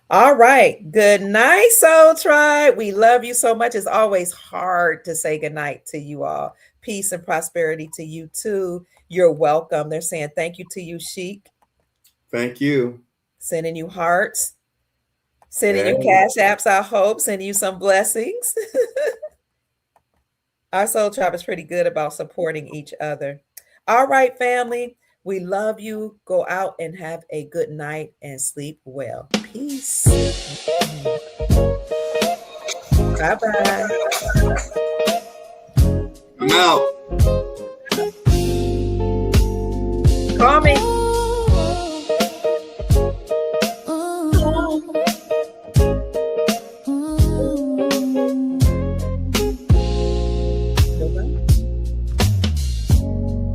All right. Good night, Soul Tribe. We love you so much. It's always hard to say good night to you all. Peace and prosperity to you too. You're welcome. They're saying thank you to you, Sheik. Thank you. Sending you hearts. Sending you cash apps, I hope. Sending you some blessings. Our Soul Tribe is pretty good about supporting each other. All right, family. We love you. Go out and have a good night and sleep well. Peace. Bye-bye. I'm out. Call me.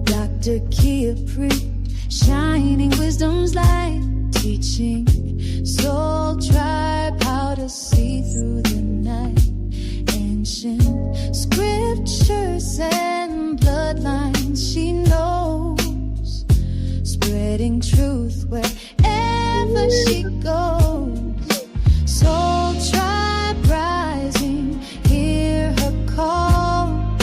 Dr. Kia Pruitt, shining wisdom's light, teaching soul tribe how to see through the night. Ancient scriptures and bloodlines she knows, spreading truth wherever she goes. Soul tribe rising, hear her call,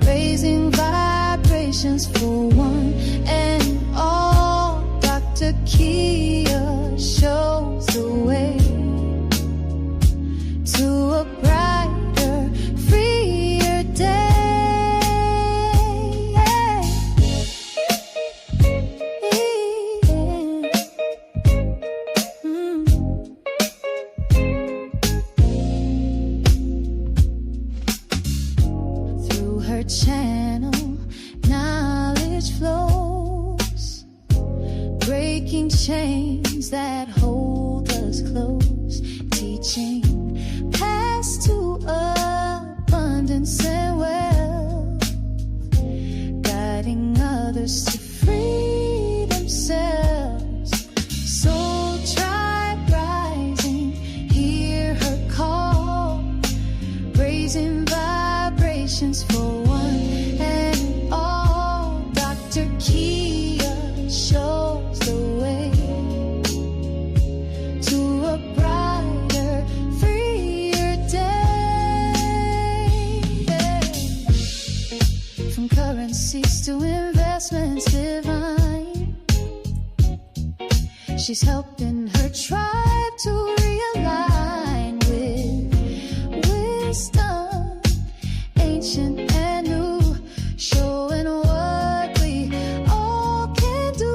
raising vibrations for one and all. Dr. Kia shows the way to a brighter, freer day. Through her channel, knowledge flows, breaking chains that hold us close, teaching paths to abundance and wealth, guiding others to free themselves. Soul tribe rising, hear her call, raising vibrations for one and all. Dr. Kia shows the way to a brighter, freer day. From currencies to investments divine, she's helping her tribe to realign with wisdom, ancient and new, showing what we all can do.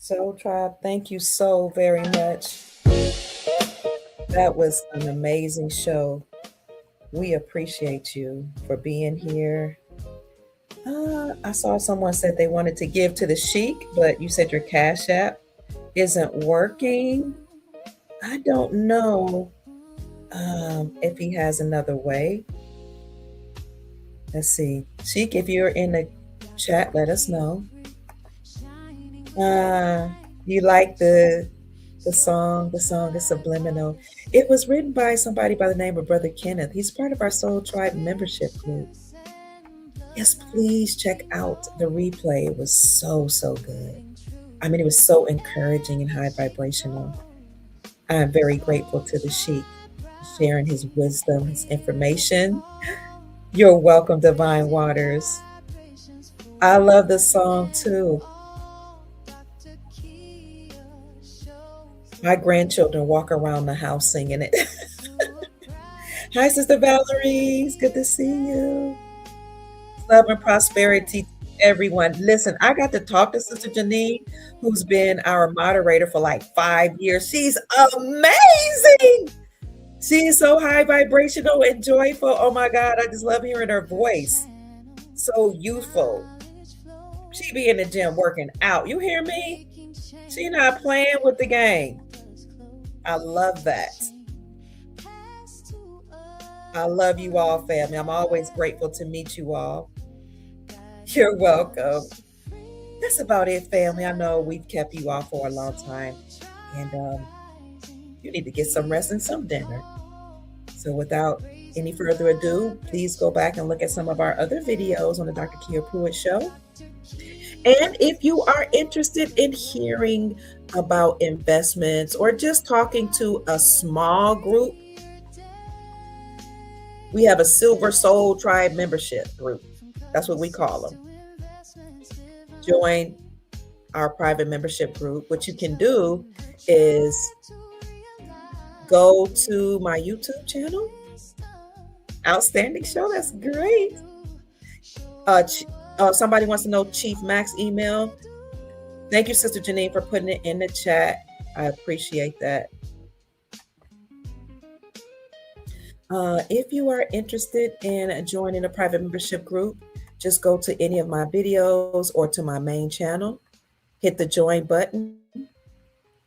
Soul Tribe, thank you so very much. That was an amazing show. We appreciate you for being here. I saw someone said they wanted to give to the Sheik, but you said your Cash App isn't working. I don't know if he has another way. Let's see. Sheik, if you're in the chat, let us know. You like the song? The song is subliminal. It was written by somebody by the name of Brother Kenneth. He's part of our Soul Tribe membership group. Yes, please check out the replay. It was so good. I mean, it was so encouraging and high vibrational. I'm very grateful to the Sheik sharing his wisdom, his information. You're welcome, Divine Waters. I love this song too. My grandchildren walk around the house singing it. Hi, Sister Valerie. It's good to see you. Love and prosperity to everyone. Listen, I got to talk to Sister Janine, who's been our moderator for like 5 years. She's amazing. She's so high vibrational and joyful. Oh my God, I just love hearing her voice. So youthful. She be in the gym working out. You hear me? She not playing with the game. I love that. I love you all, family. I'm always grateful to meet you all. You're welcome. That's about it, family. I know we've kept you all for a long time, and you need to get some rest and some dinner. So without any further ado, please go back and look at some of our other videos on the Dr. Kia Pruitt Show. And if you are interested in hearing about investments or just talking to a small group, we have a Silver Soul Tribe membership group. That's what we call them. Join our private membership group. What you can do is go to my YouTube channel. Outstanding show. That's great. Somebody wants to know Chief Mac's email. Thank you, Sister Janine, for putting it in the chat. I appreciate that. If you are interested in joining a private membership group, just go to any of my videos or to my main channel, hit the join button,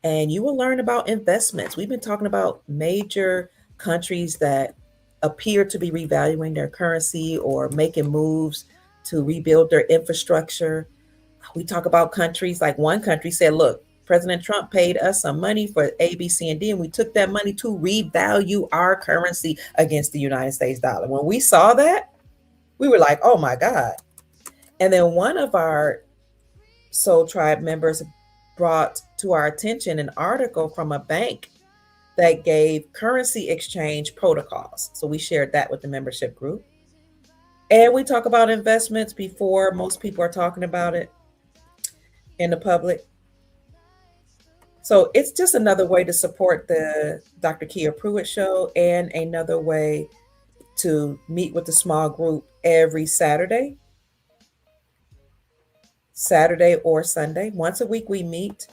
and you will learn about investments. We've been talking about major countries that appear to be revaluing their currency or making moves to rebuild their infrastructure. We talk about countries like one country said, look, President Trump paid us some money for A, B, C, and D, and we took that money to revalue our currency against the United States dollar. When we saw that, we were like, oh my God. And then one of our Soul Tribe members brought to our attention an article from a bank that gave currency exchange protocols. So we shared that with the membership group. And we talk about investments before most people are talking about it in the public. So it's just another way to support the Dr. Kia Pruitt Show and another way to meet with the small group every Saturday or Sunday. Once a week we meet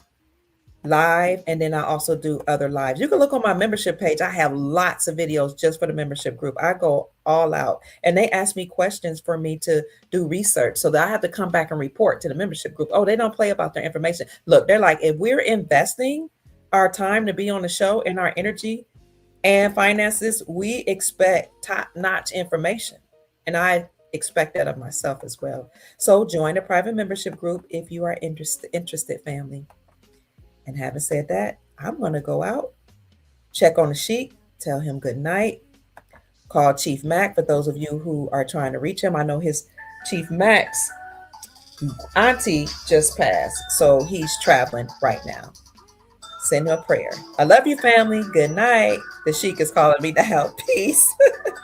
live, and then I also do other lives. You can look on my membership page. I have lots of videos just for the membership group. I go all out, and they ask me questions for me to do research so that I have to come back and report to the membership group. Oh, they don't play about their information. Look, they're like, if we're investing our time to be on the show and our energy and finances, we expect top-notch information, and I expect that of myself as well. So join a private membership group if you are interested, family. And having said that, I'm going to go out, check on the Sheik, tell him good night, call Chief Mac for those of you who are trying to reach him. I know his Chief Mac's auntie just passed, so he's traveling right now. Send him a prayer. I love you, family. Good night. The Sheik is calling me to help. Peace.